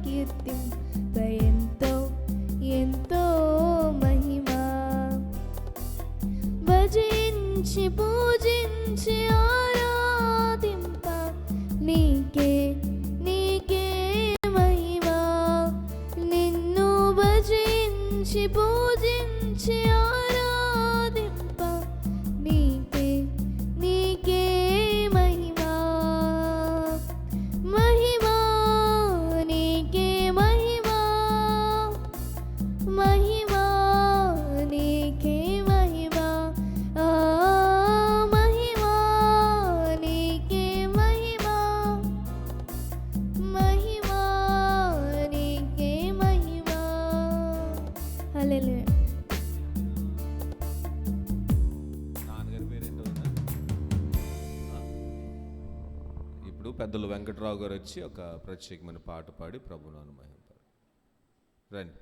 కీర్తింప ఎంతో ఎంతో మహిమా. భజించి పూజించి ఆరాధింప నీకే నీకే మహిమా. నిన్ను భజించి పూజించి ఆరాధింప నీకే నీకే మహిమా. మహిమా నీకే మహిమా. మహిమా నీకే మహిమా. ఆ మహిమా నీకే మహిమా. మహిమా నీకే మహిమా. హల్లెలూయా. నాన్నగారి పేరేంటో ఇప్పుడు పెద్దలు వెంకటరావు గారు వచ్చి ఒక ప్రత్యేకమైన పాట పాడి ప్రభునాను మహింపారు. రండి.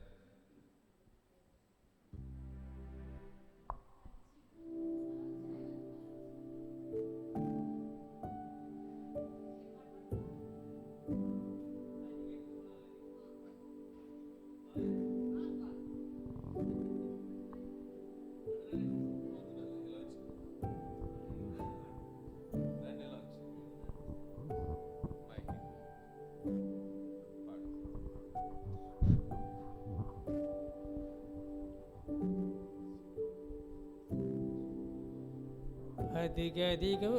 అదిగదిగో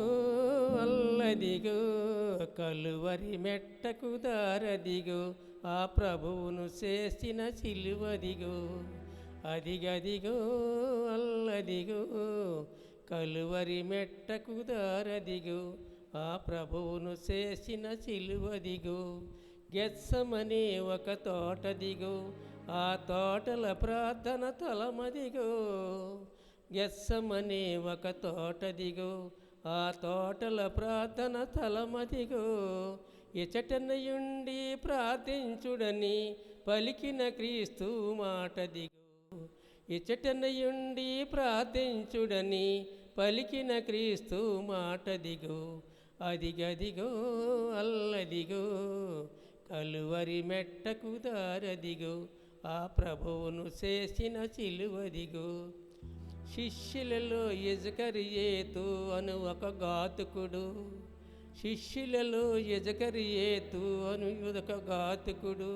అల్లదిగో కలువరి మెట్టకు దారదిగో ఆ ప్రభువును చేసిన సిలువదిగో. అదిగదిగో అల్లదిగో కలువరి మెట్టకు దారదిగో ఆ ప్రభువును చేసిన సిలువదిగో. గెత్సమనే ఒక తోటదిగో ఆ తోటల ప్రార్థన తలమదిగో. గెత్సమనే ఒక తోటదిగో ఆ తోటల ప్రార్థన తలమదిగో. ఇచటనయుండి ప్రార్థించుడని పలికిన క్రీస్తు మాటదిగో. ఇచటనయుండి ప్రార్థించుడని పలికిన క్రీస్తు మాటదిగో. అదిగదిగో అల్లదిగో కలువరి మెట్టకు దారదిగో ఆ ప్రభువును చేసిన సిలువదిగో. శిష్యులలో యజకరియేతు అను ఒక ఘాతుకుడు. శిష్యులలో యజకరియేతు అను ఒక ఘాతుకుడు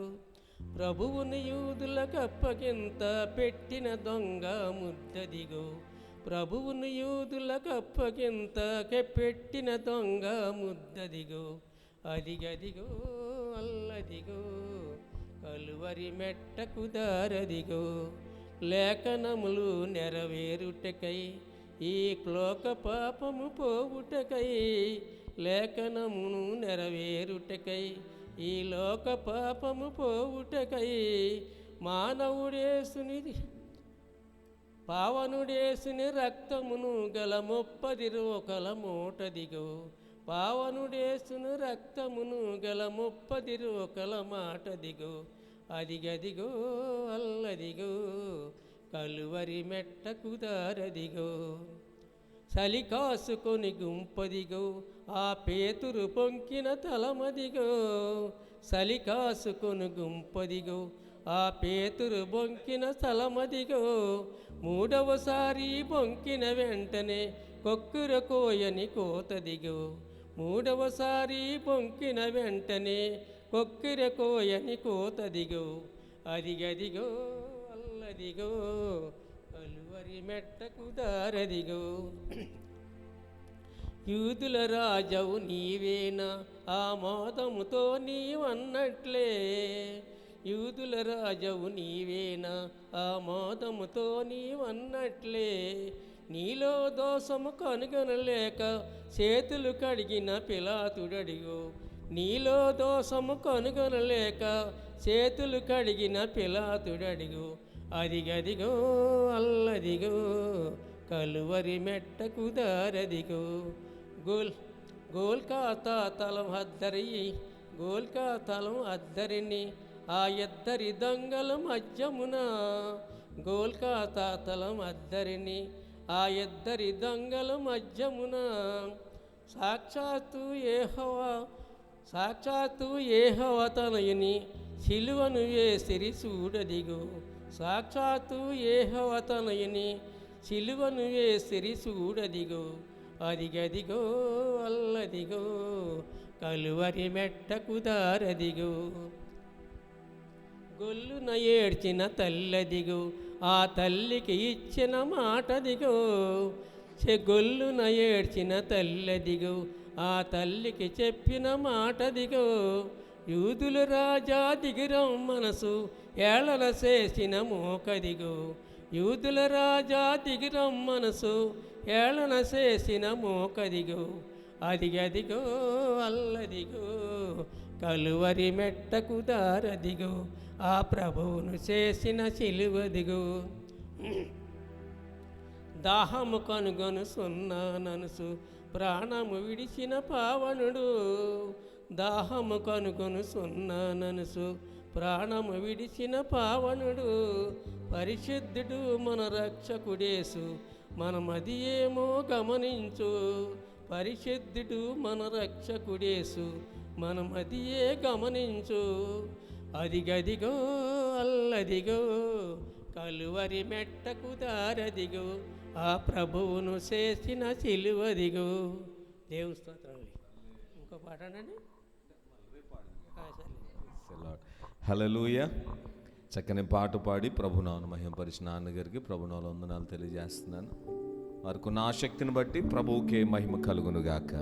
ప్రభువును యూదులకు అప్పగింత పెట్టిన దొంగ ముద్దదిగో. ప్రభువును యూదులకు అప్పగింత పెట్టిన దొంగ ముద్దదిగో. అదిగదిగో అల్లదిగో కలువరి మెట్టకు దారదిగో. లేఖనములు నెరవేరుటకై ఈ లోక పాపము పోవుటకై. లేఖనమును నెరవేరుటకై ఈ లోక పాపము పోవుటకై మానవుడేసుని పావనుడేసుని రక్తమును గల 30 రోకల మూటదిగో. పావనుడేసుని రక్తమును గల 30 రోకల మాటదిగో. అదిగదిగో అల్లదిగో కలువరి మెట్టకు దారదిగో. చలి కాసుకొని గుంపదిగో ఆ పేతురు పొంకిన తలమదిగో. చలి కాసుకొని గుంపదిగో ఆ పేతురు బొంకిన తలమదిగో. మూడవసారి బొంకిన వెంటనే కొక్కుర కోయని కోతదిగో. మూడవసారి బొంకిన వెంటనే కొక్కిర కోయని కోతదిగో. అదిగదిగో అల్లదిగో కలువరి మెట్టకు దారదిగో. యూదుల రాజవు నీవేనా ఆ మోదముతో నీవన్నట్లే. యూదుల రాజవు నీవేనా ఆ మోదముతో నీవన్నట్లే. నీలో దోషము కనుగొనలేక చేతులు కడిగిన పిలాతుడడిగో. నీలో దోషము కనుగొనలేక చేతులు కడిగిన పిలాతుడడిగో. అదిగదిగో అల్లదిగో కలువరి మెట్టకు దారదిగో. గోల్కాతా తలం అద్దరి గోల్కాతలం అద్దరిని ఆ ఇద్దరి దొంగల మధ్యమున. గోల్కాతా తలం అద్దరిని ఆ ఇద్దరి దొంగల మధ్యమున. సాక్షాత్తు యెహోవా తనయుని సిలువను వేసిరి చూడదిగో సాక్షాత్తు యెహోవా తనయుని సిలువను వేసిరి చూడదిగో అదిగదిగో అల్లదిగో కలువరి మెట్టకు దారదిగో గొల్లున ఏడ్చిన తల్లదిగో ఆ తల్లికి ఇచ్చిన మాటదిగో గొల్లున ఏడ్చిన తల్లదిగో ఆ తల్లికి చెప్పిన మాటదిగో యూదుల రాజా దిగిరం మనసు ఏళన చేసిన మోకదిగో యూదుల రాజా దిగిరం మనసు ఏళన చేసిన మోకదిగో అదిగదిగో అల్లదిగో కలువరి మెట్టకు దారదిగో ఆ ప్రభువును చేసిన సిలువదిగో దాహము కనుగొను సున్నాననుసు ప్రాణము విడిచిన పావనుడు దాహము కనుగొను సున్నాననుసు ప్రాణము విడిచిన పావనుడు పరిశుద్ధుడు మన రక్షకుడేసు మనమది ఏమో గమనించు పరిశుద్ధుడు మన రక్షకుడేసు మనమది ఏ గమనించు అదిగదిగో అల్లదిగో కలువరి మెట్టకు దారదిగో ఆ ప్రభువును చేసిన సిలువదిగో దేవుని స్తోత్రం. ఇంకో పాట అండి. హల్లెలూయా. చక్కని పాట పాడి ప్రభునామమును మహిమపరిచిన నాన్నగారికి ప్రభునామములో వందనాలు తెలియజేస్తున్నాను. వారికి ఉన్న ఆసక్తిని బట్టి ప్రభువుకే మహిమ కలుగునుగాక.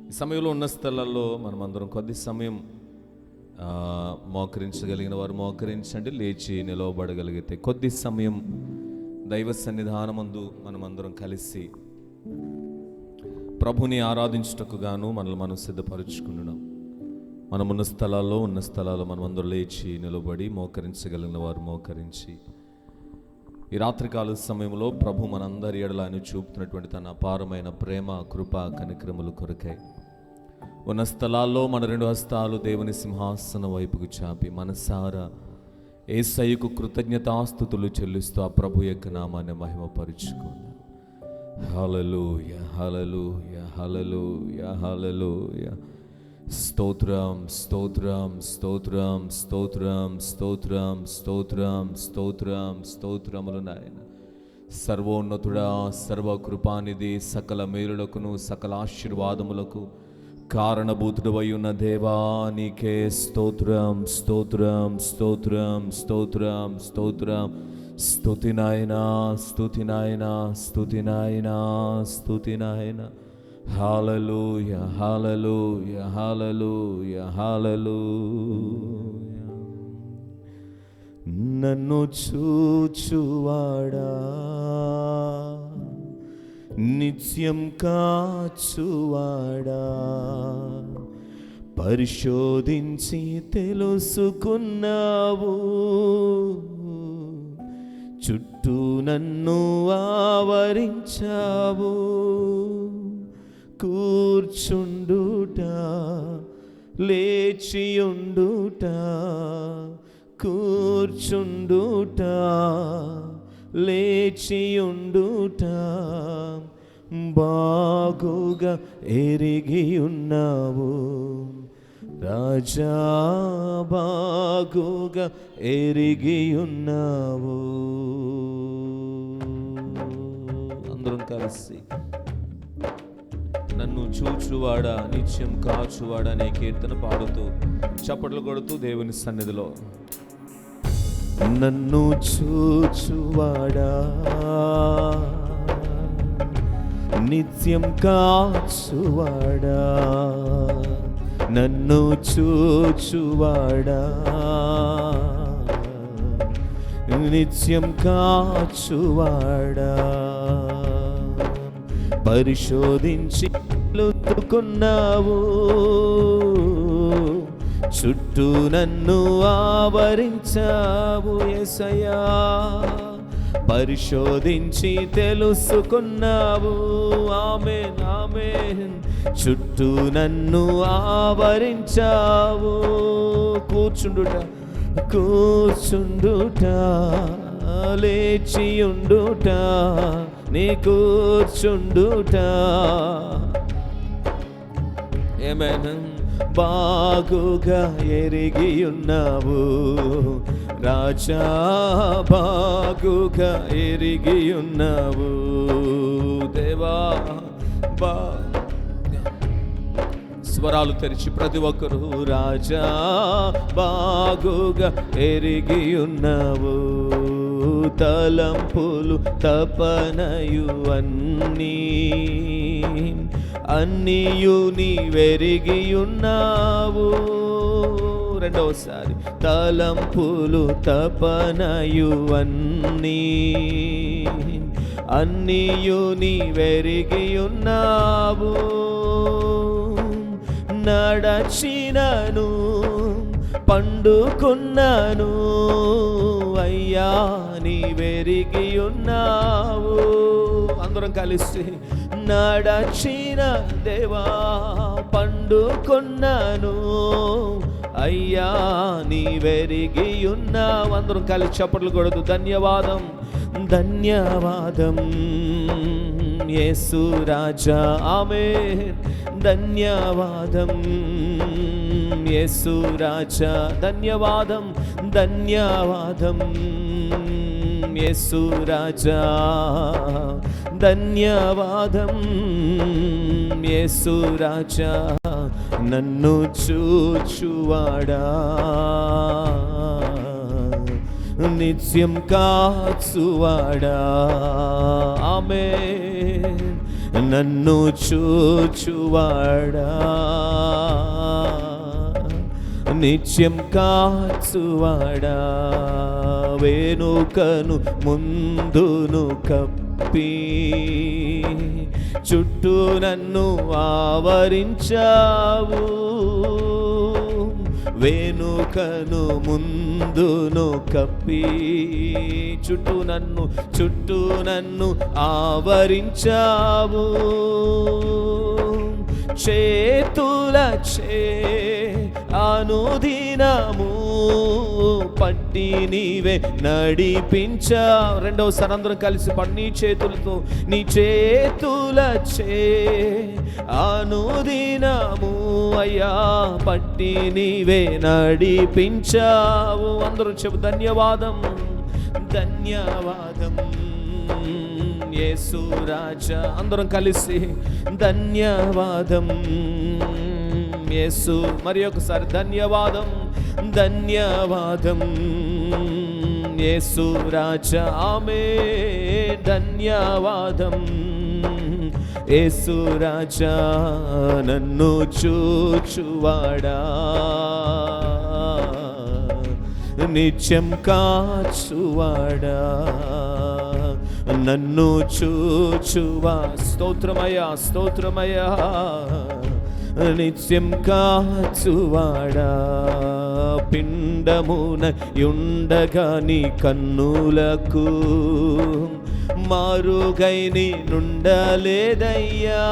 ఈ సమయంలో ఉన్న స్థలాల్లో మనమందరం కొద్ది సమయం మోకరించగలిగిన వారు మోకరించండి, లేచి నిలవబడగలిగితే కొద్ది సమయం దైవ సన్నిధానమందు మనమందరం కలిసి ప్రభుని ఆరాధించుటకు గాను మనల్ని మనం సిద్ధపరుచుకున్నాం. మనమున్న స్థలాల్లో మనమందరం లేచి నిలబడి మోకరించగలిగిన వారు మోకరించి ఈ రాత్రికాల సమయంలో ప్రభు మనందరి ఎడల ఆయన చూపుతున్నటువంటి తన అపారమైన ప్రేమ, కృప, కనికరములు కొరకై ఉన్న స్థలాల్లో మన రెండు హస్తాలు దేవుని సింహాసనం వైపుకు చాపి మనసారా యేసయ్యకు కృతజ్ఞతాస్తుతులు చెల్లిస్తూ ఆ ప్రభు యొక్క నామాన్ని మహిమపరుచుకుందాం. హల్లెలూయా, హల్లెలూయా, హల్లెలూయా, హల్లెలూయా. స్తోత్రం, స్తోత్రం, స్తోత్రం, స్తోత్రం, స్తోత్రం, స్తోత్రం, స్తోత్రం, స్తోత్రములు నాయన. సర్వోన్నతుడా, సర్వకృపానిధి, సకల మేలులకును సకల ఆశీర్వాదములకు కారణభూతుడవై ఉన్న దేవా నీకే స్తోత్రం, స్తోత్రం, స్తోత్రం, స్తోత్రం, స్తోత్రం. స్తుతి నాయనా, స్తుతి నాయనా, స్తుతి నాయనా, స్తుతి నాయనా. హల్లెలూయా, హల్లెలూయా, హల్లెలూయా, హల్లెలూయా. నన్ను చూచువాడా, నిత్యం కాచువాడా, పరిశోధించి తెలుసుకున్నావు, చుట్టూ నన్ను ఆవరించావు. కూర్చుండుట, లేచియుండుట, కూర్చుండుట, లేచియుండుట బాగుగా ఎరిగి ఉన్నావు రాజా, బాగుగా ఎరిగి ఉన్నావు. అందరం కలిసి నన్ను చూచువాడా, నిత్యం కాచువాడా అనే కీర్తన పాడుతూ చప్పట్లు కొడుతూ దేవుని సన్నిధిలో నన్ను చూచువాడా, నిత్యం కాచువాడా, నన్ను చూచువాడా, నిత్యం కాచువాడా, పరిశోధించి తెలుసుకున్నావు, చుట్టూ నన్ను ఆవరించావు యేసయ్యా. పరిశోధించి తెలుసుకున్నావు, ఆమేన్, ఆమేన్. చుట్టూ నన్ను ఆవరించావు. కూర్చుండుట, కూర్చుండుట, లేచియుండుట, నీ కూర్చుండుట, ఆమేన్. బాగుగా ఎరిగి ఉన్నావు రాజా, బాగుగా ఎరిగి ఉన్నావు దేవా. స్వరాలు తెరిచి ప్రతి ఒక్కరు రాజా, బాగుగా ఎరిగి ఉన్నావు తలంపులు తపనయు అన్నీయు నీవెరిగి ఉన్నావు. రెండవసారి తలంపులు తపనయు అన్నీయు నీవెరిగి ఉన్నావు. నడచినను పండుకున్నాను అయ్యా నీవెరిగి ఉన్నావు. అందరం కలిసి నడచిన దేవా పండుకున్నాను అయ్యా నీవెరిగి ఉన్నావు. అందరం కలిసి చప్పట్లు కొడుతూ ధన్యవాదం ధన్యవాదం యేసు రాజా, ఆమేన్. ధన్యవాదం యేసు రాజా, ధన్యవాదం ధన్యవాదం యేసు రాజా, ధన్యవాదం యేసు రాజా. నన్ను చూచువాడా నిత్యం కాచువాడా, ఆమేన్. నన్ను చూచువాడా నిత్యం కాచువాడా, వెనుకను ముందును కప్పి చుట్టూ నన్ను ఆవరించావు. వెనుకను ముందును కప్పి చుట్టూ నన్ను ఆవరించావు. చేతులచే అనుదినము పట్టి నీవే నడిపించావు. రెండవసారి అందరం కలిసి నీ చేతులతో నీ చేతులచే అనుదినము అయ్యా పట్టి నీవే నడిపించావు. అందరూ చెప్పు ధన్యవాదం ధన్యవాదం యేసు రాజా. అందరం కలిసి ధన్యవాదం యేసు. మరి ఒకసారి ధన్యవాదం ధన్యవాదం యేసు రాజా, ఆమేన్. ధన్యవాదం యేసు రాజా. నన్ను చూచువాడా నిత్యం కాచువాడా, నన్ను చూచువా. స్తోత్రమయ్యా స్తోత్రమయ్యా నిత్యం కాచువాడా. పిండమున యుండగా నీ కన్నులకు మారుగైని నుండలేదయ్యా.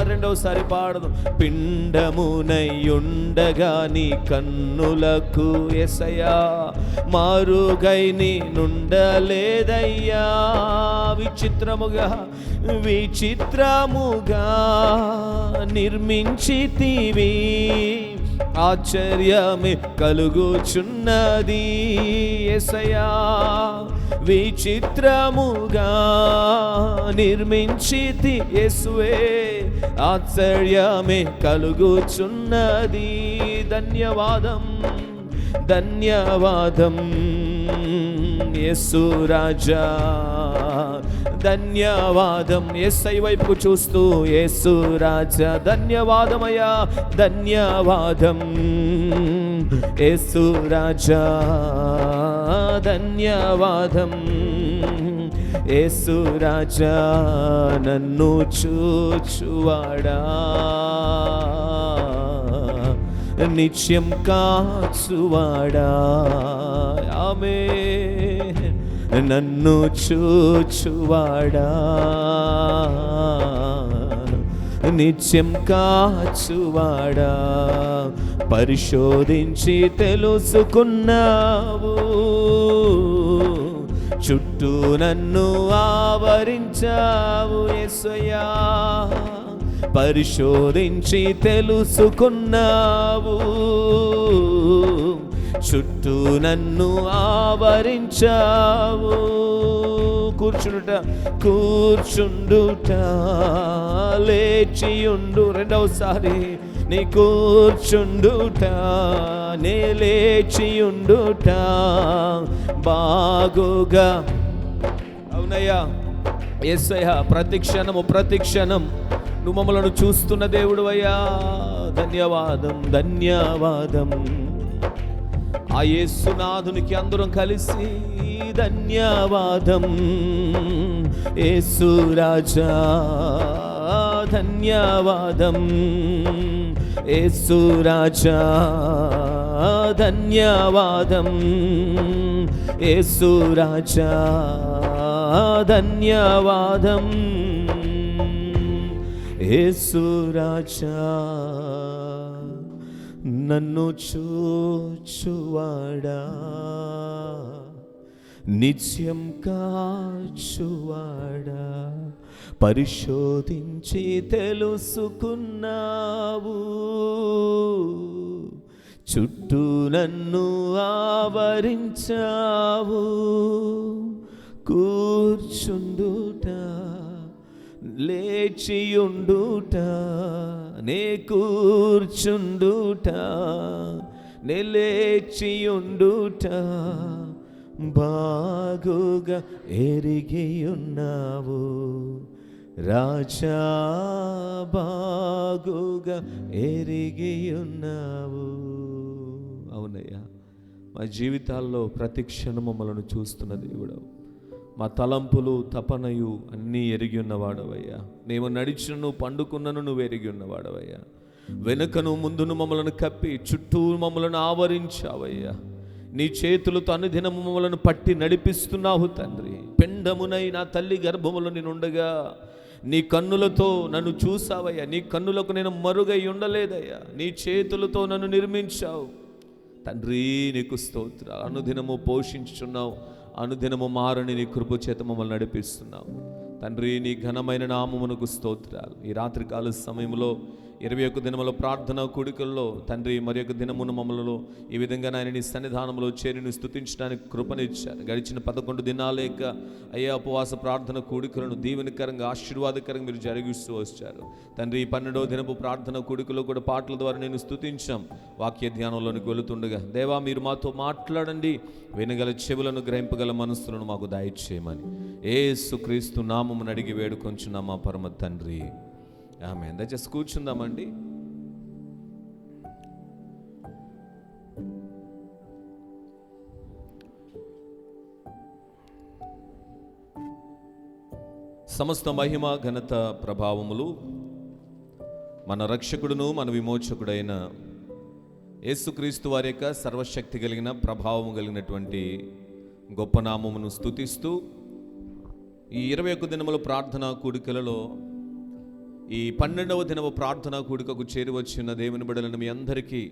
రెండవసారి పాడదు. పిండమునయుండగా నీ కన్నులకు యేసయ్యా మారుగైని నుండలేదయ్యా. విచిత్రముగా నిర్మించితివి ఆశ్చర్యమే కలుగుచున్నది యేసయ్యా. విచిత్రముగా నిర్మించితి యేసువే ఆశ్చర్యమే కలుగుచున్నది. ధన్యవాదం ధన్యవాదం యేసు రాజా. ధన్యవాదం యేసయ్య వైపుకు చూస్తూ యేసు రాజా. ధన్యవాదమయ్యా ధన్యవాదం యేసు రాజా. ధన్యవాదం యేసు రాజా. నన్ను చూచువాడా నిత్యం కాచువాడా, ఆమేన్. నన్ను చూచువాడా నిత్యం కాచువాడా. పరిశోధించి తెలుసుకున్నావు చుట్టూ నన్ను ఆవరించావు యేసయ్యా. పరిశోధించి తెలుసుకున్నావు. చుట్టూ నన్ను ఆవరించావు. కూర్చుండుట లేచియుండు. రెండవసారి నీ కూర్చుండుట నే లేచియుండుట బాగుగా. అవునయ్యా యేసయ్యా, ప్రతి క్షణం నువ్వు మమ్మలను చూస్తున్న దేవుడు అయ్యా. ధన్యవాదం. ఆ యేసునాథునికి అందరం కలిసి ధన్యవాదం. యేసు రాజా ధన్యవాదం. యేసు రాజా ధన్యవాదం. యేసు రాజా ధన్యవాదం. యేసు రాజా నన్ను చూచువాడా, నిత్యం కాచువాడా, పరిశోధించి తెలుసుకున్నావు. చుట్టూ నన్ను ఆవరించావు. కూర్చుండుట లేచియుండుట నే కూర్చుండుట నే లేచియుండుట బాగుగా ఎరిగియున్నావు. రాజా బాగుగా ఎరిగియున్నావు. అవునయ్యా, మా జీవితాల్లో ప్రతి క్షణం మమ్మల్ని చూస్తున్న దేవుడు. మా తలంపులు తపనయు అన్నీ ఎరిగి ఉన్నవాడవయ్యా. నేను నడిచినను పండుకున్నను నువ్వు ఎరిగి ఉన్నవాడవయ్యా. వెనుకను ముందును మమ్మలను కప్పి చుట్టూ మమ్మలను ఆవరించావయ్యా. నీ చేతులతో అనుదినము మమ్మలను పట్టి నడిపిస్తున్నావు తండ్రి. పిండమునై నా తల్లి గర్భములో నేనుండగా నీ కన్నులతో నన్ను చూసావయ్యా. నీ కన్నులకు నేను మరుగై ఉండలేదయ్యా. నీ చేతులతో నన్ను నిర్మించావు తండ్రి. నీకు స్తోత్రాలు. అనుదినము పోషించుచున్నావు. అనుదినము మారని నీ కృప చేత మమ్మల్ని నడిపిస్తున్నావు తండ్రి. నీ ఘనమైన నామమునకు స్తోత్రాలు. ఈ రాత్రికాల సమయంలో 21 దినముల ప్రార్థన కూడికల్లో తండ్రి మరి యొక్క దినమును మమ్మల్ని ఈ విధంగా నాయన నీ సన్నిధానంలో చేరిని స్తుతించడానికి కృపనిచ్చారు. గడిచిన 11 దినాలేక అయ్యా ఉపవాస ప్రార్థన కూడికలను దీవెనకరంగా ఆశీర్వాదకరంగా మీరు జరిగిస్తూ వచ్చారు తండ్రి. ఈ 12వ దినపు ప్రార్థన కూడికలో కూడా పాటల ద్వారా నేను స్తుతించాం. వాక్య ధ్యానంలోనికి వెళుతుండగా దేవా మీరు మాతో మాట్లాడండి. వినగల చెవులను గ్రహింపగల మనస్సులను మాకు దయచేయమని యేసుక్రీస్తు నామమును అడిగి వేడుకొంచున్నాం మా పరమ తండ్రి. ఆమేన్. దయచేసి కూర్చుందామండి. సమస్త మహిమ ఘనత ప్రభావములు మన రక్షకుడును మన విమోచకుడైన యేసుక్రీస్తు వారి యొక్క సర్వశక్తి కలిగిన ప్రభావము కలిగినటువంటి గొప్ప నామమును స్తుతిస్తూ ఈ 21 దినముల ప్రార్థనా కూడికలలో ఈ 12వ దినవ ప్రార్థనా కూడికకు చేరివచ్చిన దేవుని బిడ్డలను మీ అందరికీ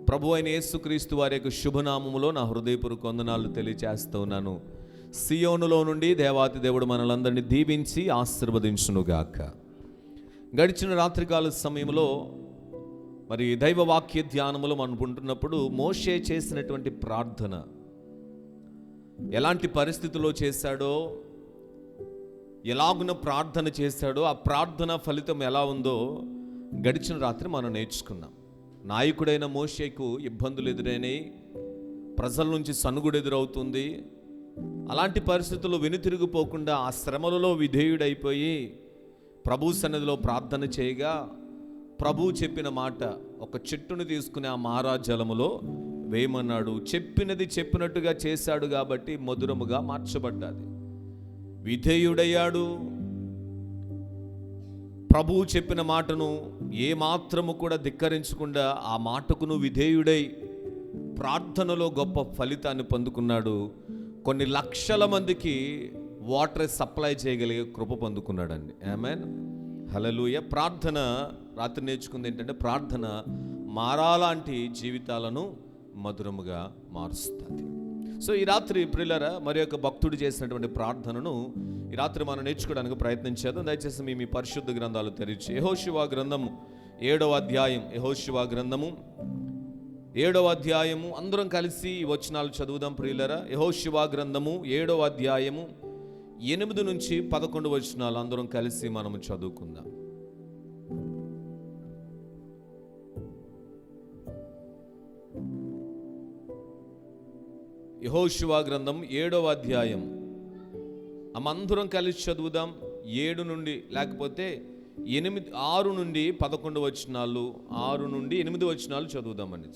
ప్రభు అయిన యేసుక్రీస్తు వారి యొక్క శుభనామములో నా హృదయపూర్వక వందనాలు తెలియజేస్తూ ఉన్నాను. సియోనులో నుండి దేవాతి దేవుడు మనలందరినీ దీవించి ఆశీర్వదించునుగాక. గడిచిన రాత్రికాల సమయంలో మరి దైవ వాక్య ధ్యానములు మనం ఉంటున్నప్పుడు మోషే చేసినటువంటి ప్రార్థన ఎలాంటి పరిస్థితుల్లో చేశాడో, ఎలాగున ప్రార్థన చేశాడో, ఆ ప్రార్థన ఫలితం ఎలా ఉందో గడిచిన రాత్రి మనం నేర్చుకున్నాం. నాయకుడైన మోషేకు ఇబ్బందులు ఎదురైనాయి, ప్రజల నుంచి సనుగుడు ఎదురవుతుంది. అలాంటి పరిస్థితుల్లో వెనుతిరిగిపోకుండా ఆ శ్రమలలో విధేయుడైపోయి ప్రభు సన్నిధిలో ప్రార్థన చేయగా ప్రభు చెప్పిన మాట, ఒక చెట్టును తీసుకుని ఆ మారాజలములో వేయమన్నాడు. చెప్పినది చెప్పినట్టుగా చేశాడు కాబట్టి మధురముగా మార్చబడ్డాది. విధేయుడయ్యాడు. ప్రభువు చెప్పిన మాటను ఏ మాత్రము కూడా ధిక్కరించకుండా ఆ మాటకును విధేయుడై ప్రార్థనలో గొప్ప ఫలితాన్ని పొందుకున్నాడు. కొన్ని లక్షల మందికి వాటర్ సప్లై చేయగలిగే కృప పొందుకున్నాడండి. ఆమేన్, హల్లెలూయా. ప్రార్థన రాత్రి నేర్చుకుంది ఏంటంటే, ప్రార్థన మారాలాంటి జీవితాలను మధురముగా మారుస్తుంది. సో ఈ రాత్రి ప్రియులారా మరి యొక్క భక్తుడు చేసినటువంటి ప్రార్థనను ఈ రాత్రి మనం నేర్చుకోవడానికి ప్రయత్నం చేద్దాం. దయచేసి మీ పరిశుద్ధ గ్రంథాలు తెరిచి యెహోషువ గ్రంథము 7వ అధ్యాయం, యెహోషువ గ్రంథము 7వ అధ్యాయము అందరం కలిసి ఈ వచనాలు చదువుదాం ప్రియులారా. యెహోషువ గ్రంథము 7వ అధ్యాయము 8 నుంచి 11 వచనాలు అందరం కలిసి మనము చదువుకుందాం. యెహోషువ గ్రంథం 7వ అధ్యాయం అందరం కలిసి చదువుదాం. 7 నుండి లేకపోతే 6 నుండి 11 వచనాలు, 6 నుండి 8 వచనాలు చదువుదామండి.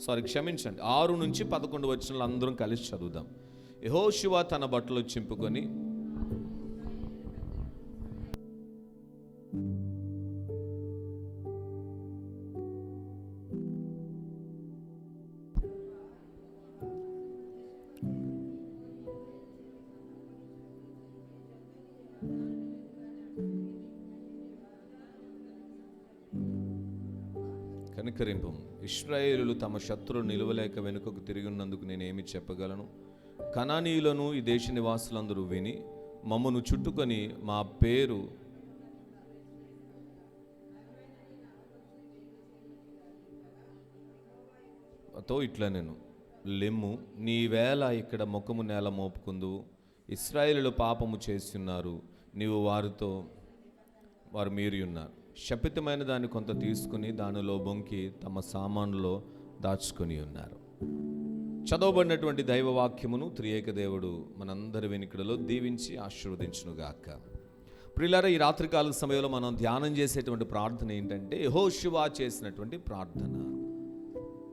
సారీ క్షమించండి, 6 నుంచి 11 వచనాలు అందరం కలిసి చదువుదాం. యెహోషువ తన బట్టలు చింపుకొని కనికరింపు. ఇశ్రాయేలులు తమ శత్రువులు నిలవలేక వెనుకకు తిరిగి ఉన్నందుకు నేనేమి చెప్పగలను? కనానీయులను ఈ దేశ నివాసులందరూ విని మమ్మను చుట్టుకొని మా పేరు తో ఇట్లా నేను లెమ్ము, నీ వేళ ఇక్కడ ముఖము నేల మోపుకుందువు. ఇశ్రాయేలులు పాపము చేస్తున్నారు, నీవు వారు మీరి ఉన్నారు. శపితమైన దాన్ని కొంత తీసుకుని దానిలో బొంకి తమ సామానులో దాచుకొని ఉన్నారు. చదవబడినటువంటి దైవవాక్యమును త్రియేక దేవుడు మనందరి వెనుకడలో దీవించి ఆశీర్వదించునుగాక. ప్రియులారా, ఈ రాత్రికాల సమయంలో మనం ధ్యానం చేసేటువంటి ప్రార్థన ఏంటంటే యెహోషువ చేసినటువంటి ప్రార్థన.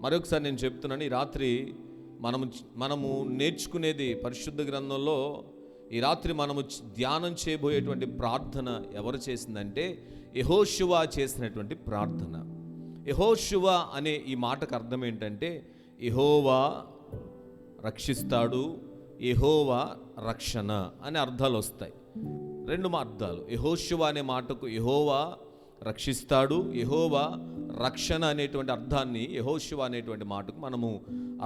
మరొకసారి నేను చెప్తున్నాను, ఈ రాత్రి మనము నేర్చుకునేది పరిశుద్ధ గ్రంథంలో ఈ రాత్రి మనము ధ్యానం చేయబోయేటువంటి ప్రార్థన ఎవరు చేసిందంటే యెహోషువ చేసినటువంటి ప్రార్థన. యెహోషువ అనే ఈ మాటకు అర్థం ఏంటంటే యెహోవా రక్షిస్తాడు, యెహోవా రక్షణ అనే అర్థాలు వస్తాయి. 2 అర్థాలు. యెహోషువ అనే మాటకు యెహోవా రక్షిస్తాడు, యెహోవా రక్షణ అనేటువంటి అర్థాన్ని యెహోషువ అనేటువంటి మాటకు మనము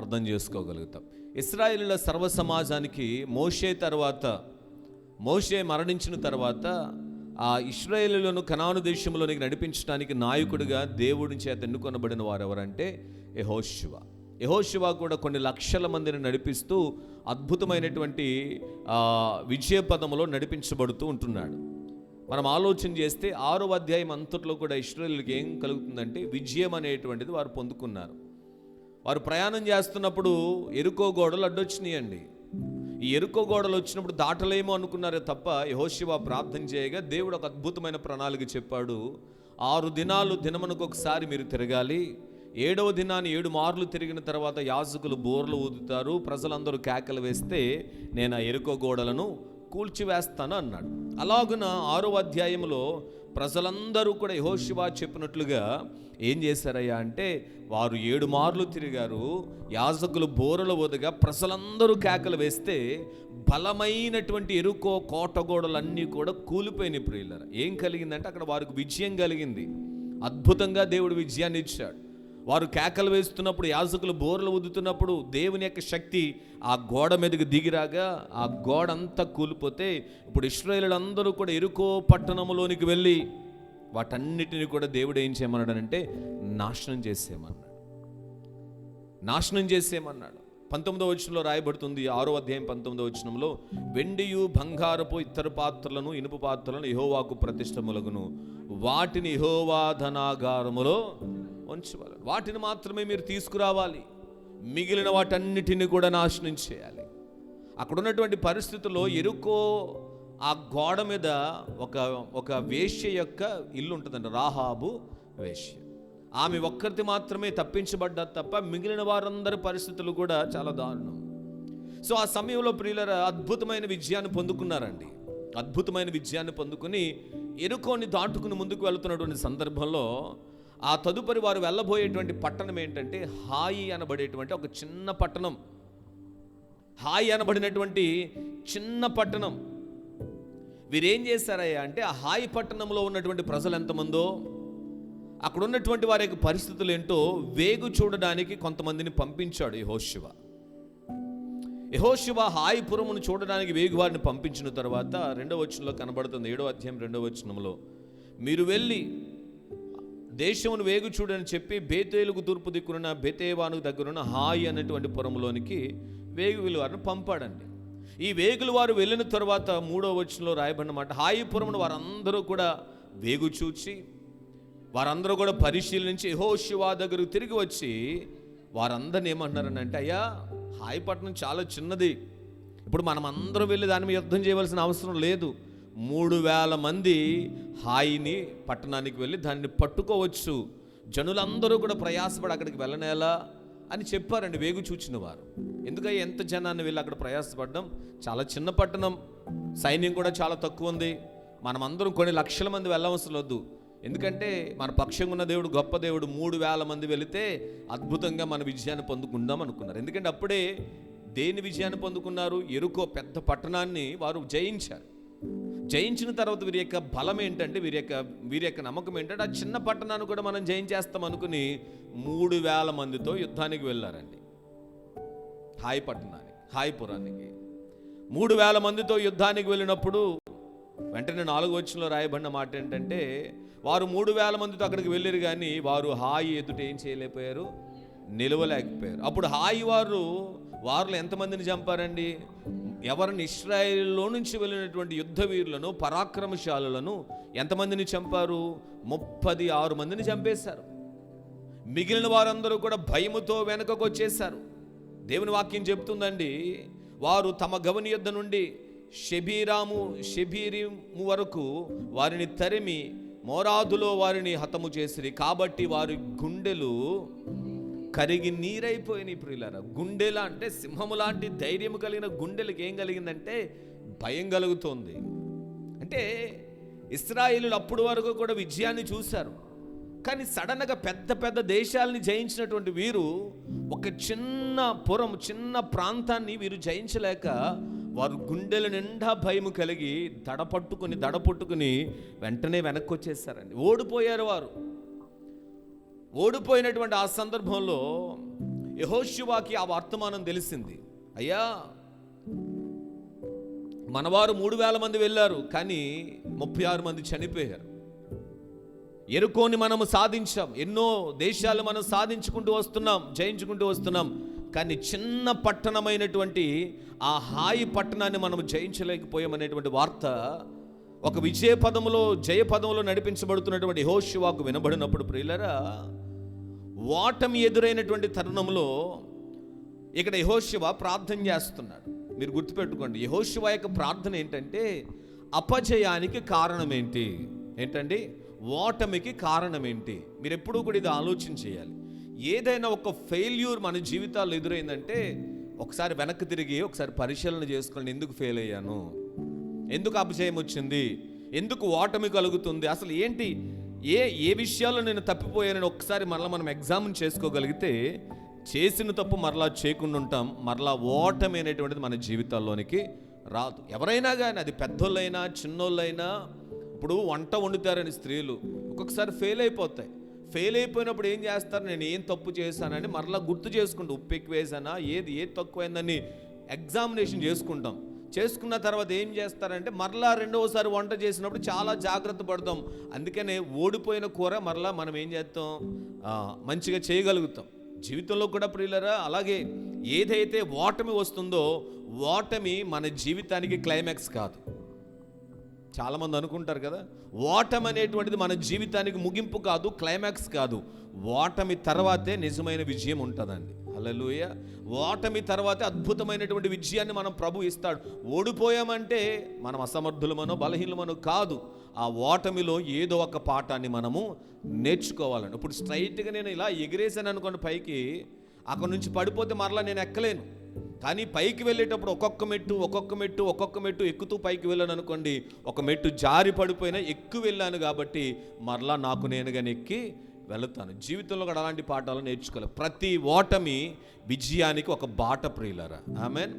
అర్థం చేసుకోగలుగుతాం. ఇశ్రాయేలుల సర్వ సమాజానికి మోషే మరణించిన తర్వాత ఆ ఇశ్రాయేలులను కనాను దేశంలోనికి నడిపించడానికి నాయకుడిగా దేవుడి చేత ఎన్నుకొనబడిన వారు ఎవరంటే యెహోషువ కూడా కొన్ని లక్షల మందిని నడిపిస్తూ అద్భుతమైనటువంటి విజయ పదములో నడిపించబడుతూ ఉంటున్నాడు. మనం ఆలోచన చేస్తే 6వ అధ్యాయం అంతట్లో కూడా ఇశ్రాయేలుకి ఏం కలుగుతుందంటే విజయం అనేటువంటిది వారు పొందుకున్నారు. వారు ప్రయాణం చేస్తున్నప్పుడు ఎరుకో గోడలు అడ్డొచ్చినాయండి. ఈ ఎరుకో గోడలు వచ్చినప్పుడు దాటలేమో అనుకున్నారే తప్ప యెహోషువ ప్రార్థన చేయగా దేవుడు ఒక అద్భుతమైన ప్రణాళిక చెప్పాడు. 6 దినాలు దినమునకు ఒకసారి మీరు తిరగాలి. 7వ దినాన్ని 7 మార్లు తిరిగిన తర్వాత యాజకులు బోర్లు ఊదుతారు, ప్రజలందరూ కేకలు వేస్తే నేను ఆ ఎరుకో గోడలను కూల్చివేస్తాను అన్నాడు. అలాగున 6వ అధ్యాయంలో ప్రజలందరూ కూడా యెహోషువ చెప్పినట్లుగా ఏం చేశారయ్యా అంటే వారు 7 మార్లు తిరిగారు, యాజకులు బోరలు ఊదగా ప్రజలందరూ కేకలు వేస్తే బలమైనటువంటి ఎరుకో కోటగోడలన్నీ కూడా కూలిపోయినాయి. ప్రియులారా, ఏం కలిగిందంటే అక్కడ వారికి విజయం కలిగింది. అద్భుతంగా దేవుడు విజయాన్ని ఇచ్చాడు. వారు కేకలు వేస్తున్నప్పుడు, యాజకులు బోర్లు ఊదుతున్నప్పుడు దేవుని యొక్క శక్తి ఆ గోడ మీదకి దిగిరాగా ఆ గోడ అంతా కూలిపోతే ఇప్పుడు ఇశ్రాయేలులందరూ కూడా ఎరుకో పట్టణంలోనికి వెళ్ళి వాటన్నిటిని కూడా దేవుడు ఏం చేయమన్నాడు? నాశనం చేసేయమన్నాడు. 19వ వచనంలో రాయబడుతుంది, 6వ అధ్యాయం 19వ వచనంలో, వెండియు బంగారపు ఇతర పాత్రలను ఇనుప పాత్రలను యెహోవాకు ప్రతిష్టములగును, వాటిని యెహోవా ధనాగారములో ఉంచవాలి. వాటిని మాత్రమే మీరు తీసుకురావాలి, మిగిలిన వాటన్నిటిని కూడా నాశనం చేయాలి. అక్కడ ఉన్నటువంటి పరిస్థితుల్లో ఎరుకో ఆ గోడ మీద ఒక వేశ్య యొక్క ఇల్లు ఉంటుందండి, రాహాబు వేశ్య. ఆమె ఒక్కరిది మాత్రమే తప్పించబడ్డా తప్ప మిగిలిన వారందరి పరిస్థితులు కూడా చాలా దారుణం. సో ఆ సమయంలో ప్రియులారా అద్భుతమైన విజయాన్ని పొందుకున్నారండి. అద్భుతమైన విజయాన్ని పొందుకుని ఎరుకోని దాటుకుని ముందుకు వెళుతున్నటువంటి సందర్భంలో ఆ తదుపరి వారు వెళ్ళబోయేటువంటి పట్టణం ఏంటంటే హాయి అనబడేటువంటి ఒక చిన్న పట్టణం. హాయి అనబడినటువంటి చిన్న పట్టణం. వీరేం చేశారయ్యా అంటే ఆ హాయి పట్టణంలో ఉన్నటువంటి ప్రజలు ఎంతమందో, అక్కడ ఉన్నటువంటి వారి యొక్క పరిస్థితులు ఏంటో వేగు చూడడానికి కొంతమందిని పంపించాడు యెహోషువ. యెహోషువ హాయిపురమును చూడడానికి వేగువారిని పంపించిన తర్వాత 2వ వచనంలో కనబడుతుంది, 7వ అధ్యాయం 2వ వచనంలో, మీరు వెళ్ళి దేశమును వేగు చూడని చెప్పి బేతేలుకు తూర్పు దిక్కున బెతేవానుకు దగ్గరున్న హాయి అనేటువంటి పురంలోనికి వేగుల వారిని పంపాడండి. ఈ వేగుల వారు వెళ్ళిన తర్వాత 3వ వచనంలో రాయబడినమాట, హాయిపురమును వారందరూ కూడా వేగు చూచి వారందరూ కూడా పరిశీలించి యెహోషువ దగ్గరకు తిరిగి వచ్చి వారందరిని ఏమంటున్నారని అంటే, అయ్యా హాయి పట్టణం చాలా చిన్నది, ఇప్పుడు మనం అందరూ వెళ్ళి దాని మీద యుద్ధం చేయవలసిన అవసరం లేదు, 3000 మంది హాయిని పట్టణానికి వెళ్ళి దాన్ని పట్టుకోవచ్చు, జనులందరూ కూడా ప్రయాసపడి అక్కడికి వెళ్ళనేలా అని చెప్పారండి వేగు చూచిన వారు. ఎందుకంటే ఎంత జనాన్ని వెళ్ళి అక్కడ ప్రయాసపడ్డం, చాలా చిన్న పట్టణం, సైన్యం కూడా చాలా తక్కువ ఉంది, మనమందరం కొన్ని లక్షల మంది వెళ్ళవలసిన వద్దు, ఎందుకంటే మన పక్షంగా ఉన్న దేవుడు గొప్ప దేవుడు, 3000 మంది వెళితే అద్భుతంగా మన విజయాన్ని పొందుకుందాం అనుకున్నారు. ఎందుకంటే అప్పుడే దేని విజయాన్ని పొందుకున్నారు? ఎరుకో పెద్ద పట్టణాన్ని వారు జయించారు. జయించిన తర్వాత వీరి యొక్క బలం ఏంటంటే, వీరి యొక్క నమ్మకం ఏంటంటే, ఆ చిన్న పట్టణాన్ని కూడా మనం జయించేస్తాం అనుకుని 3000 మందితో యుద్ధానికి వెళ్ళారండి. హాయి పట్టణానికి, హాయిపురానికి 3000 మందితో యుద్ధానికి వెళ్ళినప్పుడు వెంటనే 4వ వచనంలో రాయబడిన మాట ఏంటంటే, వారు 3000 మందితో అక్కడికి వెళ్ళారు కానీ వారు హాయి ఎదుట ఏం చేయలేకపోయారు, నిలవలేకపోయారు. అప్పుడు హాయి వారిలో ఎంతమందిని చంపారండి? ఎవరిని? ఇశ్రాయేలులో నుంచి వెళ్ళినటువంటి యుద్ధ వీరులను, పరాక్రమశాలులను ఎంతమందిని చంపారు? 36 మందిని చంపేశారు. మిగిలిన వారందరూ కూడా భయముతో వెనకకు వచ్చేశారు. దేవుని వాక్యం చెప్తుందండి, వారు తమ గవని యుద్ధ నుండి షెబీరిము వరకు వారిని తరిమి మోరాదులో వారిని హతము చేసిరి. కాబట్టి వారి గుండెలు కరిగి నీరైపోయినాయి. ప్రియులారా, గుండెల అంటే సింహము లాంటి ధైర్యం కలిగిన గుండెలకు ఏం కలిగిందంటే భయం కలుగుతోంది. అంటే ఇశ్రాయేలులు అప్పుడు వరకు కూడా విజయాన్ని చూశారు, కానీ సడన్గా పెద్ద పెద్ద దేశాలని జయించినటువంటి వీరు ఒక చిన్న పురం, చిన్న ప్రాంతాన్ని వీరు జయించలేక వారు గుండెల నిండా భయం కలిగి దడపట్టుకుని వెంటనే వెనక్కి వచ్చేసారండి. ఓడిపోయారు వారు. ఓడిపోయినటువంటి ఆ సందర్భంలో యెహోషువకి ఆ వర్తమానం తెలిసింది, అయ్యా మనవారు 3000 మంది వెళ్ళారు కానీ 36 మంది చనిపోయారు. ఎరుకోని మనము సాధించాం, ఎన్నో దేశాలు మనం సాధించుకుంటూ వస్తున్నాం, జయించుకుంటూ వస్తున్నాం, కానీ చిన్న పట్టణమైనటువంటి ఆ హాయి పట్టణాన్ని మనం జయించలేకపోయామనేటువంటి వార్త ఒక జయపదములో నడిపించబడుతున్నటువంటి యెహోషువకు వినబడినప్పుడు, ప్రియులారా, ఓటమి ఎదురైనటువంటి తరుణంలో ఇక్కడ యెహోషువ ప్రార్థన చేస్తున్నాడు. మీరు గుర్తుపెట్టుకోండి, యెహోషువ యొక్క ప్రార్థన ఏంటంటే అపజయానికి కారణం ఏంటండి? ఓటమికి కారణం ఏంటి? మీరు ఎప్పుడూ కూడా ఇది ఆలోచన చేయాలి. ఏదైనా ఒక ఫెయిల్యూర్ మన జీవితాల్లో ఎదురైందంటే ఒకసారి వెనక్కి తిరిగి ఒకసారి పరిశీలన చేసుకోండి, ఎందుకు ఫెయిల్ అయ్యాను, ఎందుకు అపజయం వచ్చింది, ఎందుకు ఓటమి కలుగుతుంది, అసలు ఏంటి, ఏ విషయాల్లో నేను తప్పిపోయానని ఒకసారి మరలా మనం ఎగ్జామిన్ చేసుకోగలిగితే చేసిన తప్పు మరలా చేయకుండా ఉంటాం. మరలా ఓటమి అనేటువంటిది మన జీవితాల్లోనికి రాదు. ఎవరైనా కానీ, అది పెద్దోళ్ళైనా చిన్నోళ్ళైనా, ఇప్పుడు వంట వండుతారని స్త్రీలు ఒక్కొక్కసారి ఫెయిల్ అయిపోతాయి. ఫెయిల్ అయిపోయినప్పుడు ఏం చేస్తారు? నేను ఏం తప్పు చేశానని మరలా గుర్తు చేసుకుంటూ, ఉప్పు ఎక్కువ వేసానా, ఏది తక్కువైందని ఎగ్జామినేషన్ చేసుకున్న తర్వాత ఏం చేస్తారంటే మరలా రెండవసారి వంట చేసినప్పుడు చాలా జాగ్రత్త పడతాం. అందుకనే ఓడిపోయిన కూర మరలా మనం ఏం చేస్తాం, మంచిగా చేయగలుగుతాం. జీవితంలో కూడా ప్రియులారా అలాగే ఏదైతే ఓటమి వస్తుందో, ఓటమి మన జీవితానికి క్లైమాక్స్ కాదు. చాలామంది అనుకుంటారు కదా, ఓటమి అనేటువంటిది మన జీవితానికి ముగింపు కాదు, క్లైమాక్స్ కాదు. ఓటమి తర్వాతే నిజమైన విజయం ఉంటుందండి. హల్లెలూయా. ఓటమి తర్వాతే అద్భుతమైనటువంటి విజయాన్ని మనం ప్రభు ఇస్తాడు. ఓడిపోయామంటే మనం అసమర్థులమనో బలహీనమనో కాదు, ఆ ఓటమిలో ఏదో ఒక పాఠాన్ని మనము నేర్చుకోవాలండి. ఇప్పుడు స్ట్రైట్గా నేను ఇలా ఎగిరేసాను అనుకోండి పైకి, అక్కడ నుంచి పడిపోతే మరలా నేను ఎక్కలేను. కానీ పైకి వెళ్ళేటప్పుడు ఒక్కొక్క మెట్టు ఎక్కుతూ పైకి వెళ్ళాను అనుకోండి, ఒక మెట్టు జారి పడిపోయినా ఎక్కువ వెళ్ళాను కాబట్టి మరలా నాకు నేనుగా ఎక్కి వెళుతాను. జీవితంలో కూడా అలాంటి పాఠాలు నేర్చుకోవాలి. ప్రతి ఓటమి విజయానికి ఒక బాట ప్రియులారా. ఆమెన్.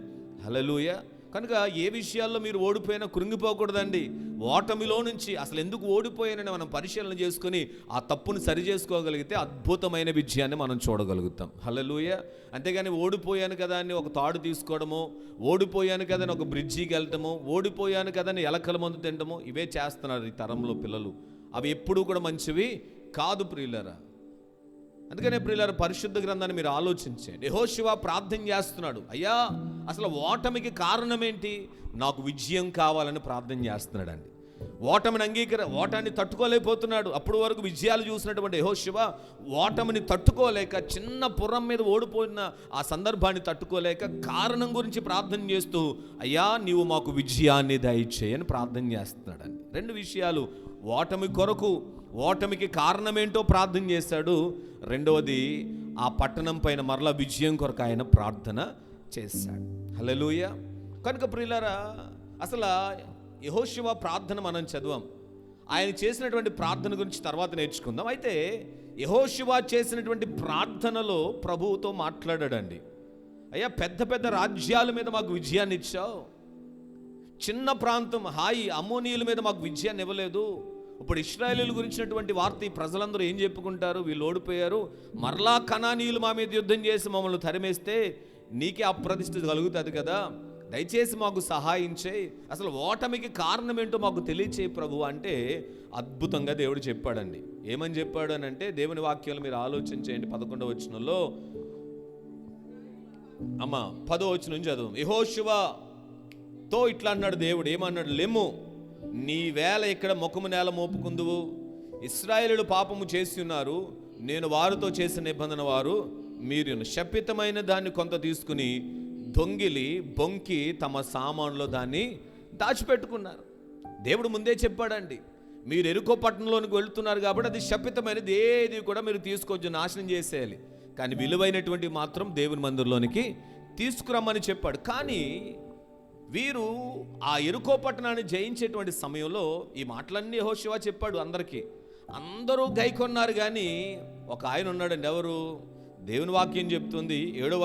హల్లెలూయా. కనుక ఏ విషయాల్లో మీరు ఓడిపోయినా కృంగిపోకూడదండి. ఓటమిలో నుంచి అసలు ఎందుకు ఓడిపోయానని మనం పరిశీలన చేసుకుని ఆ తప్పును సరి చేసుకోగలిగితే అద్భుతమైన విజయాన్ని మనం చూడగలుగుతాం. హల్లెలూయా. అంతేగాని ఓడిపోయాను కదా అని ఒక తాడు తీసుకోవడము, ఓడిపోయాను కదా అని ఒక బ్రిడ్జికి వెళ్ళటము, ఓడిపోయాను కదా అని ఎలకల మందు తినడము, ఇవే చేస్తున్నారు ఈ తరంలో పిల్లలు. అవి ఎప్పుడూ కూడా మంచివి కాదు ప్రియులారా. అందుకనే ప్రియులారా, పరిశుద్ధ గ్రంథాన్ని మీరు ఆలోచించండి. యెహోషువ ప్రార్థన చేస్తున్నాడు, అయ్యా అసలు ఓటమికి కారణం ఏంటి? నాకు విజయం కావాలని ప్రార్థన చేస్తున్నాడండి. ఓటాన్ని తట్టుకోలేకపోతున్నాడు. అప్పుడు వరకు విజయాలు చూసినటువంటి యెహోషువ ఓటమిని తట్టుకోలేక, చిన్న పురం మీద ఓడిపోయిన ఆ సందర్భాన్ని తట్టుకోలేక కారణం గురించి ప్రార్థన చేస్తూ, అయ్యా నీవు మాకు విజయాన్ని దయచేయని ప్రార్థన చేస్తున్నాడండి. రెండు విషయాలు, ఓటమి కొరకు, ఓటమికి కారణమేంటో ప్రార్థన చేశాడు. రెండవది, ఆ పట్టణం పైన మరలా విజయం కొరకు ఆయన ప్రార్థన చేశాడు. హల్లెలూయా. కనుక ప్రియులారా, అసలు యెహోషువ ప్రార్థన మనం చదివాం. ఆయన చేసినటువంటి ప్రార్థన గురించి తర్వాత నేర్చుకుందాం. అయితే యెహోషువ చేసినటువంటి ప్రార్థనలో ప్రభువుతో మాట్లాడాడండి. అయ్యా పెద్ద పెద్ద రాజ్యాల మీద మాకు విజయాన్ని ఇచ్చావు, చిన్న ప్రాంతం హాయి అమ్మోనీయుల మీద మాకు విజయాన్ని ఇవ్వలేదు. ఇప్పుడు ఇశ్రాయేలీయుల గురించినటువంటి వార్త ఈ ప్రజలందరూ ఏం చెప్పుకుంటారు? వీళ్ళు ఓడిపోయారు, మరలా కనానీయులు మా మీద యుద్ధం చేసి మమ్మల్ని తరిమేస్తే నీకే అప్రతిష్ఠ కలుగుతుంది కదా, దయచేసి మాకు సహాయం చేయి, అసలు ఓటమికి కారణం ఏంటో మాకు తెలియచేయి ప్రభు అంటే అద్భుతంగా దేవుడు చెప్పాడండి. ఏమని చెప్పాడు అని అంటే, దేవుని వాక్యాలు మీరు ఆలోచించేయండి. 11వ వచనంలో, 10వ వచనం చదువు. యెహోషువతో ఇట్లా అన్నాడు దేవుడు, ఏమన్నాడు? లెమ్ము, నీ వేళ ఇక్కడ ముఖము నేల మోపుకుందువు, ఇశ్రాయేలీయులు పాపము చేసి ఉన్నారు, నేను వారితో చేసిన నిబంధన వారు మీరు శపితమైన దాన్ని కొంత తీసుకుని దొంగిలి బొంకి తమ సామాన్లో దాన్ని దాచిపెట్టుకున్నారు. దేవుడు ముందే చెప్పాడండి, మీరు ఎరుకో పట్టణంలోనికి వెళ్తున్నారు కాబట్టి అది శపితమైనది ఏది కూడా మీరు తీసుకొచ్చి నాశనం చేసేయాలి, కానీ విలువైనటువంటి మాత్రం దేవుని మందిరంలోనికి తీసుకురమ్మని చెప్పాడు. కానీ వీరు ఆ ఎరుకో పట్టణాన్ని జయించేటువంటి సమయంలో ఈ మాటలన్నీ యెహోషువ చెప్పాడు అందరికీ. అందరూ గైకొన్నారు. కానీ ఒక ఆయన ఉన్నాడండి. ఎవరు? దేవుని వాక్యం చెప్తుంది 7వ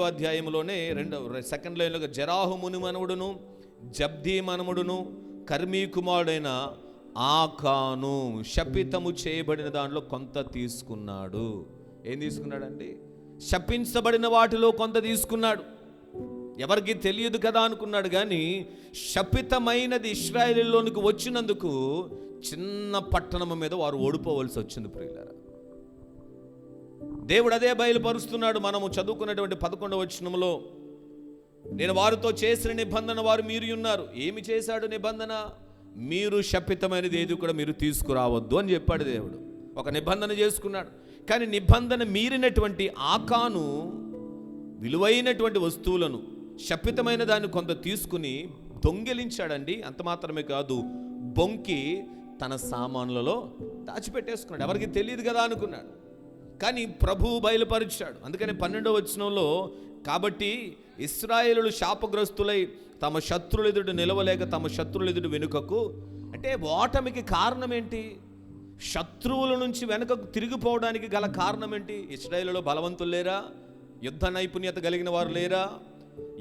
అధ్యాయంలోనే 2వ లైన్లో, జెరాహు ముని మనవుడును జబ్దీ మనముడును కర్మీ కుమారుడైన ఆకాను శపితము చేయబడిన దాంట్లో కొంత తీసుకున్నాడు. ఏం తీసుకున్నాడండి? శపించబడిన వాటిలో కొంత తీసుకున్నాడు. ఎవరికి తెలియదు కదా అనుకున్నాడు. కానీ శపితమైనది ఇశ్రాయేలులోనికి వచ్చినందుకు చిన్న పట్టణం మీద వారు ఓడిపోవలసి వచ్చింది ప్రియులారా. దేవుడు అదే బయలుపరుస్తున్నాడు. మనము చదువుకున్నటువంటి 11వ వచనంలో, నేను వారితో చేసిన నిబంధన వారు మీరు ఉన్నారు. ఏమి చేశాడు నిబంధన? మీరు శపితమైనది ఏది కూడా మీరు తీసుకురావద్దు అని చెప్పాడు దేవుడు. ఒక నిబంధన చేసుకున్నాడు. కానీ నిబంధన మీరినటువంటి ఆకాను విలువైనటువంటి వస్తువులను, శపితమైన దాన్ని కొంత తీసుకుని దొంగిలించాడండి. అంత మాత్రమే కాదు, బొంకి తన సామాన్లలో దాచిపెట్టేసుకున్నాడు. ఎవరికి తెలియదు కదా అనుకున్నాడు. కానీ ప్రభువు బయలుపరిచాడు. అందుకని 12వ వచనంలో, కాబట్టి ఇశ్రాయేలులు శాపగ్రస్తులై తమ శత్రువుల ఎదుట నిలవలేక తమ శత్రువుల ఎదుట వెనుకకు, అంటే ఓటమికి కారణం ఏంటి? శత్రువుల నుంచి వెనుకకు తిరిగిపోవడానికి గల కారణం ఏంటి? ఇశ్రాయేలులో బలవంతులు లేరా? యుద్ధ నైపుణ్యత కలిగిన వారు లేరా?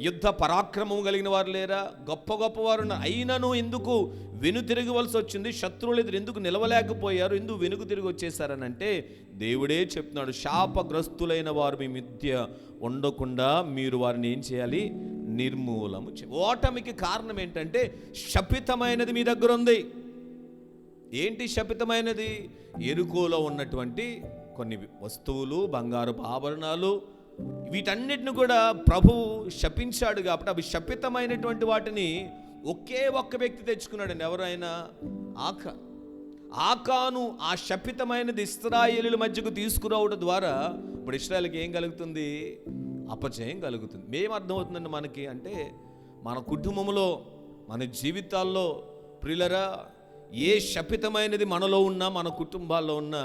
యుద్ధ పరాక్రమం కలిగిన వారు లేరా? గొప్ప గొప్పవారు ఉన్నారు. అయినను ఎందుకు వెనుతిరగవలసి వచ్చింది? శత్రువులు ఎదురు ఎందుకు నిలవలేకపోయారు? ఎందుకు వెనుక తిరిగి వచ్చేసారని అంటే దేవుడే చెప్తున్నాడు, శాపగ్రస్తులైన వారు మీ మధ్య ఉండకుండా మీరు వారిని ఏం చేయాలి? నిర్మూలము చేయాలి. ఓటమికి కారణం ఏంటంటే శపితమైనది మీ దగ్గర ఉంది. ఏంటి శపితమైనది? ఎరుకోలో ఉన్నటువంటి కొన్ని వస్తువులు, బంగారపు ఆభరణాలు, వీటన్నిటిని కూడా ప్రభువు శపించాడు. కాబట్టి అవి శపితమైనటువంటి వాటిని ఒకే ఒక్క వ్యక్తి తెచ్చుకున్నాడండి. ఎవరైనా? ఆకాను ఆ శపితమైనది ఇశ్రాయేలీయుల మధ్యకు తీసుకురావడం ద్వారా ఇప్పుడు ఇశ్రాయేలుకి ఏం కలుగుతుంది? అపజయం కలుగుతుంది. ఏం అర్థమవుతుందండి మనకి అంటే, మన కుటుంబంలో, మన జీవితాల్లో ప్రియులరా, ఏ శపితమైనది మనలో ఉన్నా, మన కుటుంబాల్లో ఉన్నా,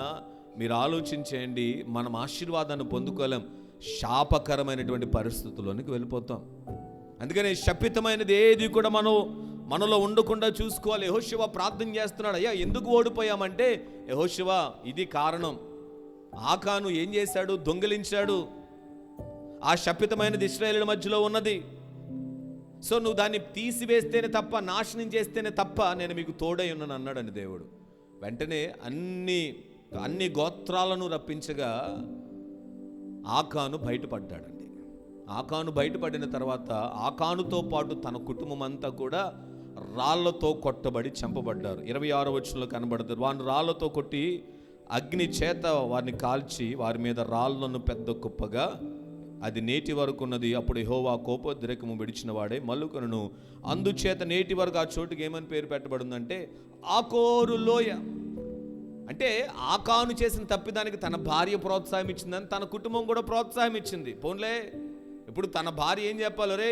మీరు ఆలోచించేయండి, మనం ఆశీర్వాదాన్ని పొందుకోలేం, శాపకరమైనటువంటి పరిస్థితుల్లోనికి వెళ్ళిపోతాం. అందుకని శపితమైనది ఏది కూడా మనలో ఉండకుండా చూసుకోవాలి. యెహోషువ ప్రార్థన చేస్తున్నాడు, అయ్యా ఎందుకు ఓడిపోయామంటే, యెహోషువ ఇది కారణం. ఆకాను ఏం చేశాడు? దొంగిలించాడు. ఆ శపితమైనది ఇశ్రాయేలీయుల మధ్యలో ఉన్నది. సో నువ్వు దాన్ని తీసివేస్తేనే తప్ప, నాశనం చేస్తేనే తప్ప నేను మీకు తోడై ఉన్నాను అన్నాడండి దేవుడు. వెంటనే అన్ని గోత్రాలను రప్పించగా ఆకాను బయటపడ్డాడండి. ఆకాను బయటపడిన తర్వాత ఆకానుతో పాటు తన కుటుంబం అంతా కూడా రాళ్లతో కొట్టబడి చంపబడ్డారు. 26వ వచనంలో కనబడతారు. వారిని రాళ్లతో కొట్టి అగ్ని చేత వారిని కాల్చి వారి మీద రాళ్లను పెద్ద కుప్పగా అది నేటి వరకు ఉన్నది. అప్పుడు యెహోవా కోపోద్రేకము విడిచిన వాడే మల్లుకొనును. అందుచేత నేటి వరకు ఆ చోటుకి ఏమని పేరు పెట్టబడిందంటే ఆకోరు లోయ. అంటే ఆకాను చేసిన తప్పిదానికి తన భార్య ప్రోత్సాహం ఇచ్చిందని తన కుటుంబం కూడా ప్రోత్సాహం ఇచ్చింది. పోన్లే, ఇప్పుడు తన భార్య ఏం చెప్పాలి, రే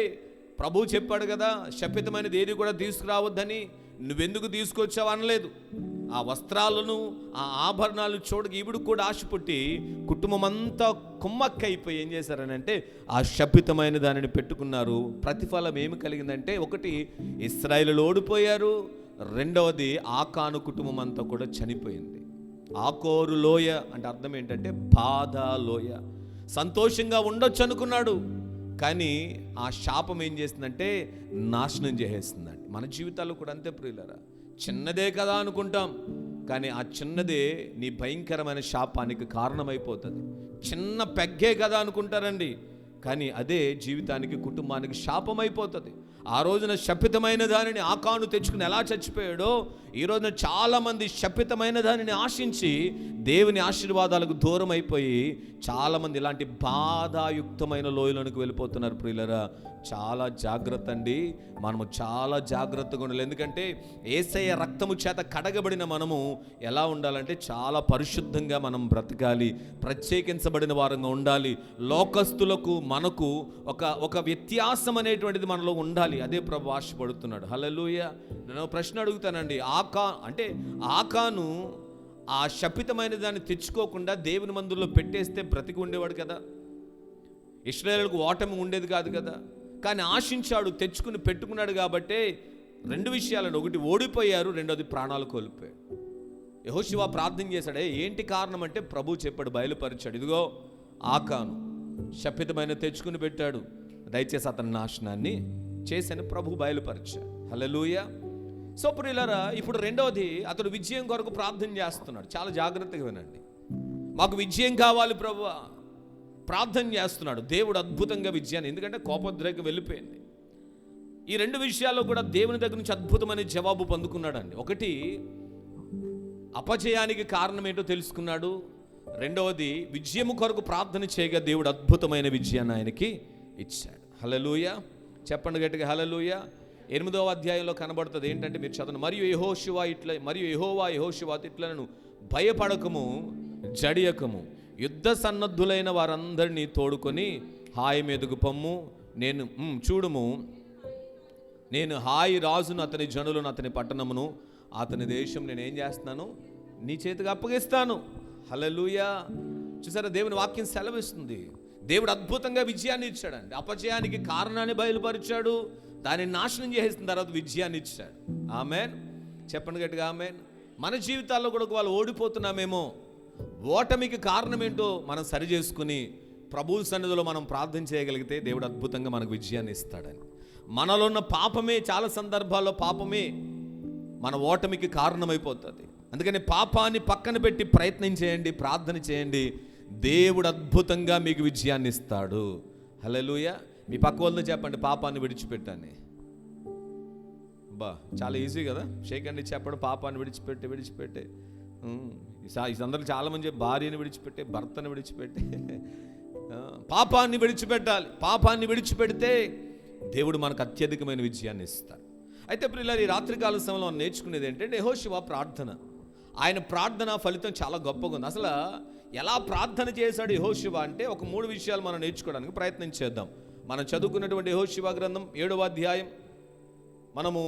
ప్రభువు చెప్పాడు కదా శపితమైనది ఏది కూడా తీసుకురావద్దని, నువ్వెందుకు తీసుకొచ్చావు అనలేదు. ఆ వస్త్రాలను ఆ ఆభరణాలు చూడక ఈవిడు కూడా ఆశ పుట్టి కుటుంబం అంతా కుమ్మక్కైపోయి ఏం చేశారనంటే ఆ శపితమైన దానిని పెట్టుకున్నారు. ప్రతిఫలం ఏమి కలిగిందంటే, ఒకటి ఇశ్రాయేలు ఓడిపోయారు, రెండవది ఆకాను కుటుంబం అంతా కూడా చనిపోయింది. ఆకోరు లోయ అంటే అర్థం ఏంటంటే బాధ లోయ. సంతోషంగా ఉండొచ్చు అనుకున్నాడు, కానీ ఆ శాపం ఏం చేస్తుందంటే నాశనం చేసేస్తుందండి. మన జీవితాల్లో కూడా అంతే ప్రియులారా. చిన్నదే కదా అనుకుంటాం, కానీ ఆ చిన్నదే నీ భయంకరమైన శాపానికి కారణమైపోతుంది. చిన్న పెగ్గే కదా అనుకుంటారండి, కానీ అదే జీవితానికి కుటుంబానికి శాపమైపోతుంది. ఆ రోజున శపితమైన దానిని ఆకాను తెచ్చుకుని ఎలా చచ్చిపోయాడో, ఈ రోజున చాలామంది శపితమైన దానిని ఆశించి దేవుని ఆశీర్వాదాలకు దూరం అయిపోయి చాలామంది ఇలాంటి బాధాయుక్తమైన లోయలోనికి వెళ్ళిపోతున్నారు. ప్రియులరా, చాలా జాగ్రత్త అండి. మనము చాలా జాగ్రత్తగా ఉండాలి. ఎందుకంటే యేసయ్య రక్తము చేత కడగబడిన మనము ఎలా ఉండాలంటే చాలా పరిశుద్ధంగా మనం బ్రతకాలి, ప్రత్యేకించబడిన వారంగా ఉండాలి. లోకస్తులకు మనకు ఒక వ్యత్యాసం అనేటువంటిది మనలో ఉండాలి. అదే ప్రభు ఆశపడుతున్నాడు. హల్లెలూయా. నేను ప్రశ్న అడుగుతానండి, ఆకాను ఆ శపితమైన దాన్ని తెచ్చుకోకుండా దేవుని మందిరంలో పెట్టేస్తే బ్రతికి ఉండేవాడు కదా, ఇశ్రాయేలుకు ఓటమి ఉండేది కాదు కదా. కానీ ఆశించాడు, తెచ్చుకుని పెట్టుకున్నాడు. కాబట్టి రెండు విషయాలను, ఒకటి ఓడిపోయారు, రెండోది ప్రాణాలు కోల్పోయాడు. యెహోషువ ప్రార్థన చేశాడే, ఏంటి కారణం అంటే ప్రభు చెప్పాడు, బయలుపరిచాడు. ఇదిగో ఆకాను శపితమైన తెచ్చుకుని పెట్టాడు, దయచేసి అతని నాశనాన్ని చేశాను ప్రభు బయలుపరిచాడు. హల్లెలూయా. సో ప్రియులారా, ఇప్పుడు రెండవది, అతడు విజయం కొరకు ప్రార్థన చేస్తున్నాడు. చాలా జాగ్రత్తగా వినండి. మాకు విజయం కావాలి ప్రభువా, ప్రార్థన చేస్తున్నాడు. దేవుడు అద్భుతంగా విజయాన్ని, ఎందుకంటే కోపోద్రేకం వెళ్ళిపోయింది. ఈ రెండు విషయాల్లో కూడా దేవుని దగ్గర నుంచి అద్భుతమైన జవాబు పొందుకున్నాడండి. ఒకటి, అపజయానికి కారణం ఏంటో తెలుసుకున్నాడు. రెండవది, విజయము కొరకు ప్రార్థన చేయగా దేవుడు అద్భుతమైన విజయాన్ని ఆయనకి ఇచ్చాడు. హల్లెలూయా. చెప్పండి గట్టిగా హల్లెలూయా. 8వ అధ్యాయంలో కనబడుతుంది ఏంటంటే, మీరు చదవండి. మరియు యెహోవా యెహోషువ ఇట్లను భయపడకము, జడియకము, యుద్ధ సన్నద్ధులైన వారందరినీ తోడుకొని హాయి మీదకు పొమ్ము. చూడుము, నేను హాయి రాజును, అతని జనులను, అతని పట్టణమును, అతని దేశం నేనేం చేస్తున్నాను, నీ చేతికి అప్పగిస్తాను. హల్లెలూయా. చూసారా, దేవుని వాక్యం సెలవిస్తుంది. దేవుడు అద్భుతంగా విజయాన్ని ఇచ్చాడండి. అపజయానికి కారణాన్ని బయలుపరిచాడు, దాన్ని నాశనం చేసిన తర్వాత విజయాన్ని ఇచ్చాడు. ఆమేన్. చెప్పండి గట్టిగా ఆమేన్. మన జీవితాల్లో కూడా వాళ్ళు ఓడిపోతున్నామేమో, ఓటమికి కారణం ఏంటో మనం సరి చేసుకుని ప్రభువు సన్నిధిలో మనం ప్రార్థన చేయగలిగితే దేవుడు అద్భుతంగా మనకు విజయాన్ని ఇస్తాడని. మనలో ఉన్న పాపమే, చాలా సందర్భాల్లో పాపమే మన ఓటమికి కారణమైపోతుంది. అందుకని పాపాన్ని పక్కన పెట్టి ప్రయత్నం చేయండి, ప్రార్థన చేయండి, దేవుడు అద్భుతంగా మీకు విజయాన్ని ఇస్తాడు. హల్లెలూయా. మీ పక్క వాళ్ళని చెప్పండి, పాపాన్ని విడిచిపెట్టాను. చాలా ఈజీ కదా, షేక్ అండి చెప్పండి, పాపాన్ని విడిచిపెట్టే. ఈ సందర్భంలో చాలామంది భార్యని విడిచిపెట్టే, భర్తను విడిచిపెట్టే, పాపాన్ని విడిచిపెట్టాలి. పాపాన్ని విడిచిపెడితే దేవుడు మనకు అత్యధికమైన విజయాన్ని ఇస్తాడు. అయితే ప్రియులారా, ఈ రాత్రికాల సమయంలో మనం నేర్చుకునేది ఏంటంటే యెహోషువ ప్రార్థన. ఆయన ప్రార్థన ఫలితం చాలా గొప్పగా ఉంది. అసలు ఎలా ప్రార్థన చేశాడు యెహోషువ అంటే ఒక 3 విషయాలు మనం నేర్చుకోవడానికి ప్రయత్నం చేద్దాం. మనం చదువుకున్నటువంటి యెహోషువ గ్రంథం 7వ అధ్యాయం మనము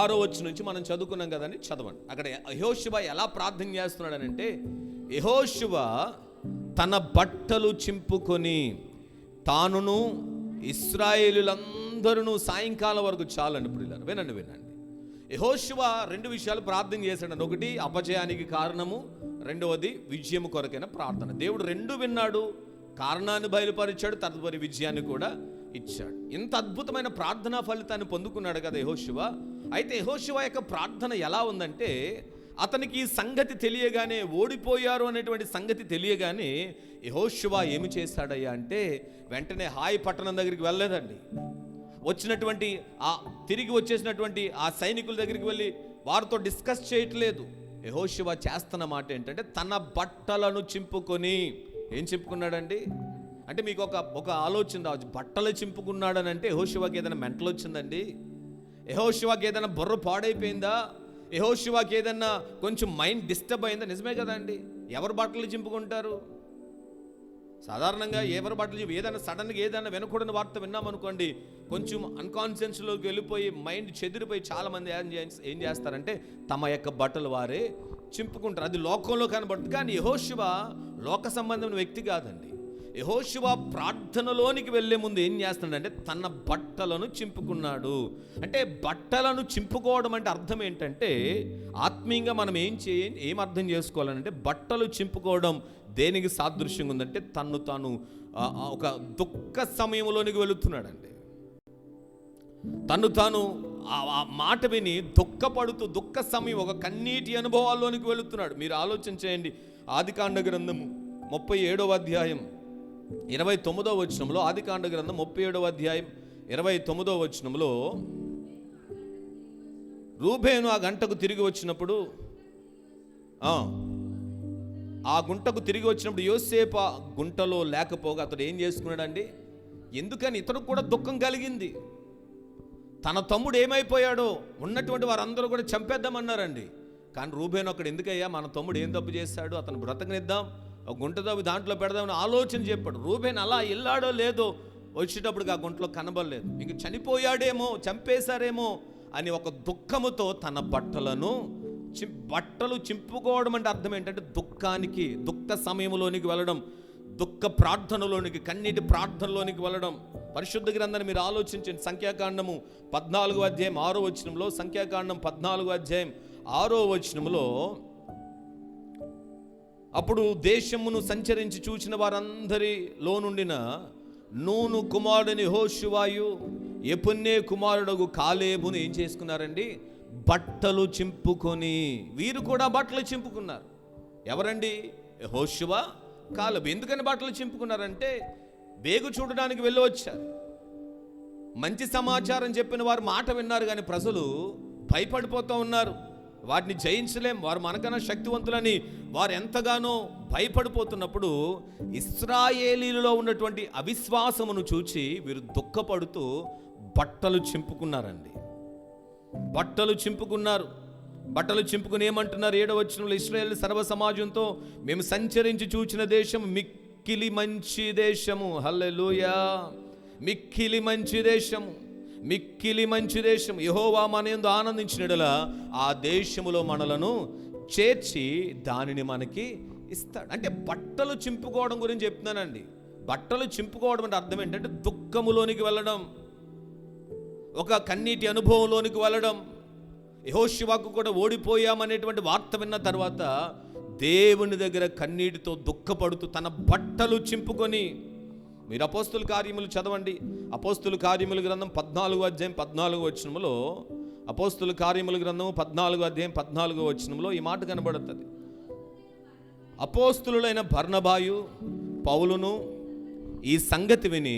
6వ వచనం నుంచి మనం చదువుకున్నాం కదండి, చదవండి. అక్కడ యెహోషువ ఎలా ప్రార్థన చేస్తున్నాడనంటే, యెహోషువ తన బట్టలు చింపుకొని తానును ఇశ్రాయేలులందరూ సాయంకాలం వరకు చాలండి. ఇప్పుడు వినండి. యెహోషువ 2 విషయాలు ప్రార్థన చేశాడు. ఒకటి అపజయానికి కారణము, రెండవది విజయము కొరకైన ప్రార్థన. దేవుడు 2 విన్నాడు, కారణాన్ని బయలుపరిచాడు, తదుపరి విజయాన్ని కూడా ఇచ్చాడు. ఇంత అద్భుతమైన ప్రార్థనా ఫలితాన్ని పొందుకున్నాడు కదా యెహోషువ. అయితే యెహోషువ యొక్క ప్రార్థన ఎలా ఉందంటే, అతనికి ఈ సంగతి తెలియగానే, ఓడిపోయారు అనేటువంటి సంగతి తెలియగానే యెహోషువ ఏమి చేశాడయ్యా అంటే, వెంటనే హాయి పట్టణం దగ్గరికి వెళ్ళలేదండి. వచ్చినటువంటి తిరిగి వచ్చేసినటువంటి ఆ సైనికుల దగ్గరికి వెళ్ళి వారితో డిస్కస్ చేయట్లేదు. యెహోషువ చేస్తున్న మాట ఏంటంటే, తన బట్టలను చింపుకొని, ఏం చింపుకున్నాడండి అంటే మీకు ఒక ఆలోచన రావచ్చు. బట్టలు చింపుకున్నాడని అంటే యెహోషువకి ఏదైనా మెంటల్ వచ్చిందండి? యెహోషువకి ఏదైనా బుర్ర పాడైపోయిందా? యెహోషువకి ఏదైనా కొంచెం మైండ్ డిస్టర్బ్ అయిందా? నిజమే కదండి. ఎవరు బట్టలు చింపుకుంటారు? సాధారణంగా ఎవరు బట్టలు ఏదైనా సడన్గా ఏదైనా వినకూడని వార్త విన్నామనుకోండి, కొంచెం అన్కాన్షియస్లోకి వెళ్ళిపోయి మైండ్ చెదిరిపోయి చాలామంది ఏం చేస్తారంటే తమ యొక్క బట్టలు వారే చింపుకుంటారు. అది లోకంలో కనబడుతుంది. కానీ యెహోషువ లోక సంబంధమైన వ్యక్తి కాదండి. యెహోషువ ప్రార్థనలోనికి వెళ్ళే ముందు ఏం చేస్తున్నాడంటే తన బట్టలను చింపుకున్నాడు. అంటే బట్టలను చింపుకోవడం అంటే అర్థం ఏంటంటే, ఆత్మీయంగా మనం ఏం అర్థం చేసుకోవాలంటే, బట్టలు చింపుకోవడం దేనికి సాదృశ్యంగా ఉందంటే తాను ఒక దుఃఖ సమయంలోనికి వెళుతున్నాడండి. తాను ఆ మాట విని దుఃఖపడుతూ దుఃఖ సమయం, ఒక కన్నీటి అనుభవాల్లోనికి వెళుతున్నాడు. మీరు ఆలోచన చేయండి. ఆదికాండ గ్రంథము 37వ అధ్యాయం 29వ వచనంలో, ఆదికాండ గ్రంథం 37వ అధ్యాయం 29వ వచనంలో, రూబేను ఆ గంటకు తిరిగి వచ్చినప్పుడు యోసేపు ఆ గుంటలో లేకపోగా అతడు ఏం చేసుకున్నాడండి? ఎందుకని ఇతడు కూడా దుఃఖం కలిగింది. తన తమ్ముడు ఏమైపోయాడో, ఉన్నటువంటి వారందరూ కూడా చంపేద్దామన్నారండి. కానీ రూబేను అక్కడ, ఎందుకయ్యా మన తమ్ముడు ఏం తప్పు చేశాడు, అతను బ్రతకనిద్దాం, ఒక గుంట తవ్వి దాంట్లో పెడదామని ఆలోచన చెప్పాడు. రూబేను అలా వెళ్ళాడో లేదో, వచ్చేటప్పటికి ఆ గుంటలో కనబడలేదు. ఇంక చనిపోయాడేమో, చంపేశారేమో అని ఒక దుఃఖముతో తన బట్టలు చింపుకోవడం అంటే అర్థం ఏంటంటే దుఃఖానికి, దుఃఖ సమయంలోనికి వెళ్ళడం, దుఃఖ ప్రార్థనలోనికి, కన్నీటి ప్రార్థనలోనికి వెళ్ళడం. పరిశుద్ధ గ్రంథాన్ని మీరు ఆలోచించండి. సంఖ్యాకాండము 14వ అధ్యాయం 6వ వచనంలో, సంఖ్యాకాండం 14వ అధ్యాయం 6వ వచనంలో, అప్పుడు దేశమును సంచరించి చూచిన వారందరిలో నుండిన నూను కుమారుడిని యెహోషువయు యెఫున్నె కుమారుడు కాలేబును ఏం చేసుకున్నారండి? బట్టలు చింపుకొని. వీరు కూడా బట్టలు చింపుకున్నారు. ఎవరండి? యెహోషువ, కాలేబు. ఎందుకని బట్టలు చింపుకున్నారంటే, వేగు చూడడానికి వెళ్ళి వచ్చారు. మంచి సమాచారం చెప్పిన వారు మాట విన్నారు, కానీ ప్రజలు భయపడిపోతూ ఉన్నారు. వాటిని జయించలేం, వారు మనకన్నా శక్తివంతులని వారు ఎంతగానో భయపడిపోతున్నప్పుడు ఇశ్రాయేలీలలో ఉన్నటువంటి అవిశ్వాసమును చూచి వీరు దుఃఖపడుతూ బట్టలు చింపుకున్నారండి. బట్టలు చింపుకున్నారు. బట్టలు చింపుకుని ఏమంటున్నారు? 7వ వచనంలో, ఇశ్రాయేలు సర్వ సమాజంతో మేము సంచరించి చూచిన దేశం మిక్కిలి మంచి దేశము. హల్లెలూయా. మిక్కిలి మంచి దేశము, మిక్కిలి మంచి దేశం. యెహోవా మనయందు ఆనందించినడలా ఆ దేశములో మనలను చేర్చి దానిని మనకి ఇస్తాడు. అంటే బట్టలు చింపుకోవడం గురించి చెప్తున్నానండి. బట్టలు చింపుకోవడం అంటే అర్థం ఏంటంటే దుఃఖములోనికి వెళ్ళడం, ఒక కన్నీటి అనుభవంలోనికి వెళ్ళడం. యెహోషువకు కూడా ఓడిపోయామనేటువంటి వార్త విన్న తర్వాత దేవుని దగ్గర కన్నీటితో దుఃఖపడుతూ తన బట్టలు చింపుకొని, మీరు అపోస్తుల కార్యములు చదవండి. అపోస్తుల కార్యముల గ్రంథం 14వ అధ్యాయం 14వ వచనంలో, అపోస్తుల కార్యముల గ్రంథం 14వ అధ్యాయం 14వ వచనంలో ఈ మాట కనబడుతుంది. అపోస్తులైన బర్నబాయు పౌలును ఈ సంగతి విని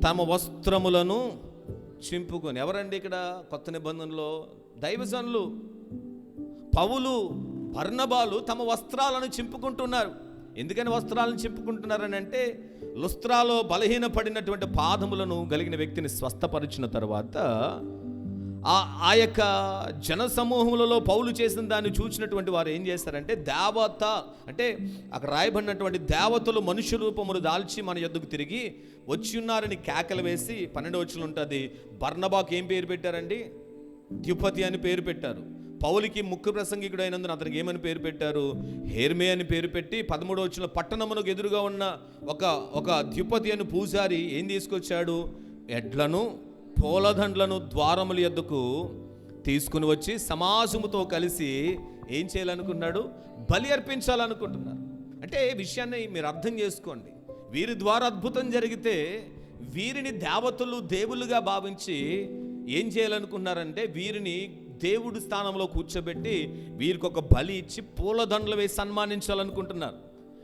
తమ వస్త్రములను చింపుకొని. ఎవరండి ఇక్కడ? కొత్త నిబంధనలో దైవజనులు పౌలు, బర్నబాలు తమ వస్త్రాలను చింపుకుంటున్నారు. ఎందుకని వస్త్రాలను చింపుకుంటున్నారని అంటే, లుస్త్రాలో బలహీనపడినటువంటి పాదములను కలిగిన వ్యక్తిని స్వస్థపరిచిన తర్వాత ఆ యొక్క జన సమూహములలో పౌలు చేసిన దాన్ని చూసినటువంటి వారు ఏం చేస్తారంటే, దేవత అంటే అక్కడ రాయబడినటువంటి దేవతలు మనుష్య రూపములు దాల్చి మన యొద్దకు తిరిగి వచ్చి ఉన్నారని కేకలు వేసి 12వ వచనంలో ఉంటుంది. బర్నబాకు ఏం పేరు పెట్టారండి? ద్యుపతి అని పేరు పెట్టారు. పౌలికి ముఖ్య ప్రసంగికుడు అయినందున అతనికి ఏమని పేరు పెట్టారు? హెర్మే అని పేరు పెట్టి 13వ వచనంలో పట్టణమునకు ఎదురుగా ఉన్న ఒక ద్యుపతి అని పూజారి ఏం తీసుకొచ్చాడు? ఎడ్లను, పూలదండ్లను ద్వారముల యొద్దకు తీసుకుని వచ్చి సమాజముతో కలిసి ఏం చేయాలనుకున్నాడు? బలి అర్పించాలనుకుంటున్నారు. అంటే విషయాన్ని మీరు అర్థం చేసుకోండి. వీరి ద్వారా అద్భుతం జరిగితే వీరిని దేవతలు దేవులుగా భావించి ఏం చేయాలనుకున్నారంటే వీరిని దేవుడి స్థానంలో కూర్చోబెట్టి వీరికి ఒక బలి ఇచ్చి పూలదండలు వేసి సన్మానించాలనుకుంటున్నారు.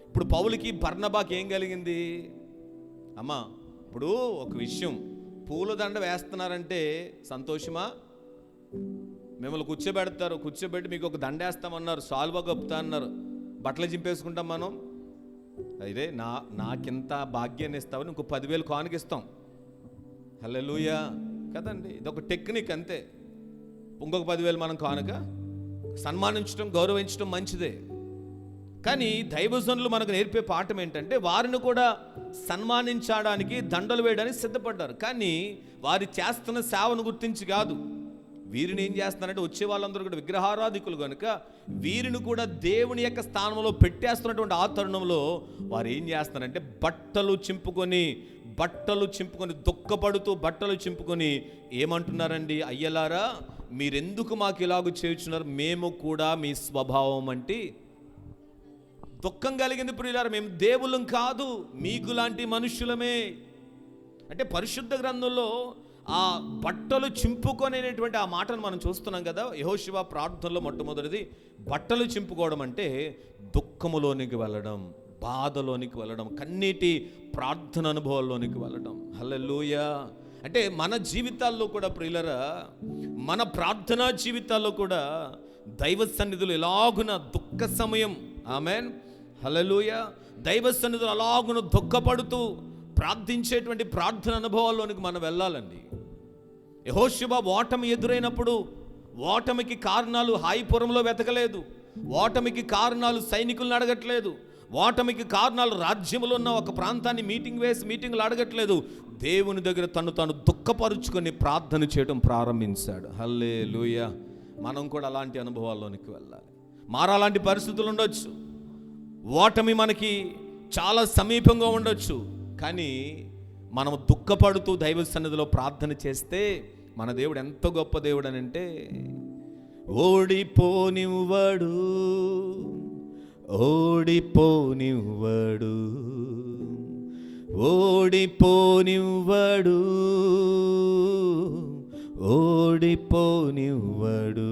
ఇప్పుడు పౌలుకి బర్నబాకి ఏం కలిగింది? అమ్మా, ఇప్పుడు ఒక విషయం, పూలదండ వేస్తున్నారంటే సంతోషమా? మిమ్మల్ని కూర్చోబెట్టి మీకు ఒక దండ వేస్తామన్నారు, సాల్వా కప్పుతా అన్నారు, బట్టలు చింపేసుకుంటాం మనం. అయితే నాకింత భాగ్యాన్ని ఇస్తామని ఇంకో 10,000 కానుకిస్తాం. హల్లెలూయా కదండి, ఇదొక టెక్నిక్ అంతే. ఇంకొక 10,000 మనం కానుక. సన్మానించడం, గౌరవించడం మంచిదే, కానీ దైవజనులు మనకు నేర్పే పాఠం ఏంటంటే వారిని కూడా సన్మానించడానికి, దండలు వేయడానికి సిద్ధపడ్డారు. కానీ వారి చేస్తున్న సేవను గుర్తించి కాదు. వీరిని ఏం చేస్తున్నారంటే వచ్చే వాళ్ళందరూ కూడా విగ్రహారాధికులు కనుక వీరిని కూడా దేవుని యొక్క స్థానంలో పెట్టేస్తున్నటువంటి ఆ తరుణంలో వారు ఏం చేస్తున్నారంటే బట్టలు చింపుకొని దుఃఖపడుతూ బట్టలు చింపుకొని ఏమంటున్నారండి? అయ్యలారా, మీరెందుకు మాకు ఇలాగ చేయుచున్నారు? మేము కూడా మీ స్వభావం అంటే దుఃఖం కలిగింది ప్రియులారా. మేము దేవులం కాదు, మీకు లాంటి మనుషులమే. అంటే పరిశుద్ధ గ్రంథంలో ఆ బట్టలు చింపుకొనేటువంటి ఆ మాటను మనం చూస్తున్నాం కదా. యెహోషువ ప్రార్థనలో మొట్టమొదటిది బట్టలు చింపుకోవడం అంటే దుఃఖములోనికి వెళ్ళడం, బాధలోనికి వెళ్ళడం, కన్నీటి ప్రార్థన అనుభవాల్లోనికి వెళ్ళడం. హల్లెలూయా. అంటే మన జీవితాల్లో కూడా ప్రియులరా, మన ప్రార్థనా జీవితాల్లో కూడా దైవ సన్నిధులు ఎలాగున దుఃఖ సమయం, ఆమేన్, హల్లెలూయా, దైవ సన్నిధులు అలాగున దుఃఖపడుతూ ప్రార్థించేటువంటి ప్రార్థన అనుభవాల్లోనికి మనం వెళ్ళాలండి. యెహోషువ ఓటమి ఎదురైనప్పుడు ఓటమికి కారణాలు హాయిపురంలో వెతకలేదు, ఓటమికి కారణాలు సైనికులను అడగట్లేదు, ఓటమికి కారణాలు రాజ్యంలో ఉన్న ఒక ప్రాంతాన్ని మీటింగ్లు అడగట్లేదు. దేవుని దగ్గర తాను దుఃఖపరుచుకొని ప్రార్థన చేయడం ప్రారంభించాడు. హల్లెలూయా. మనం కూడా అలాంటి అనుభవాల్లోనికి వెళ్ళాలి. మారాలాంటి పరిస్థితులు ఉండొచ్చు, ఓటమి మనకి చాలా సమీపంగా ఉండొచ్చు, కానీ మనం దుఃఖపడుతూ దైవ సన్నిధిలో ప్రార్థన చేస్తే మన దేవుడు ఎంత గొప్ప దేవుడు అని అంటే, ఓడిపోనివ్వడు ఓడిపోనివ్వడు ఓడిపోనివ్వడు ఓడిపోనివ్వడు.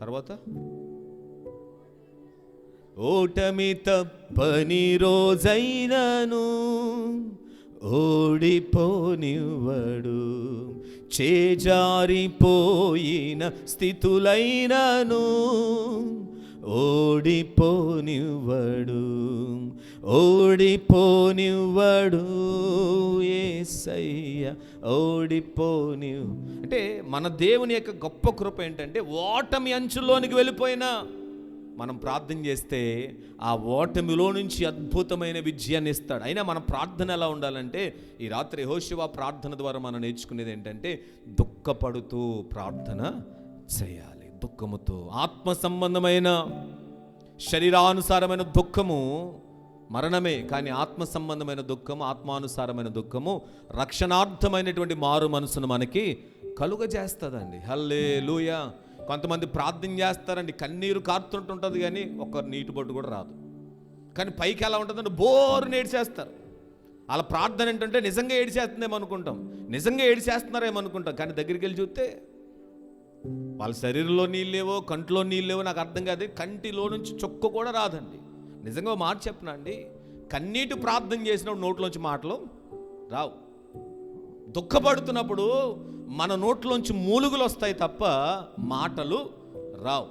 తర్వాత ఓటమి తప్పని రోజైనను ఓడిపోనివ్వడు, చేజారిపోయిన స్థితులైనను ఓడిపోనివ్వడు ఓడిపోనివ్వడు యేసయ్య ఓడిపోనివ్. అంటే మన దేవుని యొక్క గొప్ప కృప ఏంటంటే ఓటమి అంచుల్లోనికి వెళ్ళిపోయినా మనం ప్రార్థన చేస్తే ఆ ఓటమిలో నుంచి అద్భుతమైన విజయాన్ని ఇస్తాడు. అయినా మన ప్రార్థన ఎలా ఉండాలంటే, ఈ రాత్రి యెహోషువ ప్రార్థన ద్వారా మనం నేర్చుకునేది ఏంటంటే దుఃఖపడుతూ ప్రార్థన చేయాలి. దుఃఖముతో ఆత్మ సంబంధమైన శరీరానుసారమైన దుఃఖము మరణమే, కానీ ఆత్మ సంబంధమైన దుఃఖము, ఆత్మానుసారమైన దుఃఖము రక్షణార్థమైనటువంటి మారు మనసును మనకి కలుగజేస్తుందండి. హల్లెలూయా. కొంతమంది ప్రార్థన చేస్తారండి, కన్నీరు కారుతుంటుంటుంది కానీ ఒక్క నీటి బొట్టు కూడా రాదు. కానీ పైకి ఎలా ఉంటుందంటే బోరుని ఏడ్చేస్తారు. వాళ్ళ ప్రార్థన ఏంటంటే నిజంగా ఏడ్చేస్తుందేమో అనుకుంటాం, నిజంగా ఏడ్చేస్తున్నారేమో అనుకుంటాం, కానీ దగ్గరికి వెళ్ళి చూస్తే వాళ్ళ శరీరంలో నీళ్ళేవో, కంటిలో నీళ్ళేవో, నాకు అర్థం కాదు. కంటిలో నుంచి చొక్క కూడా రాదండి. నిజంగా మాట చెప్పనా అండి, కన్నీటి ప్రార్థన చేసినప్పుడు నోట్లోంచి మాటలు రావు. దుఃఖపడుతున్నప్పుడు మన నోట్లోంచి మూలుగులు వస్తాయి తప్ప మాటలు రావు.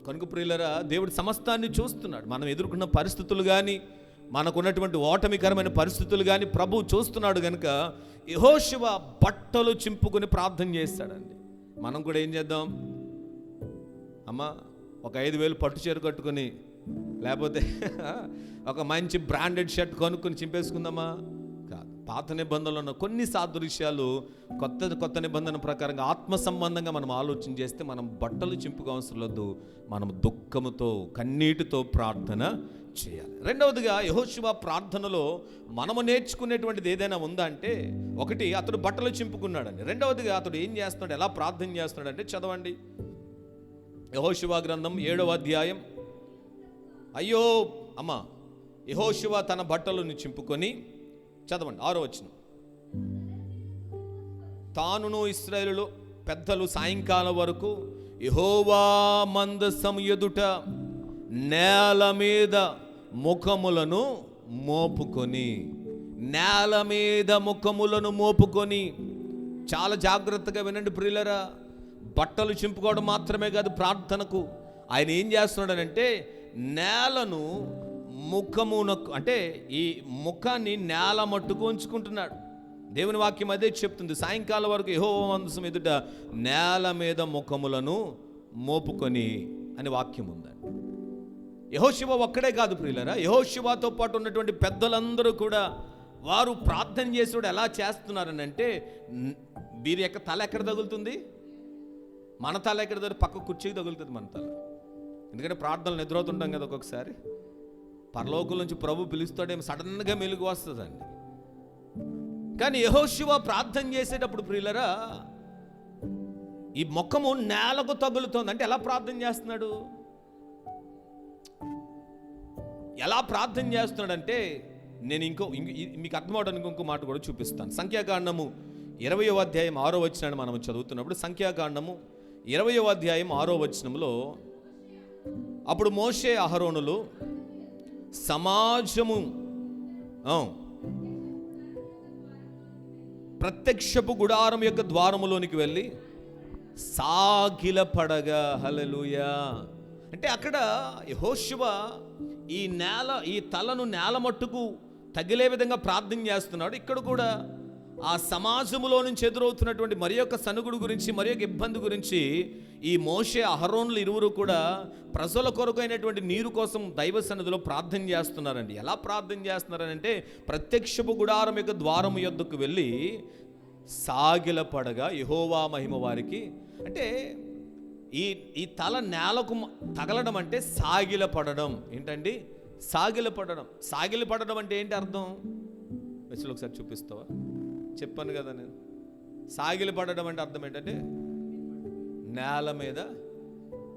కనుక ప్రియులరా, దేవుడు సమస్తాన్ని చూస్తున్నాడు. మనం ఎదుర్కొన్న పరిస్థితులు కానీ, మనకున్నటువంటి ఓటమికరమైన పరిస్థితులు కానీ ప్రభువు చూస్తున్నాడు. కనుక యెహోషువ బట్టలు చింపుకొని ప్రార్థన చేస్తాడండి. మనం కూడా ఏం చేద్దాం? అమ్మా, ఒక 5,000 పట్టు చీర కట్టుకొని, లేకపోతే ఒక మంచి బ్రాండెడ్ షర్ట్ కొనుక్కొని చింపేసుకుందామా? కాదు. పాత నిబంధనలో ఉన్న కొన్ని సాదృశ్యాలు కొత్త నిబంధన ప్రకారంగా ఆత్మ సంబంధంగా మనం ఆలోచన చేస్తే మనం బట్టలు చింపుగా అవసరం లేదు, మనం దుఃఖముతో కన్నీటితో ప్రార్థన చేయాలి. రెండవదిగా యెహోషువ ప్రార్థనలో మనము నేర్చుకునేటువంటిది ఏదైనా ఉందా అంటే, ఒకటి అతడు బట్టలు చింపుకున్నాడండి. రెండవదిగా అతడు ఏం చేస్తున్నాడు, ఎలా ప్రార్థన చేస్తున్నాడు అంటే చదవండి. యెహోషువ గ్రంథం 7వ అధ్యాయం అయ్యో అమ్మ, యెహోషువ తన బట్టలను చింపుకొని, చదవండి 6వ వచనం, తానును ఇశ్రాయేలు పెద్దలు సాయంకాలం వరకు యెహోవా మందసం ఎదుట నేల మీద ముఖములను మోపుకొని, నేల మీద ముఖములను మోపుకొని. చాలా జాగ్రత్తగా వినండి ప్రియులరా, బట్టలు చింపుకోవడం మాత్రమే కాదు, ప్రార్థనకు ఆయన ఏం చేస్తున్నాడనంటే నేలను ముఖమునకు, అంటే ఈ ముఖాన్ని నేల మట్టుకు ఉంచుకుంటున్నాడు. దేవుని వాక్యం అదే చెప్తుంది. సాయంకాలం వరకు యెహోవా మందసం ఎదుట నేల మీద ముఖములను మోపుకొని అని వాక్యం ఉందండి. యెహోషువ ఒక్కడే కాదు ప్రియులరా, యెహోషువతో పాటు ఉన్నటువంటి పెద్దలందరూ కూడా వారు ప్రార్థన చేసేవాడు ఎలా చేస్తున్నారని అంటే, వీరి యొక్క తల ఎక్కడ తగులుతుంది? మన తల ఎక్కడ తగులుతుంది? పక్క కుర్చీకి తగులుతుంది మన తల. ఎందుకంటే ప్రార్థనలు నిద్రవుతుంటాం కదా ఒక్కొక్కసారి. పరలోకం నుంచి ప్రభు పిలుస్తాడేమో, సడన్గా మెలుగు వస్తుందండి. కానీ యెహోషువ ప్రార్థన చేసేటప్పుడు ప్రియులరా, ఈ ముఖము నేలకు తగులుతోంది. అంటే ఎలా ప్రార్థన చేస్తున్నాడు? ఎలా ప్రార్థన చేస్తున్నాడంటే, నేను మీకు అర్థమవడానికి ఇంకో మాట కూడా చూపిస్తాను. సంఖ్యాకాండము 20వ అధ్యాయం 6వ వచనాన్ని మనం చదువుతున్నప్పుడు, సంఖ్యాకాండము 20వ అధ్యాయం 6వ వచనంలో, అప్పుడు మోషే అహరోనులు సమాజము ప్రత్యక్షపు గుడారం యొక్క ద్వారములోనికి వెళ్ళి సాగిలపడగా. హల్లెలూయా. అంటే అక్కడ యెహోషువ ఈ తలను నేల మట్టుకు తగిలే విధంగా ప్రార్థన చేస్తున్నాడు. ఇక్కడ కూడా ఆ సమాజములో నుంచి ఎదురవుతున్నటువంటి మరి యొక్క సనుగుడు గురించి, మరి యొక్క ఇబ్బంది గురించి ఈ మోషే అహరోనులు ఇరువురు కూడా ప్రజల కొరకు అయినటువంటి నీరు కోసం దైవ సన్నిధిలో ప్రార్థన చేస్తున్నారండి. ఎలా ప్రార్థన చేస్తున్నారనంటే, ప్రత్యక్షపు గుడారం యొక్క ద్వారము యొద్దకు వెళ్ళి సాగిలపడగా యెహోవా మహిమ వారికి. అంటే ఈ తల నేలకు తగలడం అంటే సాగిలపడడం. ఏంటండి? సాగిలపడడం. సాగిలపడడం అంటే ఏంటి అర్థం? వెచ్చలు ఒకసారి చూపిస్తావా? చెప్పాను కదా నేను. సాగిలపడడం అంటే అర్థం ఏంటంటే, నేల మీద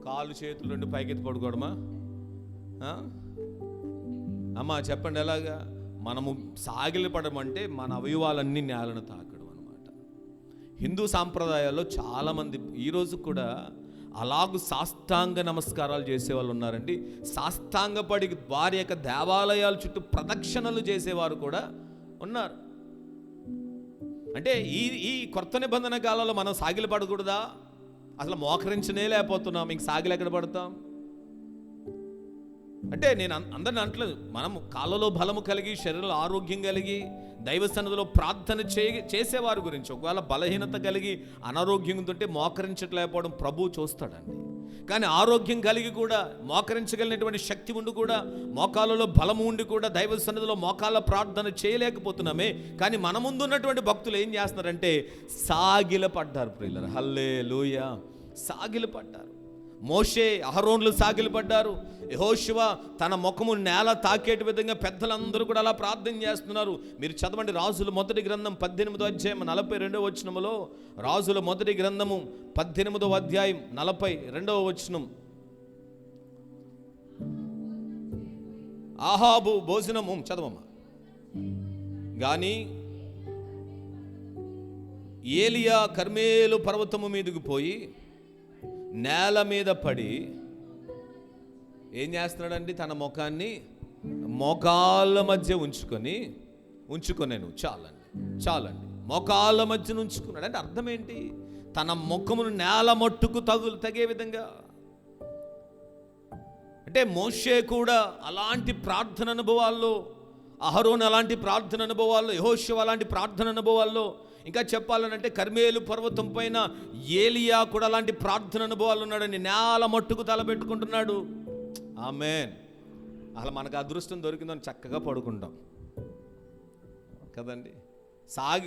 కాలు చేతులు రెండు పైకెత్తి పడుకోవడమా? అమ్మా చెప్పండి ఎలాగా? మనము సాగిలపడడం అంటే మన అవయవాలన్నీ నేలను తాకడం అనమాట. హిందూ సాంప్రదాయాల్లో చాలామంది ఈరోజు కూడా అలాగూ సాష్టాంగ నమస్కారాలు చేసేవాళ్ళు ఉన్నారండి. సాష్టాంగపడి వారి యొక్క దేవాలయాల చుట్టూ ప్రదక్షిణలు చేసేవారు కూడా ఉన్నారు. అంటే ఈ కొత్త నిబంధన కాలంలో మనం సాగిలు పడకూడదా? అసలు మోకరించనే లేకపోతున్నాం, ఇంక సాగిలు ఎక్కడ పడతాం? అంటే నేను అందరిని అంటలేదు, మనం కాళ్ళలో బలము కలిగి, శరీరంలో ఆరోగ్యం కలిగి, దైవ సన్నిధిలో ప్రార్థన చేసేవారి గురించి. ఒకవేళ బలహీనత కలిగి అనారోగ్యంతో మోకరించట్లేకపోవడం ప్రభువు చూస్తాడండి. కానీ ఆరోగ్యం కలిగి కూడా, మోకరించగలిగినటువంటి శక్తి ఉండి కూడా, మోకాళ్ళలో బలము ఉండి కూడా దైవ సన్నిధిలో మోకాళ్ళ ప్రార్థన చేయలేకపోతున్నామే. కానీ మన ముందు ఉన్నటువంటి భక్తులు ఏం చేస్తున్నారంటే సాగిలపడ్డారు ప్రియులారా. హల్లెలూయా. సాగిలపడ్డారు. మోషే అహరోనులు సాగిలపడ్డారు. యెహోషువ తన ముఖము నేల తాకేటి విధంగా పెద్దలందరూ కూడా అలా ప్రార్థన చేస్తున్నారు. మీరు చదవండి రాజుల మొదటి గ్రంథం 18వ అధ్యాయం 42వ వచనములో. రాజుల మొదటి గ్రంథము 18వ అధ్యాయం 42వ వచనం. ఆహాబు భోజనము, చదవమ్మా. గాని ఏలియా కర్మేలు పర్వతము మీదకు పోయి నేల మీద పడి ఏం చేస్తున్నాడండి? తన ముఖాన్ని మోకాళ్ళ మధ్య ఉంచుకొనేను. చాలండి మోకాళ్ళ మధ్య ఉంచుకున్నాడు. అంటే అర్థం ఏంటి? తన ముఖమును నేల మట్టుకు తగే విధంగా. అంటే మోషే కూడా అలాంటి ప్రార్థన అనుభవాల్లో, అహరోను అలాంటి ప్రార్థన అనుభవాల్లో, యెహోషువ అలాంటి ప్రార్థన అనుభవాల్లో, ఇంకా చెప్పాలనంటే కర్మేలు పర్వతం పైన ఏలియా కూడా అలాంటి ప్రార్థన అనుభవాలు ఉన్నాడని నేల మట్టుకు తలపెట్టుకుంటున్నాడు. ఆమేన్. అసలు మనకు అదృష్టం దొరికిందని చక్కగా పడుకుంటాం కదండి.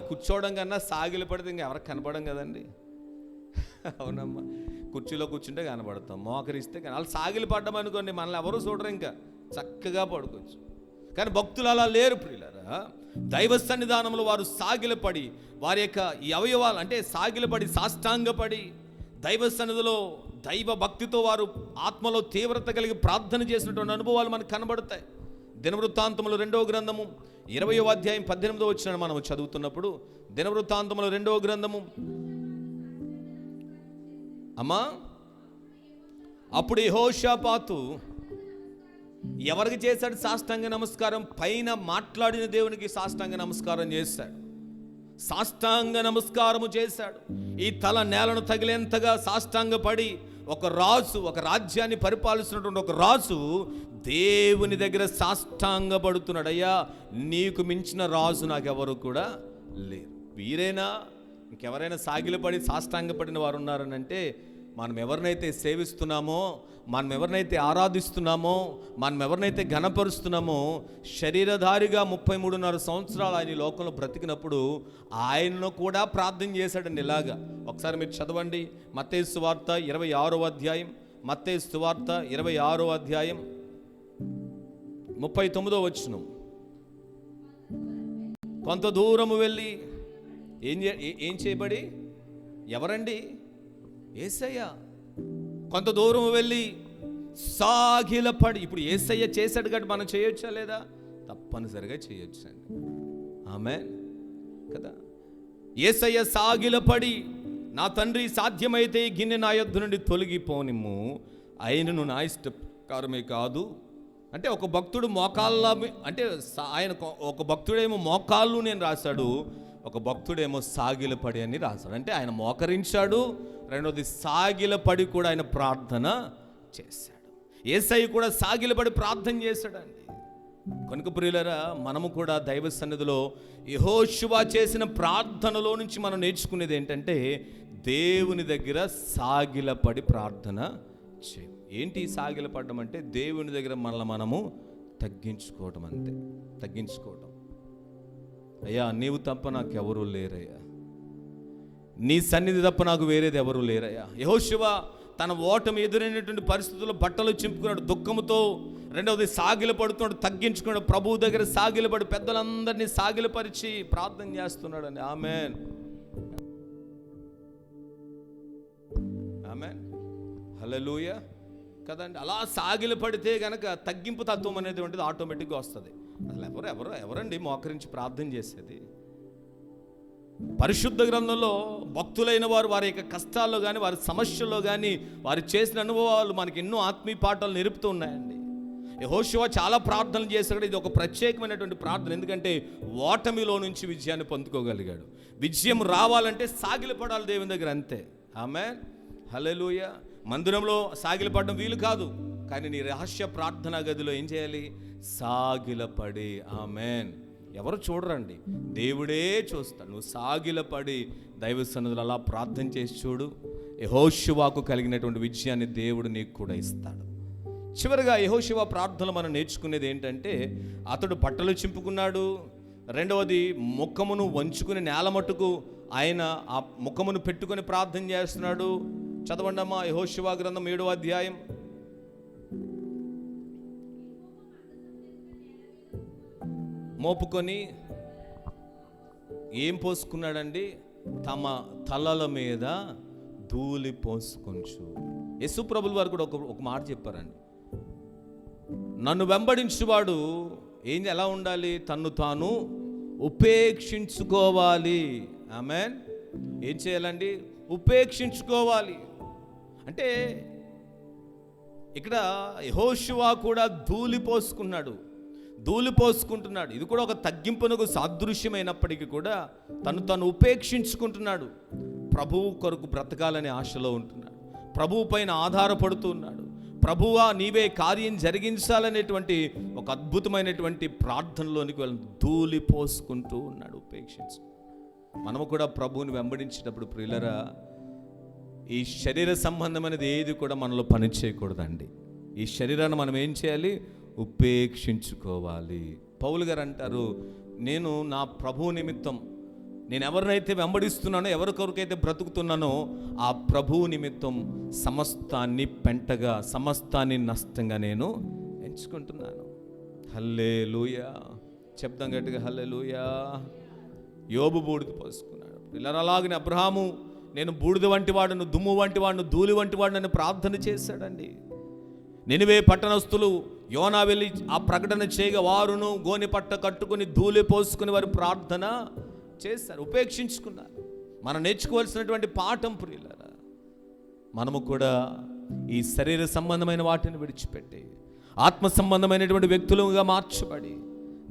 కూర్చోవడం కన్నా సాగిలు పడితే ఇంకా ఎవరికి కనపడం కదండి. అవునమ్మా. కుర్చీలో కూర్చుంటే కనపడతాం, మోకరిస్తే వాళ్ళు సాగిలు పడ్డం అనుకోండి, మనల్ని ఎవరు చూడరు, ఇంకా చక్కగా పడుకోవచ్చు. కానీ భక్తులు అలా లేరు ప్రియులారా. దైవ సన్నిధానంలో వారు సాగిలపడి, వారి యొక్క ఈ అవయవాలు అంటే సాగిలపడి, సాష్టాంగపడి దైవ సన్నిధిలో దైవ భక్తితో వారు ఆత్మలో తీవ్రత కలిగి ప్రార్థన చేసినటువంటి అనుభవాలు మనకు కనబడతాయి. దినవృత్తాంతములు 2వ గ్రంథము 20వ అధ్యాయం 18వ వచనం మనం చదువుతున్నప్పుడు, దినవృత్తాంతములు 2వ గ్రంథము, అమ్మా, అప్పుడు యెహోషాపాతు ఎవరికి చేశాడు సాష్టాంగ నమస్కారం? పైన మాట్లాడిన దేవునికి సాష్టాంగ నమస్కారం చేశాడు. సాష్టాంగ నమస్కారము చేశాడు. ఈ తల నేలను తగిలేంతగా సాష్టాంగపడి ఒక రాజు, ఒక రాజ్యాన్ని పరిపాలిస్తున్నటువంటి ఒక రాజు దేవుని దగ్గర సాష్టాంగపడుతున్నాడు. అయ్యా, నీకు మించిన రాజు నాకెవరు కూడా లేరు. వీరేనా? ఇంకెవరైనా సాగిలపడి సాష్టాంగపడిన వారు ఉన్నారని అంటే, మనం ఎవరినైతే సేవిస్తున్నామో, మనం ఎవరినైతే ఆరాధిస్తున్నామో, మనం ఎవరినైతే ఘనపరుస్తున్నామో, శరీరధారిగా 33.5 సంవత్సరాలు ఆయన ఈ లోకంలో బ్రతికినప్పుడు ఆయనను కూడా ప్రార్థన చేశాడండి. ఇలాగా ఒకసారి మీరు చదవండి, మత్తయి సువార్త 26వ అధ్యాయం, మత్తయి సువార్త 26వ అధ్యాయం 39వ వచనం. కొంత దూరము వెళ్ళి ఏం చేయబడి, ఎవరండి? యేసయ్య. కొంత దూరం వెళ్ళి సాగిలపడి, ఇప్పుడు యేసయ్య చేశాడు కాబట్టి మనం చేయొచ్చా లేదా? తప్పనిసరిగా చేయొచ్చండి. ఆమేన్ కదా. యేసయ్య సాగిలపడి, నా తండ్రి సాధ్యమైతే ఈ గిన్నె నా యొద్ద నుండి తొలగిపోనిమ్ము, ఆయనను నా ఇష్ట ప్రకారమే కాదు. అంటే ఒక భక్తుడు మోకాళ్ళ, అంటే ఆయన ఒక భక్తుడేమో మోకాళ్ళు నేను రాశాడు, ఒక భక్తుడేమో సాగిలపడి అని రాశాడు. అంటే ఆయన మోకరించాడు, రెండోది సాగిలపడి కూడా ఆయన ప్రార్థన చేశాడు. యేసయ్య కూడా సాగిలపడి ప్రార్థన చేశాడండి. కనుక ప్రియులారా, మనము కూడా దైవ సన్నిధిలో యెహోషువ చేసిన ప్రార్థనలో నుంచి మనం నేర్చుకునేది ఏంటంటే, దేవుని దగ్గర సాగిలపడి ప్రార్థన చేయం. ఏంటి సాగిలపడడం అంటే? దేవుని దగ్గర మనల్ని మనము తగ్గించుకోవడం, అంతే. తగ్గించుకోవడం. అయ్యా, నీవు తప్ప నాకు ఎవరూ లేరయ్యా, నీ సన్నిధి తప్ప నాకు వేరేది ఎవరూ లేరయ్యా. యెహోషువ తన ఓటమి ఎదురైనటువంటి పరిస్థితుల్లో బట్టలు చింపుకున్నాడు దుఃఖముతో. రెండవది సాగిలపడుతున్నాడు, తగ్గించుకున్నాడు. ప్రభువు దగ్గర సాగిలపడి పెద్దలందరినీ సాగిలపరిచి ప్రార్థన చేస్తున్నాడు అండి. ఆమేన్, ఆమేన్, హల్లెలూయా కదండి. అలా సాగిలపడితే గనక తగ్గింపు తత్వం అనేటువంటిది ఆటోమేటిక్గా వస్తుంది. అసలు ఎవరండి మోకరించి ప్రార్థన చేసేది? పరిశుద్ధ గ్రంథంలో భక్తులైన వారు వారి యొక్క కష్టాల్లో కానీ, వారి సమస్యల్లో కానీ, వారు చేసిన అనుభవాలు మనకి ఎన్నో ఆత్మీయ పాఠాలు నేర్పుతూ ఉన్నాయండి. యెహోషువ చాలా ప్రార్థనలు చేశాడు. ఇది ఒక ప్రత్యేకమైనటువంటి ప్రార్థన, ఎందుకంటే ఓటమిలో నుంచి విజయాన్ని పొందుకోగలిగాడు. విజయం రావాలంటే సాగిలపడాలి దేవుని దగ్గర, అంతే. ఆమేన్, హల్లెలూయా. మందిరంలో సాగిలపడడం వీలు కాదు, కానీ నీ రహస్య ప్రార్థనా గదిలో ఏం చేయాలి? సాగిలపడి. ఆమేన్. ఎవరు చూడరండి, దేవుడే చూస్తాడు. నువ్వు సాగిలపడి దైవ సన్నిధిలో అలా ప్రార్థన చేసి చూడు, యెహోషువకు కలిగినటువంటి విజయాన్ని దేవుడు నీకు కూడా ఇస్తాడు. చివరిగా యెహోషువ ప్రార్థనలు మనం నేర్చుకునేది ఏంటంటే, అతడు బట్టలు చింపుకున్నాడు. రెండవది, ముఖమును వంచుకుని నేల మట్టుకు ఆయన ఆ ముఖమును పెట్టుకొని ప్రార్థన చేస్తున్నాడు. చదవండి అమ్మా, యెహోషువ గ్రంథం 7వ అధ్యాయం. మోపుకొని ఏం పోసుకున్నాడండి? తమ తలల మీద ధూళి పోసుకొంచు. యేసు ప్రభుల వారు కూడా ఒక మాట చెప్పారండి, నన్ను వెంబడించువాడు ఎలా ఉండాలి? తన్ను తాను ఉపేక్షించుకోవాలి. ఆమేన్. ఏం చేయాలండి? ఉపేక్షించుకోవాలి. అంటే ఇక్కడ యెహోషువ కూడా ధూళి పోసుకుంటున్నాడు. ఇది కూడా ఒక తగ్గింపునకు సాదృశ్యమైనప్పటికీ కూడా తను ఉపేక్షించుకుంటున్నాడు. ప్రభువు కొరకు బ్రతకాలనే ఆశలో ఉంటున్నాడు. ప్రభువు పైన ఆధారపడుతూ ఉన్నాడు. ప్రభువా నీవే కార్యం జరిగించాలనేటువంటి ఒక అద్భుతమైనటువంటి ప్రార్థనలోనికి వెళ్ళి ధూళి పోసుకుంటూ ఉన్నాడు, ఉపేక్షించు. మనము కూడా ప్రభువుని వెంబడించేటప్పుడు ప్రియులరా, ఈ శరీర సంబంధమైనది ఏది కూడా మనలో పని చేయకూడదండి. ఈ శరీరాన్ని మనం ఏం చేయాలి? ఉపేక్షించుకోవాలి. పౌలు గారు అంటారు, నేను నా ప్రభువు నిమిత్తం, నేను ఎవరినైతే వెంబడిస్తున్నానో, ఎవరి కొరకైతే బ్రతుకుతున్నానో ఆ ప్రభువు నిమిత్తం సమస్తాన్ని పెంటగా, సమస్తాన్ని నష్టంగా నేను ఎంచుకుంటున్నాను. హల్లెలూయా. చెప్తాం గట్టిగా, హల్లెలూయా. యోబు బూడిద పోసుకున్నాడు. ఇలా అలాగనే అబ్రహాము నేను బూడిద వంటి వాడును, దుమ్ము వంటి వాడును, ధూళి వంటి వాడును ప్రార్థన చేశాడండి. నినివే పట్టణస్తులు యోనా వెళ్ళి ఆ ప్రకటన చేయగా వారును గోనె పట్ట కట్టుకుని ధూళి పోసుకుని వారు ప్రార్థన చేశారు, ఉపేక్షించుకున్నారు. మనం నేర్చుకోవాల్సినటువంటి పాఠం ప్రియులారా, మనము కూడా ఈ శరీర సంబంధమైన వాటిని విడిచిపెట్టి ఆత్మ సంబంధమైనటువంటి వ్యక్తులుగా మార్చబడి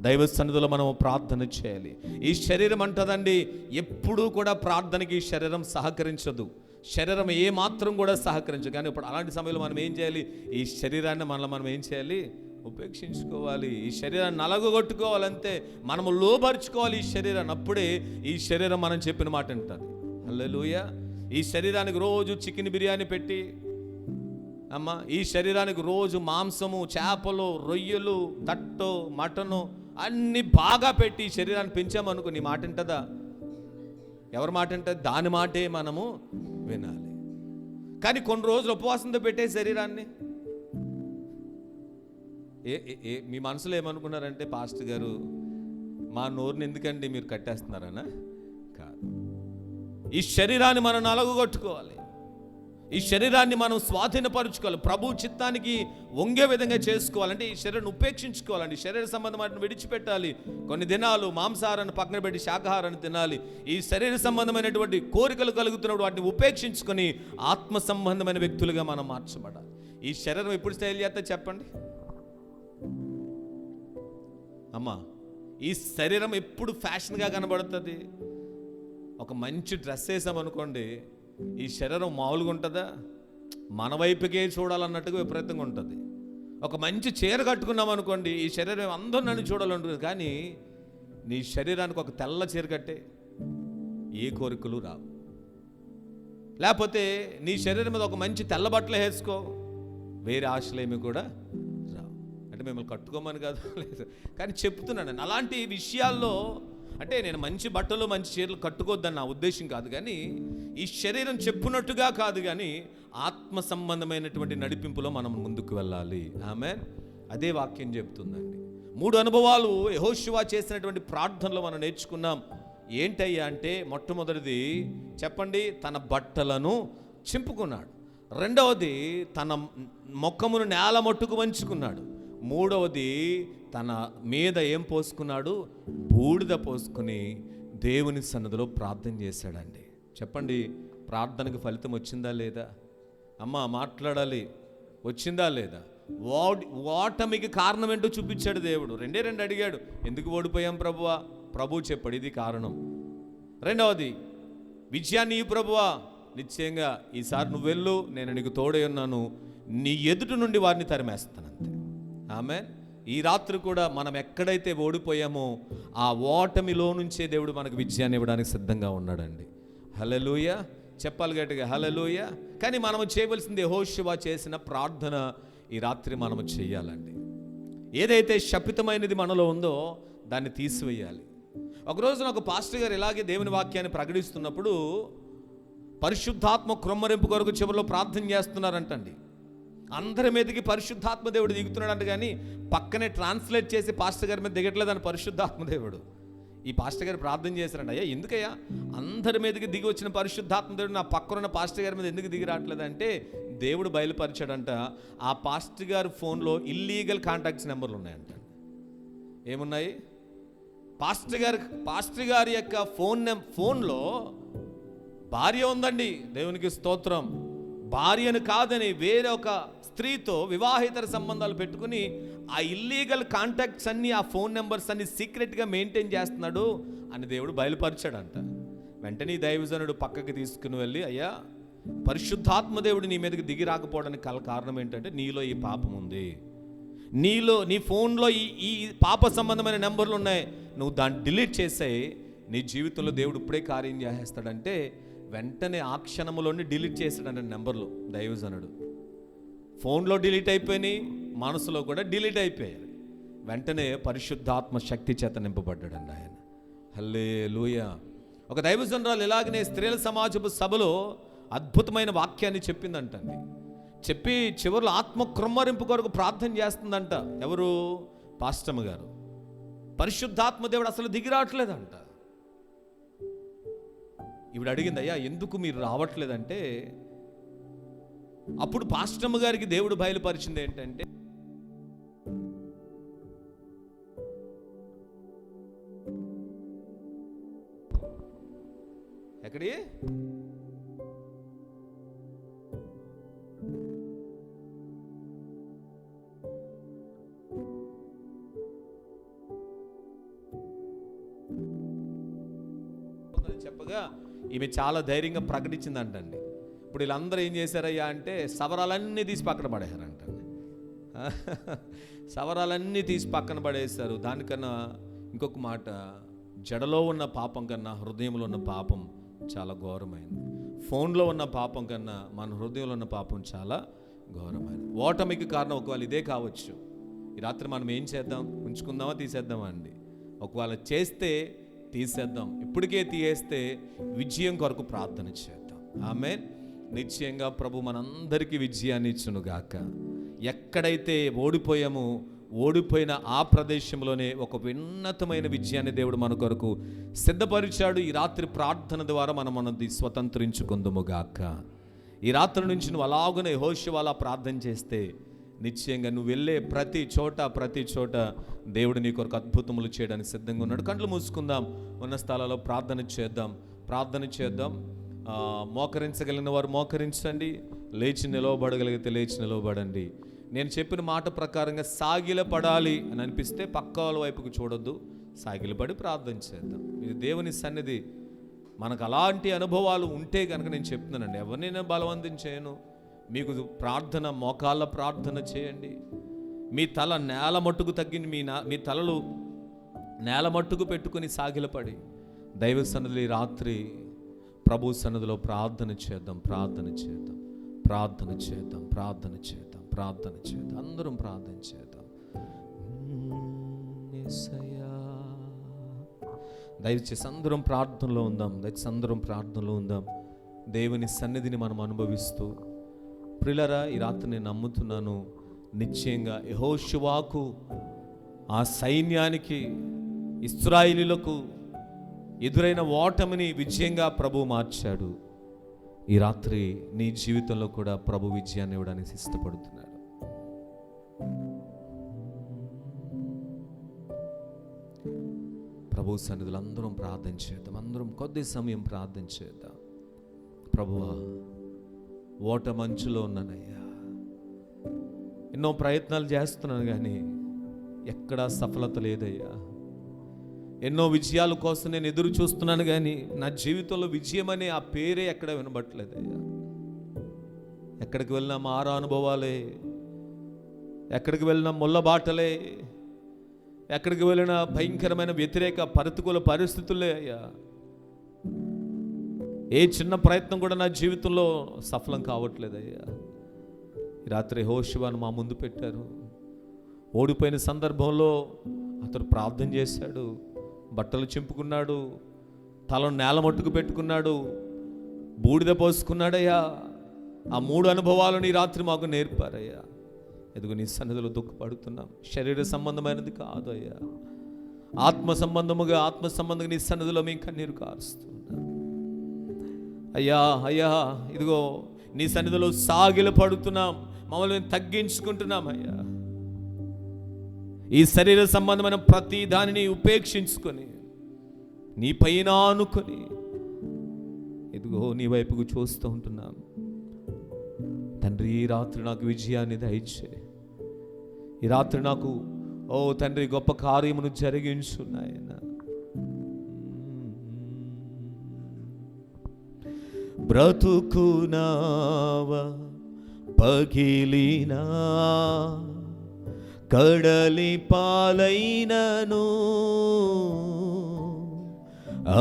దైవ సన్నిధిలో మనం ప్రార్థన చేయాలి. ఈ శరీరం అంటదండి, ఎప్పుడూ కూడా ప్రార్థనకి ఈ శరీరం సహకరించదు, శరీరం ఏ మాత్రం కూడా సహకరించదు. కానీ ఇప్పుడు అలాంటి సమయంలో మనం ఏం చేయాలి? ఈ శరీరాన్ని మనం ఏం చేయాలి? ఉపేక్షించుకోవాలి. ఈ శరీరాన్ని నలగొట్టుకోవాలంతే, మనము లోబరుచుకోవాలి ఈ శరీరాన్ని. అప్పుడే ఈ శరీరం మనం చెప్పిన మాట వింటుంది. హల్లెలూయా. ఈ శరీరానికి రోజు చికెన్ బిర్యానీ పెట్టి, అమ్మ ఈ శరీరానికి రోజు మాంసము, చేపలు, రొయ్యలు, తట్టు, మటను అన్నీ బాగా పెట్టి ఈ శరీరాన్ని పెంచామనుకో, నీ మాట వింటుందా? ఎవరి మాట వింటుంది? దాని మాటే మనము వినాలి. కానీ కొన్ని రోజులు ఉపవాసంతో పెట్టే శరీరాన్ని మీ మనసులో ఏమనుకున్నారంటే, పాస్టర్ గారు మా నోరుని ఎందుకండి మీరు కట్టేస్తున్నారనా? కాదు. ఈ శరీరాన్ని మనం నలగొట్టుకోవాలి, ఈ శరీరాన్ని మనం స్వాధీనపరుచుకోవాలి, ప్రభు చిత్తానికి వంగే విధంగా చేసుకోవాలంటే ఈ శరీరాన్ని ఉపేక్షించుకోవాలండి. శరీర సంబంధమైన విడిచిపెట్టాలి. కొన్ని దినాలు మాంసాహారాన్ని పక్కన పెట్టి శాకాహారాన్ని తినాలి. ఈ శరీర సంబంధమైనటువంటి కోరికలు కలుగుతున్నప్పుడు వాటిని ఉపేక్షించుకొని ఆత్మ సంబంధమైన వ్యక్తులుగా మనం మార్చబడాలి. ఈ శరీరం ఎప్పుడు స్టైల్ చేస్తా చెప్పండి అమ్మా? ఈ శరీరం ఎప్పుడు ఫ్యాషన్గా కనబడుతుంది. ఒక మంచి డ్రెస్ వేసామనుకోండి, ఈ శరీరం మామూలుగా ఉంటుందా? మన వైపుకే చూడాలన్నట్టుగా విపరీతంగా ఉంటుంది. ఒక మంచి చీర కట్టుకున్నాం అనుకోండి, ఈ శరీరం అందరూ నన్ను చూడాలంటుంది. కానీ నీ శరీరానికి ఒక తెల్ల చీర కట్టే ఏ కోరికలు రావు. లేకపోతే నీ శరీరం మీద ఒక మంచి తెల్ల బట్టలు వేసుకో, వేరే ఆశలేమి కూడా రావు. అంటే మిమ్మల్ని కట్టుకోమని కాదు, లేదు, కానీ చెప్తున్నాను. అలాంటి విషయాల్లో అంటే నేను మంచి బట్టలు మంచి చీరలు కట్టుకోవద్దని నా ఉద్దేశం కాదు. కానీ ఈ శరీరం చెప్పునట్టుగా కాదు, కానీ ఆత్మ సంబంధమైనటువంటి నడిపింపులో మనం ముందుకు వెళ్ళాలి. ఆమేన్. అదే వాక్యం చెప్తుందండి. 3 అనుభవాలు యెహోషువ చేసినటువంటి ప్రార్థనలో మనం నేర్చుకున్నాం. ఏంటయ్యా అంటే, మొట్టమొదటిది చెప్పండి, తన బట్టలను చింపుకున్నాడు. రెండవది తన ముఖమును నేల మట్టుకు వంచుకున్నాడు. మూడవది తన మీద ఏం పోసుకున్నాడు? బూడిద పోసుకుని దేవుని సన్నిధిలో ప్రార్థన చేశాడండి. చెప్పండి, ప్రార్థనకు ఫలితం వచ్చిందా లేదా? అమ్మ మాట్లాడాలి, వచ్చిందా లేదా? ఓటమికి కారణం ఏంటో చూపించాడు దేవుడు. 2 అడిగాడు, ఎందుకు ఓడిపోయాం ప్రభువా? ప్రభువు చెప్పాడు, ఇది కారణం. రెండవది, విజయాన్ని ఈ ప్రభువా, నిశ్చయంగా ఈసారి నువ్వు వెళ్ళు, నేను నీకు తోడై ఉన్నాను, నీ ఎదుటి నుండి వారిని తరిమేస్తానంతే. ఆమేన్. ఈ రాత్రి కూడా మనం ఎక్కడైతే ఓడిపోయామో ఆ ఓటమిలో నుంచే దేవుడు మనకు విజయాన్ని ఇవ్వడానికి సిద్ధంగా ఉన్నాడండి. హల్లెలూయా. చెప్పాలి గట్టిగా హల్లెలూయా. కానీ మనము చేయవలసింది యెహోషువ చేసిన ప్రార్థన ఈ రాత్రి మనము చేయాలండి. ఏదైతే శపితమైనది మనలో ఉందో దాన్ని తీసివేయాలి. ఒకరోజున ఒక పాస్టర్ గారు ఇలాగే దేవుని వాక్యాన్ని ప్రకటిస్తున్నప్పుడు పరిశుద్ధాత్మ క్రొమ్మరింపు కొరకు చివరిలో ప్రార్థన చేస్తున్నారంటండి. అందరి మీదకి పరిశుద్ధాత్మ దేవుడు దిగుతున్నాడంట, కానీ పక్కనే ట్రాన్స్లేట్ చేసి పాస్టర్ గారి మీద దిగట్లేదని పరిశుద్ధాత్మ దేవుడు. ఈ పాస్టర్ గారు ప్రార్థన చేశారంట, అయ్యా ఎందుకయ్యా అందరి మీదకి దిగి వచ్చిన పరిశుద్ధాత్మ దేవుడు నా పక్కన పాస్టర్ గారి మీద ఎందుకు దిగి రావట్లేదంటే, దేవుడు బయలుపరిచాడంట, ఆ పాస్టర్ గారి ఫోన్లో కాంటాక్ట్స్ నెంబర్లు ఉన్నాయంట. ఏమున్నాయి? పాస్టర్ గారి యొక్క ఫోన్లో భార్య ఉందండి. దేవునికి స్తోత్రం. భార్యను కాదని వేరే ఒక స్త్రీతో వివాహేతర సంబంధాలు పెట్టుకుని ఆ ఇల్లీగల్ కాంటాక్ట్స్ అన్నీ, ఆ ఫోన్ నెంబర్స్ అన్ని సీక్రెట్గా మెయింటైన్ చేస్తున్నాడు అని దేవుడు బయలుపరిచాడంట. వెంటనే దైవజనుడు పక్కకి తీసుకుని వెళ్ళి, అయ్యా పరిశుద్ధాత్మ దేవుడు నీ మీదకి దిగి రాకపోవడానికి కారణం ఏంటంటే, నీలో ఈ పాపం ఉంది, నీ ఫోన్లో ఈ పాప సంబంధమైన నెంబర్లు ఉన్నాయి, నువ్వు దాన్ని డిలీట్ చేసాయి, నీ జీవితంలో దేవుడు ఇప్పుడే కార్యం చేసేస్తాడంటే వెంటనే ఆ క్షణంలోనే డిలీట్ చేశాడంటే నెంబర్లు దైవజనుడు. ఫోన్లో డిలీట్ అయిపోయినాయి, మనసులో కూడా డిలీట్ అయిపోయారు. వెంటనే పరిశుద్ధాత్మ శక్తి చేత నింపబడ్డాడండి ఆయన. హల్లెలూయా. ఒక దైవజనురాలు ఇలాగనే స్త్రీల సమాజపు సభలో అద్భుతమైన వాక్యాన్ని చెప్పిందంటండి. చెప్పి చివరిలో ఆత్మ క్రొమ్మరింపు కొరకు ప్రార్థన చేస్తుందంట. ఎవరు? పాస్టమ్మ గారు. పరిశుద్ధాత్మ దేవుడు అసలు దిగి రావట్లేదంట. ఈవిడ అడిగింది, అయ్యా ఎందుకు మీరు రావట్లేదంటే, అప్పుడు పాస్టమ్మ గారికి దేవుడు బయలుపరిచింది ఏంటంటే, ఎక్కడి చెప్పగా ఈమె చాలా ధైర్యంగా ప్రకటించిందంటండి. ఇప్పుడు వీళ్ళందరూ ఏం చేశారయ్యా అంటే సవరాలన్నీ తీసి పక్కన పడేశారంటండి. సవరాలన్నీ తీసి పక్కన పడేశారు. దానికన్నా ఇంకొక మాట, జడలో ఉన్న పాపం కన్నా హృదయంలో ఉన్న పాపం చాలా ఘోరమైంది. ఫోన్లో ఉన్న పాపం కన్నా మన హృదయంలో ఉన్న పాపం చాలా ఘోరమైనది. ఓటమికి కారణం ఒకవేళ ఇదే కావచ్చు. ఈ రాత్రి మనం ఏం చేద్దాం? ఉంచుకుందామా తీసేద్దామా అండి? ఒకవేళ చేస్తే తీసేద్దాం, ఇప్పటికే తీయేస్తే విజయం కొరకు ప్రార్థన చేద్దాం. ఆమేన్. నిశ్చయంగా ప్రభు మనందరికీ విజయాన్ని ఇచ్చును గాక. ఎక్కడైతే ఓడిపోయామో ఓడిపోయిన ఆ ప్రదేశంలోనే ఒక ఉన్నతమైన విజయాన్ని దేవుడు మన కొరకు సిద్ధపరిచాడు. ఈ రాత్రి ప్రార్థన ద్వారా మనం మనది స్వతంత్రించుకుందుము గాక. ఈ రాత్రి నుంచి నువ్వు అలాగనే యెహోషువ అలా ప్రార్థన చేస్తే నిశ్చయంగా నువ్వు వెళ్ళే ప్రతి చోట దేవుడు నీ కొరకు అద్భుతములు చేయడానికి సిద్ధంగా ఉన్నాడు. కళ్ళు మూసుకుందాం, ఉన్న స్థలాల్లో ప్రార్థన చేద్దాం. మోకరించగలిగిన వారు మోకరించండి, లేచి నిలవబడగలిగితే లేచి నిలవబడండి. నేను చెప్పిన మాట ప్రకారంగా సాగిలపడాలి అని అనిపిస్తే పక్క వాళ్ళ వైపుకు చూడొద్దు, సాగిలపడి ప్రార్థన చేద్దాం. ఇది దేవుని సన్నిధి. మనకు అలాంటి అనుభవాలు ఉంటే కనుక నేను చెప్తున్నానండి, ఎవరినైనా బలవంతం చేయను. మీకు ప్రార్థన, మోకాళ్ళ ప్రార్థన చేయండి. మీ తల నేల మట్టుకు తగ్గింది, మీ తలలు నేల మట్టుకు పెట్టుకుని సాగిలపడి దైవ సన్నిధిలో రాత్రి ప్రభు సన్నిధిలో ప్రార్థన చేద్దాం. అందరం ప్రార్థన చేద్దాం. దయచేసి అందరం ప్రార్థనలో ఉందాం. దేవుని సన్నిధిని మనం అనుభవిస్తూ, ప్రియులారా, ఈ రాత్రి నేను నమ్ముతున్నాను, నిశ్చయంగా యెహోషువకు, ఆ సైన్యానికి, ఇశ్రాయేలీయులకు ఎదురైన ఓటమిని విజయంగా ప్రభు మార్చాడు. ఈ రాత్రి నీ జీవితంలో కూడా ప్రభు విజయాన్ని ఇవ్వడానికి ఇష్టపడుతున్నాడు. ప్రభు సన్నిధిలో అందరం ప్రార్థన చేద్దాం. అందరం కొద్ది సమయం ప్రార్థన చేద్దాం. ప్రభువా, ఓటమంచులో ఉన్నానయ్యా, ఎన్నో ప్రయత్నాలు చేస్తున్నాను కానీ ఎక్కడా సఫలత లేదయ్యా. ఎన్నో విజయాల కోసం నేను ఎదురు చూస్తున్నాను కానీ నా జీవితంలో విజయం అనే ఆ పేరే ఎక్కడ వినబట్టలేదయ్యా. ఎక్కడికి వెళ్ళినా మారా అనుభవాలే, ఎక్కడికి వెళ్ళినా ముళ్ళబాటలే, ఎక్కడికి వెళ్ళినా భయంకరమైన వ్యతిరేక ప్రతికూల పరిస్థితులే అయ్యా. ఏ చిన్న ప్రయత్నం కూడా నా జీవితంలో సఫలం కావట్లేదయ్యా. ఈ రాత్రి యెహోషువను మా ముందు పెట్టారు. ఓడిపోయిన సందర్భంలో అతడు ప్రార్థన చేశాడు, బట్టలు చింపుకున్నాడు, తలను నేల మట్టుకు పెట్టుకున్నాడు, బూడిద పోసుకున్నాడయ్యా. ఆ 3 అనుభవాలను ఈ రాత్రి మాకు నేర్పారయ్యా. ఎదుగు నీ సన్నిధిలో దుఃఖపడుతున్నాం. శరీర సంబంధమైనది కాదు అయ్యా, ఆత్మ సంబంధంగా నీ సన్నిధిలో మేము కన్నీరు కారుస్తున్నాం అయ్యా. ఇదిగో నీ సన్నిధిలో సాగిలు పడుతున్నాం, మమ్మల్ని మేము తగ్గించుకుంటున్నాం అయ్యా. ఈ శరీర సంబంధమైన ప్రతి దానిని ఉపేక్షించుకొని నీ పైన ఆనుకొని ఇదిగో నీ వైపుకు చూస్తూ ఉంటున్నాం తండ్రి. ఈ రాత్రి నాకు విజయాన్ని దయచే. ఈ రాత్రి నాకు ఓ తండ్రి గొప్ప కార్యమును జరిగించున్నాయన. బ్రతుకునావ పగిలినా, కడలి పాలైనను,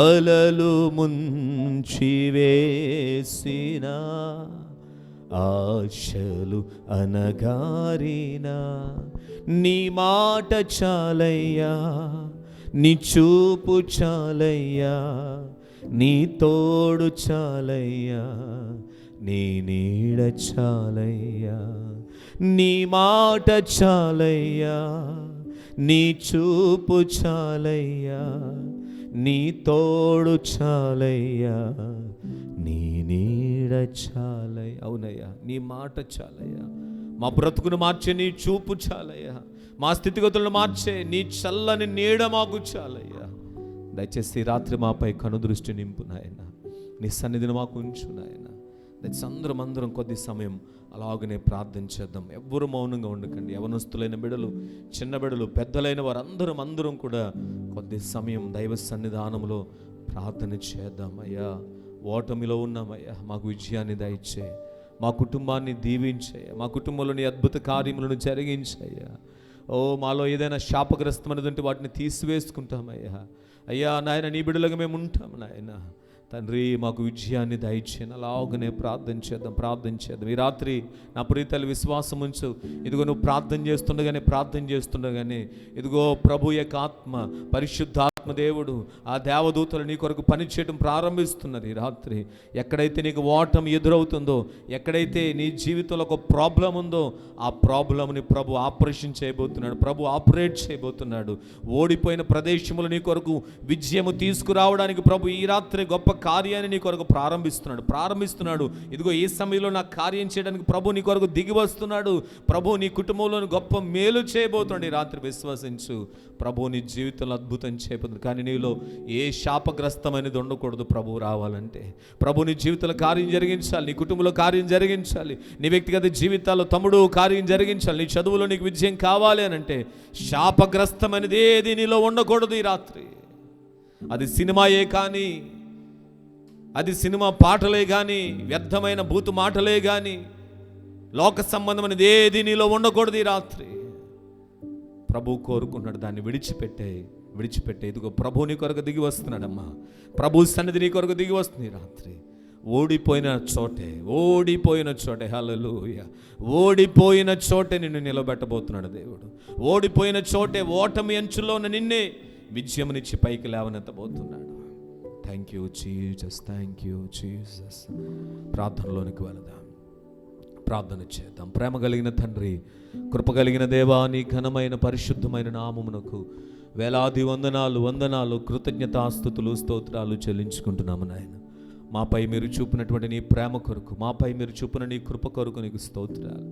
అలలు ముంచి వేసిన, ఆశలు అనగారినా, నీ మాట చాలయ్యా, నీ చూపు చాలయ్యా, నీ తోడు చాలయ్యా, నీ నీడ చాలయ్యా, నీ మాట చాలయ్యా, నీ చూపు చాలయ్యా, నీ తోడు చాలయ్యా, నీ నీడ చాలయ్యా. అవునయ్యా, నీ మాట చాలయ్యా. మా బ్రతుకును మార్చే నీ చూపు చాలయ్యా. మా స్థితిగతులను మార్చే నీ చల్లని నీడ మాకు చాలయ్యా. దయచేసి రాత్రి మాపై కనుదృష్టి నింపు నాయన. నీ సన్నిధిని మాకు ఉంచు నాయన. దయచేసి అందరం కొద్ది సమయం అలాగనే ప్రార్థన చేద్దాం. ఎవ్వరూ మౌనంగా ఉండకండి. యవనస్తులైన బిడలు, చిన్న బిడలు, పెద్దలైన వారు అందరం కూడా కొద్ది సమయం దైవ సన్నిధానంలో ప్రార్థన చేద్దాం. అయ్యా, ఓటమిలో ఉన్నామయ్యా, మాకు విజయాన్ని దయచే, మా కుటుంబాన్ని దీవించయ్యా, మా కుటుంబంలోని అద్భుత కార్యములను జరిగించయ్యా. ఓ, మాలో ఏదైనా శాపగ్రస్తమైనటువంటి వాటిని తీసివేసుకుంటామయ్యా. అయ్యా నాయన, నీ బిడ్డలుగా మేము ఉంటాం నాయన. తండ్రి, మాకు విజయాన్ని దయచేయను. అలాగనే ప్రార్థన చేద్దాం. ఈ రాత్రి నా ప్రియతల్లి విశ్వాసం ఉంచు. ఇదిగో నువ్వు ప్రార్థన చేస్తుండగానే ఇదిగో ప్రభు యొక్క ఆత్మ, పరిశుద్ధాత్మ దేవుడు, ఆ దేవదూతలు నీ కొరకు పనిచేయడం ప్రారంభిస్తున్నారు. ఈ రాత్రి ఎక్కడైతే నీకు ఓటమి ఎదురవుతుందో, ఎక్కడైతే నీ జీవితంలో ఒక ప్రాబ్లం ఉందో, ఆ ప్రాబ్లంని ప్రభు ఆపరేషన్ చేయబోతున్నాడు, ప్రభు ఆపరేట్ చేయబోతున్నాడు. ఓడిపోయిన ప్రదేశములు నీ కొరకు విజయము తీసుకురావడానికి ప్రభు ఈ రాత్రి గొప్ప కార్యాన్ని నీ కొరకు ప్రారంభిస్తున్నాడు. ఇదిగో ఈ సమయంలో నా కార్యం చేయడానికి ప్రభు నీ కొరకు దిగి వస్తున్నాడు. ప్రభు నీ కుటుంబంలో గొప్ప మేలు చేయబోతున్నాడు. ఈ రాత్రి విశ్వసించు. ప్రభు నీ జీవితంలో అద్భుతం చేయబోతుంది. కానీ నీలో ఏ శాపగ్రస్తమైనది ఉండకూడదు. ప్రభు రావాలంటే ప్రభు నీ జీవితంలో కార్యం జరిగించాలి, నీ కుటుంబంలో కార్యం జరిగించాలి, నీ వ్యక్తిగత జీవితాల్లో తమ్ముడు కార్యం జరిగించాలి, నీ చదువులో నీకు విజయం కావాలి అని అంటే శాపగ్రస్తమైనది ఏది నీలో ఉండకూడదు. ఈ రాత్రి అది సినిమాయే కానీ, అది సినిమా పాటలే కానీ, వ్యర్థమైన బూతు మాటలే కానీ, లోక సంబంధమైనది ఏది నీలో ఉండకూడదు. ఈ రాత్రి ప్రభు కోరుకున్నాడు, దాన్ని విడిచిపెట్టే. ఇదిగో ప్రభు నీ కొరకు దిగి వస్తున్నాడమ్మా. ప్రభు సన్నిధి నీ కొరకు దిగి వస్తుంది. ఈ రాత్రి ఓడిపోయిన చోటే హల్లెలూయా, ఓడిపోయిన చోటే నిన్ను నిలబెట్టబోతున్నాడు దేవుడు. ఓడిపోయిన చోటే, ఓటమి అంచులో ఉన్న నిన్నే విజయమునిచ్చి పైకి లేవనెత్తబోతున్నాడు. Thank you Jesus. ప్రార్థనలోనికి వెళదాం, ప్రార్థన చేద్దాం. ప్రేమ కలిగిన తండ్రి, కృప కలిగిన దేవా, నీ ఘనమైన పరిశుద్ధమైన నామమునకు వేలాది వందనాలు, కృతజ్ఞతాస్తుతులు, స్తోత్రాలు చెల్లించుకుంటున్నాము నాయన. మాపై మీరు చూపినటువంటి నీ ప్రేమ కొరకు, మాపై మీరు చూపిన నీ కృప కొరకు నీకు స్తోత్రాలు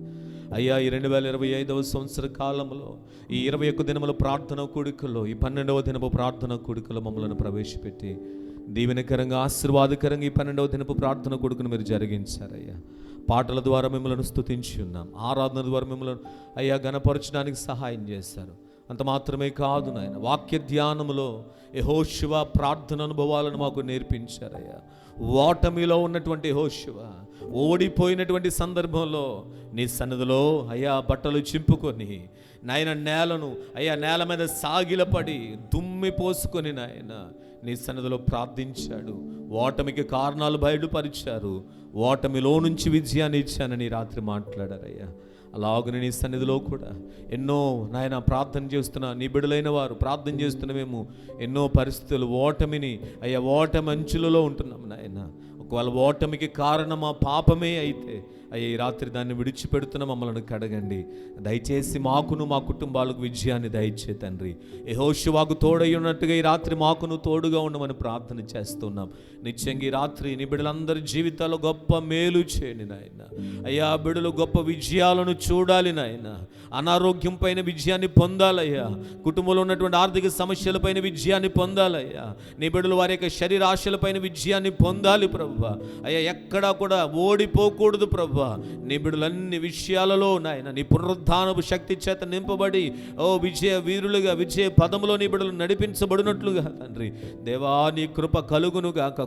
అయ్యా. ఈ 2025వ సంవత్సర కాలంలో ఈ 21 దినముల ప్రార్థన కూడికలో, ఈ 12వ దినపు ప్రార్థన కూడికలో మమ్మల్ని ప్రవేశపెట్టి దీవెనకరంగా, ఆశీర్వాదకరంగా ఈ 12వ దినపు ప్రార్థన కూడికను మీరు జరిగించారయ్యా. పాటల ద్వారా మిమ్మల్ని స్తుతించి ఉన్నాం, ఆరాధన ద్వారా మిమ్మల్ని అయ్యా గణపరచడానికి సహాయం చేశారు. అంత మాత్రమే కాదు నాయన, వాక్య ధ్యానములో యెహోషువ ప్రార్థన అనుభవాలను మాకు నేర్పించారయ్యా. ఓటమిలో ఉన్నటువంటి యెహోషువ ఓడిపోయినటువంటి సందర్భంలో నీ సన్నిధిలో అయ్యా బట్టలు చింపుకొని నాయన నేల మీద సాగిలపడి దుమ్మి పోసుకొని నాయన నీ సన్నిధిలో ప్రార్థించాడు. ఓటమికి కారణాలు బయలుపరిచారు. ఓటమిలో నుంచి విజయాన్ని ఇచ్చానని రాత్రి మాట్లాడారయ్యా. అలాగనే నీ సన్నిధిలో కూడా ఎన్నో నాయన ప్రార్థన చేస్తున్న నీ బిడ్డలైన వారు ప్రార్థన చేస్తున్న మేము ఎన్నో పరిస్థితులు ఓటమి అంచులలో ఉంటున్నాం నాయన. ఒకవేళ ఓటమికి కారణం ఆ పాపమే అయితే అయ్యా ఈ రాత్రి దాన్ని విడిచిపెడుతున్న మమ్మల్ని కడగండి. దయచేసి మాకును మా కుటుంబాలకు విజయాన్ని దయచే తండ్రి. యెహోషువకు తోడై ఉన్నట్టుగా ఈ రాత్రి మాకును తోడుగా ఉండమని ప్రార్థన చేస్తున్నాం. నిత్యంగా ఈ రాత్రి నీ బిడ్డలందరి జీవితాల్లో గొప్ప మేలు చేయండి నాయన. అయ్యా బిడ్డలు గొప్ప విజయాలను చూడాలి నాయన. అనారోగ్యం పైన విజయాన్ని పొందాలయ్యా. కుటుంబంలో ఉన్నటువంటి ఆర్థిక సమస్యలపైన విజయాన్ని పొందాలయ్యా. నీ బిడ్డలు వారి యొక్క శరీరాశలపైన విజయాన్ని పొందాలి ప్రభువా. అయ్యా ఎక్కడా కూడా ఓడిపోకూడదు ప్రభువా. నీ బిడ్డలన్ని విషయాలలో నాయన నీ పునరుద్ధానపు శక్తి చేత నింపబడి విజయ వీరులుగా, విజయ పదములో నీ బిడ్డలు నడిపించబడినట్లుగా తండ్రి దేవా నీ కృప కలుగునుగాక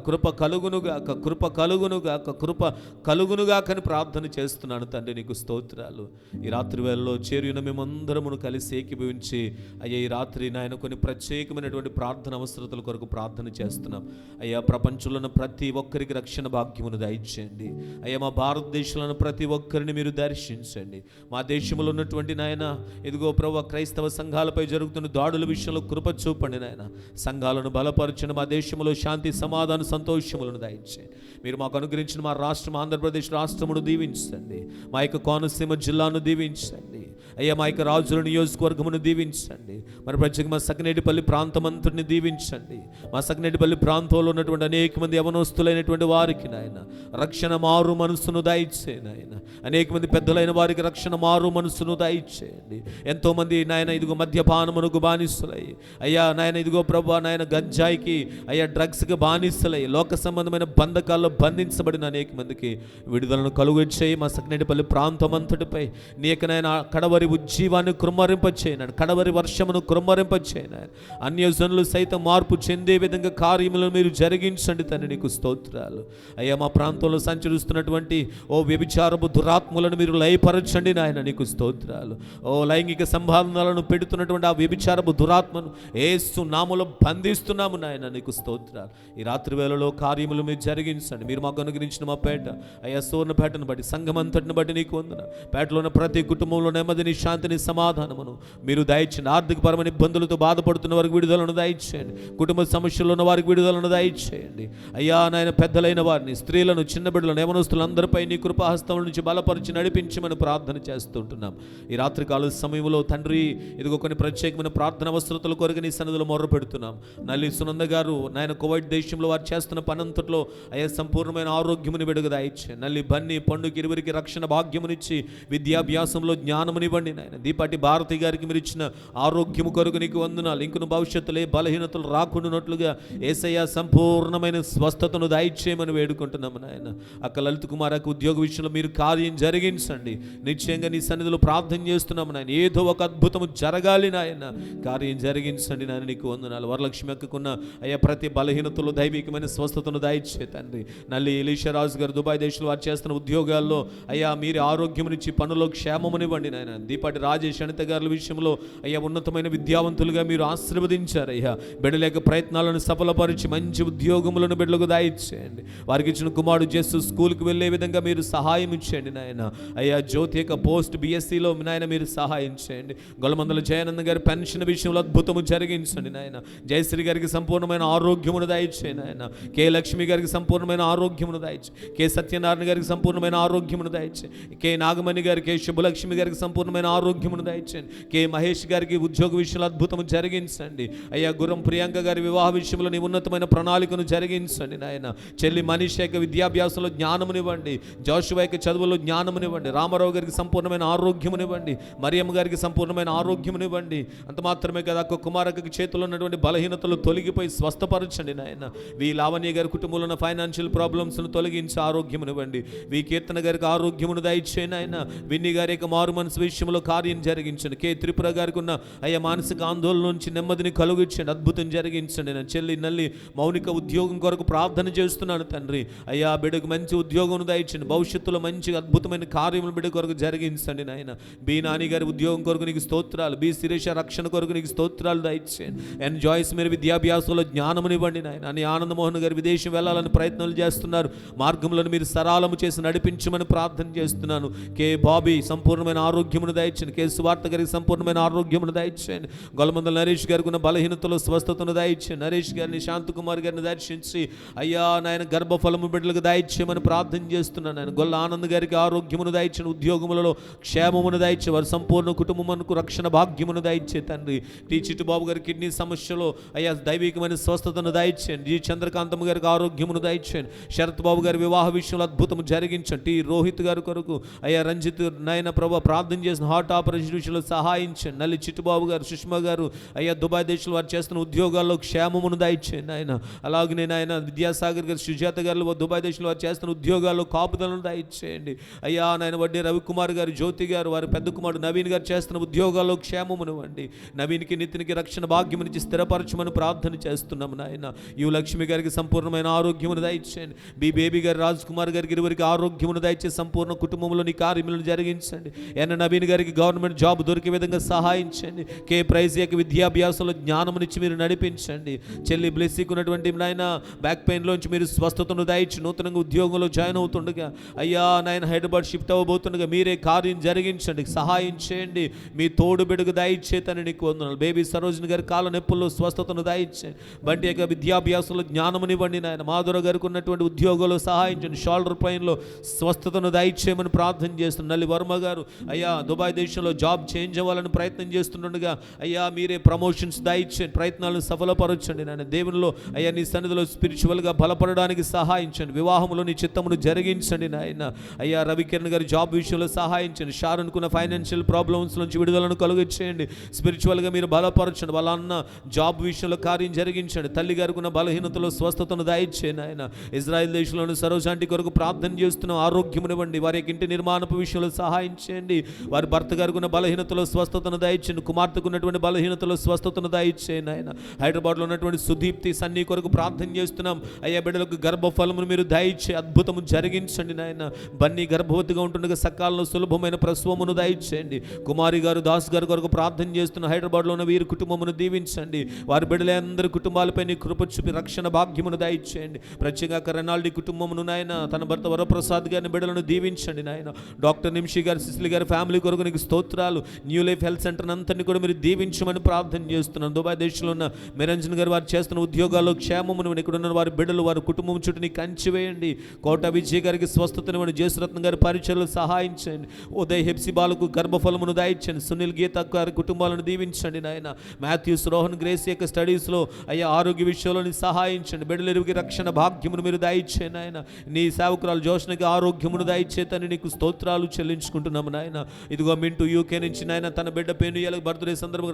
అని ప్రార్థన చేస్తున్నాను తండ్రి. నీకు స్తోత్రాలు. ఈ రాత్రి వేళలో చేరిన మేమందరమును కలిసి ఏకీభవించి అయ్యా ఈ రాత్రి నాయన కొన్ని ప్రత్యేకమైనటువంటి ప్రార్థన అవసరతల కొరకు ప్రార్థన చేస్తున్నాం. అయ్యా ప్రపంచంలో ఉన్న ప్రతి ఒక్కరికి రక్షణ భాగ్యమును దయచేయండి. అయ్యా మా భారతదేశంలో దేశంలో ప్రతి ఒక్కరిని మీరు దర్శించండి. మా దేశంలో ఉన్నటువంటి నాయన ఇదిగో ప్రభువా క్రైస్తవ సంఘాలపై జరుగుతున్న దాడుల విషయంలో కృప చూపండి నాయన. సంఘాలను బలపరచండి. మా దేశంలో శాంతి, సమాధాన, సంతోషములను దయచేయండి. మీరు మాకు అనుగ్రహించిన మా రాష్ట్రం ఆంధ్రప్రదేశ్ రాష్ట్రమును దీవించండి. మా యొక్క కోనసీమ జిల్లాను దీవించండి అయ్యా. మా యొక్క రాజుల నియోజకవర్గమును దీవించండి. మరి ప్రత్యేక మా సకినేటిపల్లి ప్రాంతమంతటిని దీవించండి. మా సకినేటిపల్లి ప్రాంతంలో ఉన్నటువంటి అనేక మంది యవనస్తులైనటువంటి వారికి నాయన రక్షణ మారు మనసును దయచేయండి నాయన. అనేక మంది పెద్దలైన వారికి రక్షణ మారు మనసును దయచేయండి. ఎంతోమంది నాయన ఇదిగో మద్యపానమునకు బానిసలై అయ్యా నాయన ఇదిగో ప్రభా నాయన గంజాయికి అయ్యా డ్రగ్స్కి బానిసలై లోక సంబంధమైన బంధకాల్లో బంధించబడిన అనేక మందికి విడుదలను కలుగు చేయి. మా సకినేటిపల్లి ప్రాంతం అంతటిపై నీ యొక్క నాయన కడవరి ఉజ్జీవాన్ని కృమ్మరింపచేయనాడు. కడవరి వర్షమును కృమ్మరింపచేయనాడు. అన్యజనులు సైతం మార్పు చెందే విధంగా కార్యములను మీరు జరిగించండి తండ్రి. నీకు స్తోత్రాలు అయ్యా. మా ప్రాంతంలో సంచరిస్తున్నటువంటి ఓ వ్యభిచారపు దురాత్మలను మీరు లయపరచండి నాయన. నీకు స్తోత్రాలు. ఓ లైంగిక సంబంధాలను పెడుతున్నటువంటి ఆ వ్యభిచారపు దురాత్మను యేసు నామములో బంధిస్తున్నాము నాయన. నీకు స్తోత్రాలు. ఈ రాత్రి వేళలో కార్యములు మీరు జరిగించండి. మీరు మాకు అనుగ్రహించిన మా పేట అయ్యా సువర్ణపేటను బట్టి సంఘం అంతటిని బట్టి నీకు వందన. పేటలో ఉన్న ప్రతి కుటుంబంలో నెమ్మదిని, శాంతిని, సమాధానమును మీరు దయచేయండి. ఆర్థికపరమైన ఇబ్బందులతో బాధపడుతున్న వారికి విడుదలను దయచేయండి. కుటుంబ సమస్యల్లో ఉన్న వారికి విడుదలను దయచేయండి అయ్యా. నాయన పెద్దలైన వారిని, స్త్రీలను, చిన్న బిడ్డలను, యవనస్తులందరిపై నీ కృపాహస్తం నుంచి బలపరిచి నడిపించమని ప్రార్థన చేస్తుంటున్నాం. ఈ రాత్రికాల సమయంలో తండ్రి ఇదిగో కొన్ని ప్రత్యేకమైన ప్రార్థన అవసరతల కొరకు నీ సన్నిధిలో మొర్ర పెడుతున్నాం. నల్లి సునంద గారు నాయన కువైట్ దేశంలో వారు చేస్తున్న పనంతట్లో అయ్యా సంపూర్ణమైన ఆరోగ్యముని వెడుగు దయచేయండి. నల్లి బన్ని పండుగ ఇరువురికి రక్షణ భాగ్యమునిచ్చి విద్యాభ్యాసంలో జ్ఞానమునివ్వండి నాయన. దీపాటి భారతి గారికి మీరు ఇచ్చిన ఆరోగ్యము కొరకు నీకు వందనాలు. ఇంకను భవిష్యత్తులో ఏ బలహీనతలు రాకుండానట్లుగా యేసయ్య సంపూర్ణమైన స్వస్థతను దయచేయమని వేడుకుంటున్నాము నాయన. అక్క లలిత్ కుమార్కు ఉద్యోగ విషయంలో మీరు కార్యం జరిగించండి. నిశ్చయంగా నీ సన్నిధిలో ప్రార్థన చేస్తున్నాము నాయన. ఏదో ఒక అద్భుతము జరగాలి నాయన. కార్యం జరిగించండి నాయన. నీకు వందనాలు. వరలక్ష్మి అక్కకున్న అయ్యా ప్రతి బలహీనతలో దైవికమైన స్వస్థతను దయచే తండ్రి. నల్లి ఎలీషారాజు గారు దుబాయ్ దేశంలో వారు చేస్తున్న ఉద్యోగాల్లో అయ్యా మీరు ఆరోగ్యమునిచ్చి పనుల్లో క్షేమమునివ్వండి నాయన. దీపాటి రాజేష్ అనిత గారి విషయంలో అయ్యా ఉన్నతమైన విద్యావంతులుగా మీరు ఆశీర్వదించారు అయ్యా. బిడ్డలేక ప్రయత్నాలను సఫలపరిచి మంచి ఉద్యోగములను బిడ్డలకు దాయిచ్చేయండి. వారికి ఇచ్చిన కుమారుడు జస్సు స్కూల్కి వెళ్ళే విధంగా మీరు సహాయం ఇచ్చేయండి నాయన. అయ్యా జ్యోతి యొక్క పోస్ట్ బిఎస్సిలో నాయన మీరు సహాయం చేయండి. గొల్లమందల జయానంద గారి పెన్షన్ విషయంలో అద్భుతము జరిగించండి నాయన. జయశ్రీ గారికి సంపూర్ణమైన ఆరోగ్యమును దయచేయండి నాయన. కె లక్ష్మి గారికి సంపూర్ణమైన ఆరోగ్యమును దయచే. కె సత్యనారాయణ గారికి సంపూర్ణమైన ఆరోగ్యమును దయచే. కె నాగమణి గారికి, కె శుభలక్ష్మి గారికి సంపూర్ణమైన ఆరోగ్యమును దయచేయండి. కె మహేష్ గారికి ఉద్యోగ విషయంలో అద్భుతము జరిగించండి అయ్యా. గుర్రం ప్రియాంక గారి వివాహ విషయంలో నీ ఉన్నతమైన ప్రణాళికను జరిగించండి నాయన. చెల్లి మనీష యొక్క విద్యాభ్యాసంలో జ్ఞానమునివ్వండి. జోషువా యొక్క చదువులో జ్ఞానమునివ్వండి. రామారావు గారికి సంపూర్ణమైన ఆరోగ్యమునివ్వండి. మరియమ్మ గారికి సంపూర్ణమైన ఆరోగ్యమునివ్వండి. అంత మాత్రమే కదా అక్క కుమారకకి చేతిలో ఉన్నటువంటి బలహీనతలు తొలగిపోయి స్వస్థపరచండి నాయన. వి లావణ్య గారి కుటుంబంలో ఉన్న ఫైనాన్షియల్ ప్రాబ్లమ్స్ను తొలగించి ఆరోగ్యమునివ్వండి. వి కీర్తన గారికి ఆరోగ్యమును దయచేయండి ఆయన. విన్ని గారి యొక్క మారు మనసు విషయంలో కార్యం జరిగించండి. కె త్రిపుర గారికి ఉన్న అయ్యా మానసిక ఆందోళన నుంచి నెమ్మదిని కలుగించండి. అద్భుతం జరిగించండి. నా చెల్లి నల్లి మౌనిక ఉద్యోగం కొరకు ప్రార్థన చేస్తున్నాను తండ్రి. అయ్యా బిడ్డకు మంచి ఉద్యోగం దయచండి. భవిష్యత్తులో మంచి అద్భుతమైన కార్యములు బిడ్డ కొరకు జరిగించండి నాయన. బి నాని గారి ఉద్యోగం కొరకు నీకు స్తోత్రాలు. బి శిరీష రక్షణ కొరకు నీకు స్తోత్రాలు దయచేయండి. అండ్ జాయిస్ మీరు విద్యాభ్యాసంలో జ్ఞానమునివ్వండి నాయన. అని ఆనందమోహన్ గారు విదేశం వెళ్ళాలని ప్రయత్నాలు చేస్తున్నారు. మార్గములను మీరు సరళము చేసి నడిపించమని ప్రార్థన చేస్తున్నాను. కె బాబీ సంపూర్ణమైన ఆరోగ్యమును దయచేయండి. కె సువార్త గారికి సంపూర్ణమైన ఆరోగ్యమును దయచేయండి. గొల్లమందల నరేష్ గారికి ఉన్న బలహీనతలో స్వస్థతను దయచేయండి. నరేష్ గారిని, శాంతకుమార్ గారిని దర్శించి అయ్యా నాయన గర్భఫలము బిడ్డలకు దయచేయమని ప్రార్థన చేస్తున్నాను ఆయన. గొల్ల ఆనంద్ గారికి ఆరోగ్యమును దయచేయండి. ఉద్యోగములలో క్షేమమును దయచే. వారి సంపూర్ణ కుటుంబమునకు రక్షణ భాగ్యమును దయచే తండ్రి. టి చిట్టుబాబు గారి కిడ్నీ సమస్యలో అయ్యా దైవికమైన స్వస్థతను దయచేయండి. జి చంద్రకాంతమ్మ గారికి ఆరోగ్యమును దయచేయండి. శరత్ బాబు గారి వివాహ విషయంలో అద్భుతము జరిగించండి. టి రోహిత్ గారి కొరకు అయ్యా రంజిత్ నాయన ప్రభా ప్రార్థన చేసిన హార్ట్ ఆపరేషన్ విషయంలో సహాయించండి. నల్లి చిట్టుబాబు గారు, సుష్మా గారు అయ్యా దుబాయ్ దేశంలో వారు చేస్తున్న ఉద్యోగాల్లో క్షేమమును దయచేయండి ఆయన. అలాగే నాయన విద్యాసాగర్ గారు, సుజాత గారు దుబాయ్ దేశంలో వారు చేస్తున్న ఉద్యోగాల్లో కాపుదలను దయచేయండి అయ్యా నాయన. వడ్డీ రవికుమార్ గారు, జ్యోతి గారు, వారి పెద్ద కుమారుడు నవీన్ గారు చేస్తున్న ఉద్యోగాల్లో క్షేమమునివ్వండి. నవీన్కి, నితిన్కి రక్షణ భాగ్యం నుంచి స్థిరపరచమని ప్రార్థన చేస్తున్నాము నాయన. యు లక్ష్మి గారికి సంపూర్ణమైన ఆరోగ్యమును దయచేయండి. బి బేబీ గారు, రాజ్ కుమార్ గారికి ఇరువురికి ఆరోగ్యమును దయచేసి సంపూర్ణ కుటుంబంలో నీ కార్యములను జరిగించండి. ఎన్ నవీన్ గారికి గవర్నమెంట్ జాబ్ దొరికే విధంగా సహాయించండి. కే ప్రైజ్ యొక్క విద్యాభ్యాసంలో జ్ఞానమునిచ్చి మీరు నడిపించండి. చెల్లి బ్లెస్సీకి ఉన్నటువంటి నాయన బ్యాక్ పెయిన్లోంచి మీరు స్వస్థతను దయచి నూతనంగా ఉద్యోగంలో జాయిన్ అవుతుండగా అయ్యా అయ్యా నాయన హైదరాబాద్ షిఫ్ట్ అవ్వబోతుండగా మీరే కార్యం జరిగించండి, సహాయం చేయండి. మీ తోడు బిడుగు దయచేతని నీకు వందనాలు. బేబీ సరోజిని గారి కాళ్ళ నొప్పుల్లో స్వస్థతను దయచేయండి. బంటి యొక్క విద్యాభ్యాసంలో జ్ఞానమునివ్వండి నాయన. మాధుర గారికి ఉన్నటువంటి ఉద్యోగంలో సహాయం చేయండి. షోల్డర్ పైన్లో స్వస్థతను దయచేయమని ప్రార్థన చేస్తున్నాను. నల్లి వర్మ గారు అయ్యా దుబాయ్ దేశంలో జాబ్ చేంజ్ అవ్వాలని ప్రయత్నం చేస్తుండగా అయ్యా మీరే ప్రమోషన్స్ దయచేయండి, ప్రయత్నాలను సఫలపరచండి నాయన. దేవునిలో అయ్యా నీ సన్నిధిలో స్పిరిచువల్గా బలపడడానికి సహాయించండి. వివాహంలో నీ చిత్తమును జరిగించండి నాయన. అయ్యా రవికిరణ్ గారి జాబ్ విషయంలో సహాయించండి. షారున్కున్న ఫైనాన్షియల్ ప్రాబ్లమ్స్ నుంచి విడుదలను కలుగచేయండి. స్పిరిచువల్గా మీరు బలపరచండి. వాళ్ళ అన్న జాబ్ విషయంలో కార్యం జరిగించండి. తల్లి గారికి ఉన్న బలహీనతలో స్వస్థతను దయచేయండి ఆయన. ఇజ్రాయెల్ దేశంలోని సరోజాంటి కొరకు ప్రార్థన చేస్తున్నాం, ఆరోగ్యమునివ్వండి. వారి యొక్క ఇంటి నిర్మాణపు విషయంలో సహాయం చేయండి. వారి భర్త గారికి ఉన్న బలహీనతలో స్వస్థతను దయచేయండి. కుమార్తెకు ఉన్నటువంటి బలహీనతలో స్వస్థతను దయచేయండి ఆయన. హైదరాబాద్లో ఉన్నటువంటి సుదీప్తి సన్నీ కొరకు ప్రార్థన చేస్తున్నాం. అయ్యా బిడ్డలకు గర్భఫలమును మీరు దయచే అద్భుతము జరిగించండి నాయన. బన్నీ గర్భవతిగా ఉంటుండగా సకాలంలో సులభమైన ప్రసవమును దయచేయండి. కుమారి గారు దాస్ గారి కొరకు ప్రార్థన చేస్తున్న హైదరాబాద్లో ఉన్న వీరి కుటుంబమును దీవించండి. వారి బిడ్డలందరి కుటుంబాలపై నీ కృప చూపి రక్షణ భాగ్యమును దయచేయండి. ప్రత్యేకంగా రెనాల్డీ కుటుంబమును నాయన, తన భర్త వరప్రసాద్ గారిని బిడ్డలను దీవించండి నాయన. డాక్టర్ నిమిషి గారు సిసిలి గారి ఫ్యామిలీ కొరకు నీకు స్తోత్రాలు. న్యూ లైఫ్ హెల్త్ సెంటర్ అంతని కూడా మీరు దీవించమని ప్రార్థన చేస్తున్నాను. దుబాయ్ దేశంలో ఉన్న నిరంజన్ గారు వారు చేస్తున్న ఉద్యోగాల్లో క్షేమమును, ఇక్కడ ఉన్న వారి బిడ్డలు వారి కుటుంబం చుట్టూ నీకు కంచి వేయండి. కోట విజయ్ గారికి స్వస్థతనివ్వండి. జయసురత్న గారి పరిచయలు సహాయం చేయండి. ఉదయ్ హెప్సిబాలకు గర్భఫలమును దయచండి. సునీల్ గీత గారి కుటుంబాలను దీవించండి నాయన. మాథ్యూస్ రోహన్ గ్రేస్ యొక్క స్టడీస్లో అయ్యా ఆరోగ్య విషయంలో సహాయించండి. బిడ్డలెరువుకి రక్షణ భాగ్యమును మీరు దయచేయండి నాయన. నీ సేవకురాలు జోష్నకి ఆరోగ్యమును దయచేతని నీకు స్తోత్రాలు చెల్లించుకుంటున్నాము నాయన. ఇదిగో మింటూ యూకే నుంచి నాయన తన బిడ్డ పెనుయ్యలకు బర్త్డే సందర్భంగా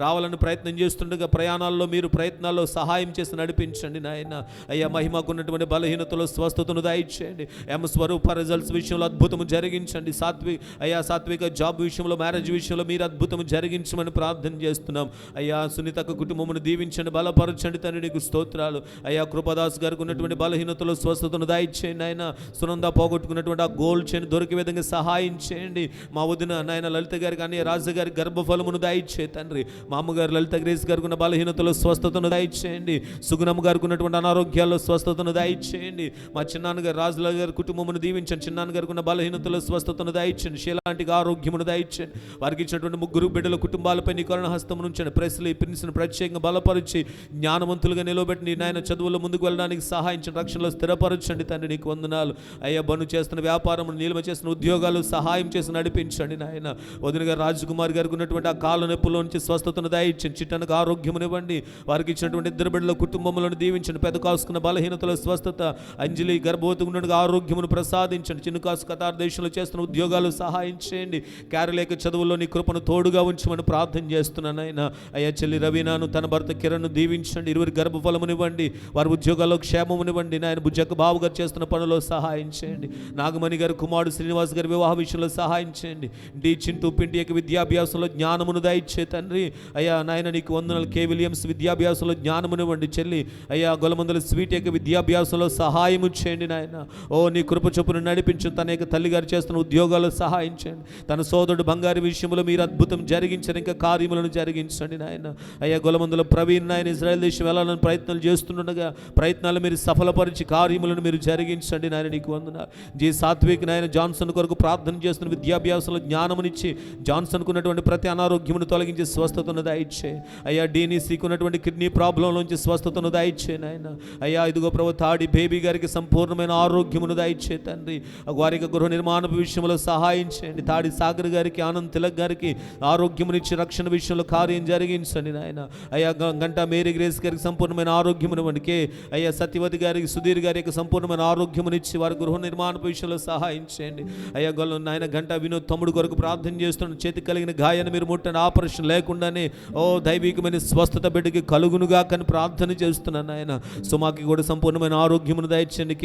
రావాలని ప్రయత్నం చేస్తుండగా ప్రయాణాల్లో మీరు ప్రయత్నాల్లో సహాయం చేసి నడిపించండి నాయన. అయ్యా మహిమకున్నటువంటి బలహీనతలో స్వస్థతను దయచేయండి. స్వరూప రిజల్ట్స్ విషయంలో అద్భుతము జరిగించండి. సాత్విక జాబ్ విషయంలో, మ్యారేజ్ విషయంలో మీరు అద్భుతము జరిగించమని ప్రార్థన చేస్తున్నాం. అయ్యా సునీతకు కుటుంబమును దీవించండి, బలపరచండి తండ్రి నీకు స్తోత్రాలు. అయ్యా కృపదాస్ గారికి ఉన్నటువంటి బలహీనతలో స్వస్థతను దయచేయండి ఆయన. సునంద పోగొట్టుకున్నటువంటి ఆ గోల్డ్ చైన్ దొరికే విధంగా సహాయం చేయండి. మా వదిన నాయన లలిత గారికి, అన్నయ్య రాజు గారికి గర్భఫలమును దయచే తండ్రి. మా అమ్మగారు లలిత గ్రేస్ గారికి ఉన్న బలహీనతలో స్వస్థతను దయచేయండి. సుగుణమ్మ గారికి ఉన్నటువంటి అనారోగ్యాల్లో స్వస్థతను దయచేయండి. మా చిన్నాన్నగారు రాజుల గారి కుటుంబమును దీవించండి. చిన్నాన్నగారికి ఉన్న బలహీనతలో స్వస్థతను దయచండి. శీలాంటికి ఆరోగ్యమును దయచండి. వారికి ఇచ్చినటువంటి ముగ్గురు బిడ్డల కుటుంబాలపై నీ కరుణ హస్తమును ఉంచండి. ప్రెస్లీ ప్రిన్స్ను ప్రత్యేకంగా బలపరిచి జ్ఞానవంతులుగా నిలబెట్టి నాయన చదువులో ముందుకు వెళ్ళడానికి సహాయించండి. రక్షణలో స్థిరపరచండి తండ్రి నీకు వందనాలు. అయ్యా బను చేస్తున్న వ్యాపారము, నీలిమ చేస్తున్న ఉద్యోగాలు సహాయం చేసి నడిపించండి నాయన. వదిన గారు రాజకుమార్ గారికి ఉన్నటువంటి ఆ కాళ్ళ నొప్పులో నుంచి స్వస్థతను దయచండి. చిట్టనకు ఆరోగ్యమునివ్వండి. వారికి ఇచ్చినటువంటి ఇద్దరు బిడ్డల కుటుంబములను దీవించండి. పెద్ద కాసుకున్న బలహీనతలో స్వస్థత, అంజలి గర్భవతి ఉన్నట్టుగా ఆరోగ్యమును ప్రసాదించండి. చిన్న కాసు కతార్ దేశంలో చేస్తున్న ఉద్యోగాలు సహాయం చేయండి. క్యారలేక చదువుల్లో నీ కృపను తోడుగా ఉంచమని ప్రార్థన చేస్తున్నాను ఆయన. అయ్యా చెల్లి రవీనాను తన భర్త కిరణ్ను దీవించండి. ఇరువురి గర్భఫలమునివ్వండి. వారి ఉద్యోగాల్లో క్షేమమునివ్వండి నాయన. బుజ్జక్క బాబు గారు చేస్తున్న పనుల్లో సహాయం చేయండి. నాగమణి గారు కుమారుడు శ్రీనివాస్ గారి వివాహ విషయంలో సహాయం చేయండి. డి చింటూ పింటి యొక్క విద్యాభ్యాసంలో జ్ఞానమును దయచే తండ్రి. అయ్యా నాయన నీకు వందనాలు. కే విలియమ్స్ విద్యాభ్యాసంలో జ్ఞానమునివ్వండి. చెల్లి అయ్యా గొలమందల స్వీట్ యొక్క విద్యాభ్యాసంలో సహాయము చేయండి నాయన. ఓ నీ కృప చొప్పును నడిపించు. తన యొక్క తల్లిగారు చేస్తున్న ఉద్యోగాల్లో సహాయం చేయండి. తన సోదరుడు బంగారు విషయంలో మీరు అద్భుతం జరిగించండి. ఇంకా కార్యములను జరిగించండి నాయన. అయ్యా గొలమందుల ప్రవీణ్ నాయన ఇజ్రాయెల్ దేశం వెళ్ళాలని ప్రయత్నాలు చేస్తుండగా ప్రయత్నాలు మీరు సఫలపరిచి కార్యములను మీరు జరిగించండి నాయన నీకు వందనాలు. జీ సాత్విక్ నాయన జాన్సన్ కొరకు ప్రార్థన చేస్తున్న విద్యాభ్యాసంలో జ్ఞానమునిచ్చి జాన్సన్కు ఉన్నటువంటి ప్రతి అనారోగ్యమును తొలగించి స్వస్థతను దయచే. అయ్యా డీనీసీకి ఉన్నటువంటి కిడ్నీ ప్రాబ్లం నుంచి స్వస్థతను దయచే నాయన. అయ్యా ఇదిగో ప్రభు తాడి బేబీ గారికి సంపూర్ణమైన ఆరోగ్యమును దయచే తండ్రి. వారికి గృహ నిర్మాణ విషయంలో సహాయం చేయండి. తాడి సాగర్ గారికి, ఆనంద్ తిలక్ గారికి ఆరోగ్యమునిచ్చి రక్షణ విషయంలో కార్యం జరిగించండి నాయన. అయ్యా గంటా మేరీ గ్రేస్ గారికి సంపూర్ణమైన ఆరోగ్యమునివ్వండి. అయ్యా సత్యవతి గారికి, సుధీర్ గారి యొక్క సంపూర్ణమైన ఆరోగ్యమునిచ్చి వారి గృహ నిర్మాణ విషయంలో సహాయం చేయండి. అయ్యా నాయన గంటా వినోద్ తమ్ముడు కొరకు ప్రార్థన చేస్తున్నాను. చేతికి కలిగిన గాయాన్ని మీరు ముట్టండి. ఆపరేషన్ లేకుండానే ఓ దైవికమైన స్వస్థత బిడ్డకి కలుగునుగా కానీ ప్రార్థన చేస్తున్నాను ఆయన. సుమాకి కూడా సంపూర్ణమైన ఆరోగ్యమును దయచేయండి.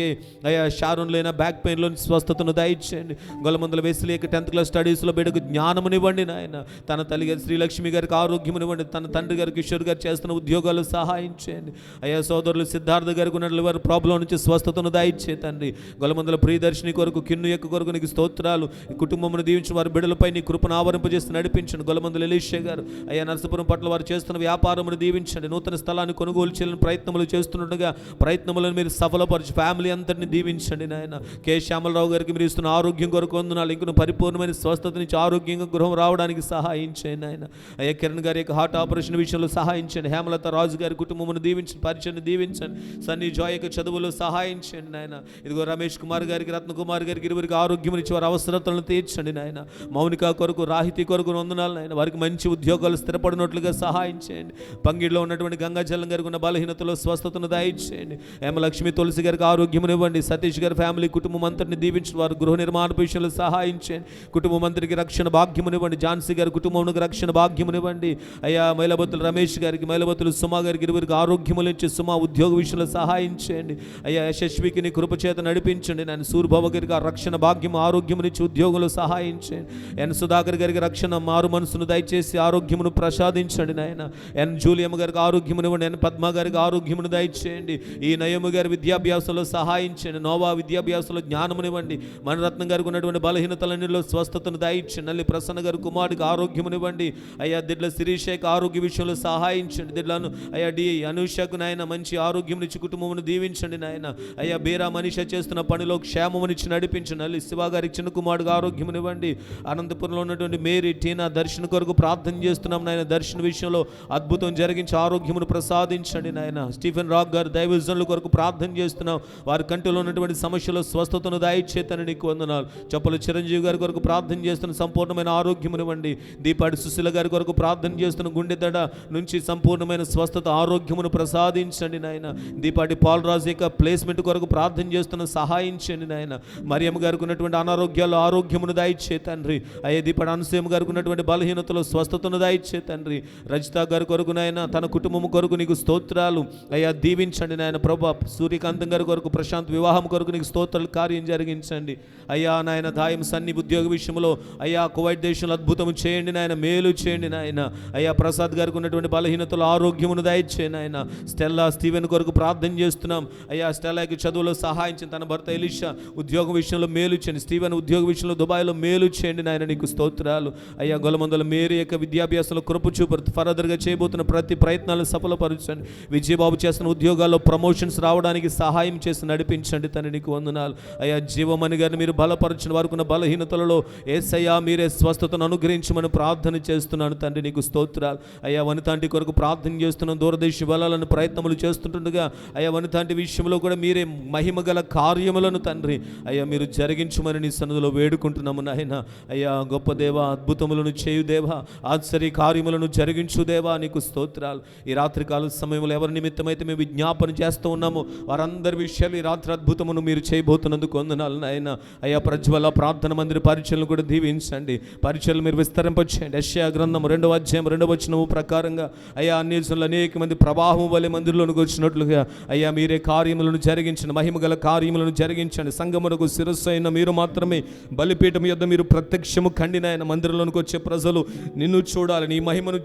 అయ్యా షారోన్లో బ్యాక్ పెయిన్లో స్వస్థతను దయచేయండి. గొల్లమందుల వేసులు యొక్క 10th క్లాస్ స్టడీస్లో బిడ్డకు జ్ఞానమునివ్వండి నాయన. తన తల్లి గారి శ్రీలక్ష్మి గారికి ఆరోగ్యమునివ్వండి. తన తండ్రి గారు కిషోర్ గారు చేస్తున్న ఉద్యోగాలు సహాయం చేయండి. అయ్యా సోదరులు సిద్ధార్థ గారికి ఉన్న లివర్ ప్రాబ్లం నుంచి స్వస్థతను దయచే తండ్రి. గొల్లమందుల ప్రియదర్శిని కొరకు, కిన్ను యొక్క కొరకు నీకు స్తోత్రాలు. ఈ కుటుంబమును దీవించి వారి బిడ్డలపై నీ కృపను ఆవరింపజేసి నడిపించండి. గొల్లమందుల ఎలీషా గారు అయ్యా నరసాపురం పట్ల వారు చేస్తున్న వ్యాపారమును దీవించండి. నూతన స్థలాన్ని కొనుగోలు చేయాలని ప్రయత్నములు చేస్తుండగా ప్రయత్నములను మీరు సఫలపరిచి ఫ్యామిలీ అంతటిని దీవించండి నాయన. కె శ్యామలరావు గారికి మీరు ఇస్తున్న ఆరోగ్యం కొరకు వందనాలు. ఇంకొన పరిపూర్ణమైన స్వస్థత నుంచి ఆరోగ్యంగా గృహం రావడానికి సహాయం చేయండి ఆయన. అయ్యా కిరణ్ గారి యొక్క హార్ట్ ఆపరేషన్ విషయంలో సహాయం చేయండి. హేమలత రాజు గారి కుటుంబమును దీవించండి, పరిచయను దీవించండి. సన్నీ జాయ్ యొక్క చదువులో సహాయం చేయండి నాయన. ఇదిగో రమేష్ కుమార్ గారికి, రత్నకుమార్ గారికి ఇరువురికి ఆరోగ్యం ఇచ్చి వారి అవసరతలను తీర్చండి నాయన. మౌనిక కొరకు, రాహితి కొరకు వందనాలు నాయన. వారికి మంచి ఉద్యోగాలు స్థిరపడినట్లుగా సహాయం చేయండి. పంగిడిలో ఉన్నటువంటి గంగాజలం గారికి ఉన్న బలహీనతలో స్వస్థతను దయచేయండి. లక్ష్మి తులసి గారికి ఆరోగ్యం ఇవ్వండి. సతీష్ గారి ఫ్యామిలీ కుటుంబం అంతటిని దీవించండి. వారు గృహ నిర్మాణ విషయంలో సహాయం చేయండి. కుటుంబం అంతటికి రక్షణ భాగ్యమునివ్వండి. ఝాన్సీ గారి కుటుంబంకి రక్షణ భాగ్యమునివ్వండి. అయ్యా మైలబత్తులు రమేష్ గారికి, మైలబత్తులు సుమా గారికి ఇరువురికి ఆరోగ్యములు ఇచ్చి సుమా ఉద్యోగ విషయంలో సహాయం చేయండి. అయ్యా యశస్వికి నీ కృపచేత నడిపించండి. నేను సూర్యబాబు గారికి ఆ రక్షణ భాగ్యం ఆరోగ్యమునిచ్చి ఉద్యోగంలో సహాయం చేయండి. ఎన్ సుధాకర్ గారికి రక్షణ మారు మనసును దయచేసి ఆరోగ్యమును ప్రసాదించండి నాయన. ఎన్ జూలియమ్మ గారికి ఆరోగ్యమునివ్వండి. ఎన్ పద్మ గారికి ఆరోగ్యమును దయచేయండి. ఈ నయము గారి విద్యాభ్యాసంలో సహాయం చేయండి. నోవా విద్యాభ్యాసంలో జ్ఞానమునివ్వండి. మనరత్నం గారికి ఉన్నటువంటి బలహీనతలన్నిలో స్వస్థతను దయచేయండి. నల్లి ప్రసన్న గారి కుమారుడికి ఆరోగ్యమునివ్వండి. అయ్యా దిడ్ల శిరీషకి ఆరోగ్య విషయంలో సహాయించండి. దిడ్లను అయ్యా డి అనుషకు నాయన మంచి ఆరోగ్యం ఇచ్చి కుటుంబమును దీవించండి నాయన. అయ్యా బీరా మనిష చేస్తున్న పనిలో క్షేమమునిచ్చి నడిపించండి. నల్లి శివ గారికి చిన్న కుమారుడికి ఆరోగ్యమునివ్వండి. అనంతపురంలో ఉన్నటువంటి మేరీ టీనా దర్శన కొరకు ప్రార్థన చేస్తున్నాం నాయన. దర్శన విషయంలో అద్భుతం జరిగించి ఆరోగ్యమును ప్రసాదించండి నాయన. స్టీఫెన్ రాక్ గారు దైవజనుల కొరకు ప్రార్థన చేస్తున్నాం. వారి కంటిలో ఉన్నటువంటి సమస్యలో స్వస్థతను దయచేతని నీకు వందనాలు. చప్పలు చిరంజీవి గారి కొరకు ప్రార్థన చేస్తున్న సంపూర్ణమైన ఆరోగ్యమునివ్వండి. దీపాటి సుశీల గారి కొరకు ప్రార్థన చేస్తున్న గుండె దడ నుంచి సంపూర్ణమైన స్వస్థత ఆరోగ్యమును ప్రసాదించండి నాయన. దీపాటి పాలరాజు యొక్క ప్లేస్మెంట్ కొరకు ప్రార్థన చేస్తున్న సహాయించండి నాయన. మరియమ్మ గారికి ఉన్నటువంటి అనారోగ్యాలు ఆరోగ్యమును దయచే తండ్రి. అయ్యే దీపాటి అనసూయమ్మ గారికి ఉన్నటువంటి బలహీనతలో స్వస్థతను దయచే తండ్రి. రజిత గారి కొరకు నాయన, తన కుటుంబం కొరకు నీకు స్తోత్రాలు అయ్యా దీవించండి నాయన. ప్రభా సూర్యకాంతం గారి కొరకు, ప్రశాంత్ వివాహం కొరకు నీకు స్తోత్రాలు కార్యం జరిగించండి అయ్యా నాయన. దాయం సన్ని ఉద్యోగ విషయంలో అయ్యా కువైట్ దేశంలో అద్భుతం చేయండి నాయన, మేలు చేయండి నాయన. అయ్యా ప్రసాద్ గారికి ఉన్నటువంటి బలహీనతలు ఆరోగ్యమును దయచేయండి నాయన. స్టెల్లా స్టీవెన్ కొరకు ప్రార్థన చేస్తున్నాం అయ్యా. స్టెల్లాకి చదువులో సహాయించండి. తన భర్త ఎలీషా ఉద్యోగ విషయంలో మేలు చేయండి. స్టీవెన్ ఉద్యోగ విషయంలో దుబాయ్లో మేలు చేయండి నాయన, నీకు స్తోత్రాలు అయ్యా. గొలమందల మేరీ యొక్క విద్యాభ్యాసంలో కృప చూపు ఫర్దర్గా చేయబోతున్న ప్రతి ప్రయత్నాలను సఫలపరచండి. విజయబాబు చేస్తున్న ఉద్యోగాల్లో ప్రమోషన్స్ రావడానికి సహాయం చేసి నడిపించండి తండ్రి, నీకు వందనాలు అయ్యా. జీవమణి గారిని మీరు బలపరచిన వారికి ఉన్న బలహీనతలలో యేసయ్యా మీరే స్వస్థతను అనుగ్రహించమని ప్రార్థన చేస్తున్నాను తండ్రి, నీకు స్తోత్రాలు అయ్యా. వనితాంటి కొరకు ప్రార్థన చేస్తున్నాను. దూరదేశ బలాలను ప్రయత్నములు చేస్తుంటుండగా అయ్యా వనితాంటి విషయంలో కూడా మీరే మహిమ గల కార్యములను తండ్రి అయ్యా మీరు జరిగించమని నీ సన్నిధిలో వేడుకుంటున్నాము నాయన. అయ్యా గొప్ప దేవ, అద్భుతములను చేయు దేవా, ఆశ్చర్య కార్యములను జరిగించు దేవా, నీకు స్తోత్రాలు. ఈ రాత్రికాల సమయంలో ఎవరి నిమిత్తమైతే మేము విజ్ఞాపన చేస్తూ ఉన్నామో వారందరి విషయాలు ఈ రాత్రి అద్భుతమును మీరు చేయబోతున్నందుకు వందనాలు నాయన. అయ్యా ప్రజ్వల ప్రార్థన మందిర పరిచయలను కూడా దీవించండి. పరిచయలు మీరు విస్తరింపచేయండి. యెషయా గ్రంథం 2వ అధ్యాయం 2వ వచనము ప్రకారంగా అయ్యా అన్యజనులు అనేక మంది ప్రవాహం వలె మందిరంలోనికి వచ్చినట్లుగా అయ్యా మీరే కార్యములను జరిగించండి, మహిమగల కార్యములను జరిగించండి. సంగమునకు శిరస్సు అయిన మీరు మాత్రమే బలిపీఠం యొద్ద మీరు ప్రత్యక్షము కండి నాయన. మందిరంలోనికి వచ్చే ప్రజలు నిన్ను చూడాలి, నీ మహిమను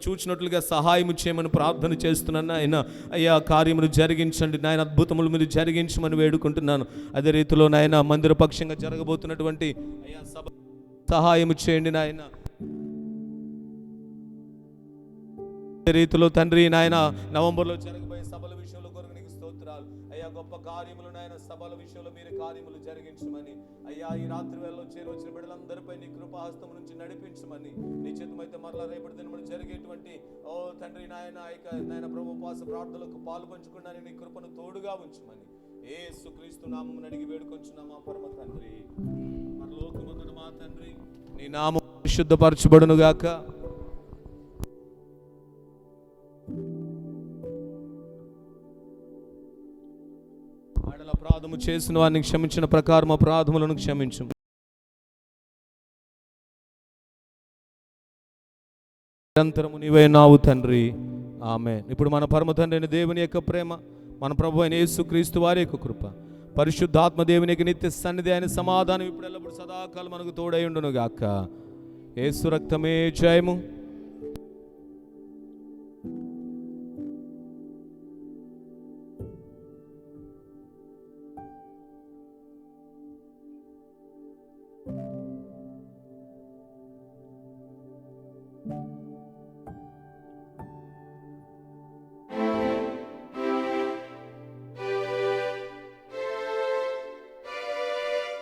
చూచినట్లుగా సహాయం చేయమని ప్రార్థన చేస్తున్నాను ఆయన. అయ్యా కార్యములు జరిగించండి నాయన, అద్భుతములు మీరు జరిగించమని వేడుకుంటున్నాను. అదే రీతిలో నాయన మందిర పక్షంగా జరగబోతున్నటువంటి అయ్యా సభ సహాయం చేయండి నాయన. అదే రీతిలో తండ్రి నాయన నవంబర్లో జరగబోయే సభల విషయంలో కొరకు నీకు స్తోత్రాలు అయ్యా. గొప్ప కార్యములు నాయన సభల విషయంలో మీరు కార్యములు జరిగించమని అయ్యా. ఈ రాత్రి వేళలో చేరవచ్చిన బిడ్డలందరిపై నీ కృపాహస్తం నుంచి నడిపించమని, నీ చేతమైతే మరలా రేపటి దినమున జరిగేటువంటి ఓ తండ్రి నాయన నాయన ప్రభు ఉపవాస ప్రార్థనలకు పాలు పంచుకున్నా నీ కృపను తోడుగా ఉంచమని యేసుక్రీస్తు నామమున అడిగి వేడుకొంచున్నామా పరమ తండ్రి. పరలోకమందున మా తండ్రి, నీ నామము పరిశుద్ధపరచబడును గాక. అపరాధము చేసిన వారిని క్షమించిన ప్రకారం అపరాధములను క్షమించు. నిరంతరము నీవే నావు తండ్రి, ఆమేన్. ఇప్పుడు మన పరమ తండ్రి అయిన దేవుని యొక్క ప్రేమ, మన ప్రభు అయిన యేసుక్రీస్తు వారి యొక్క కృప, పరిశుద్ధాత్మ దేవుని యొక్క నిత్య సన్నిధి అయిన సమాధానం ఇప్పుడు ఎల్లప్పుడు సదాకాలం మనకు తోడై ఉండును గాక. యేసు రక్తమే జయము.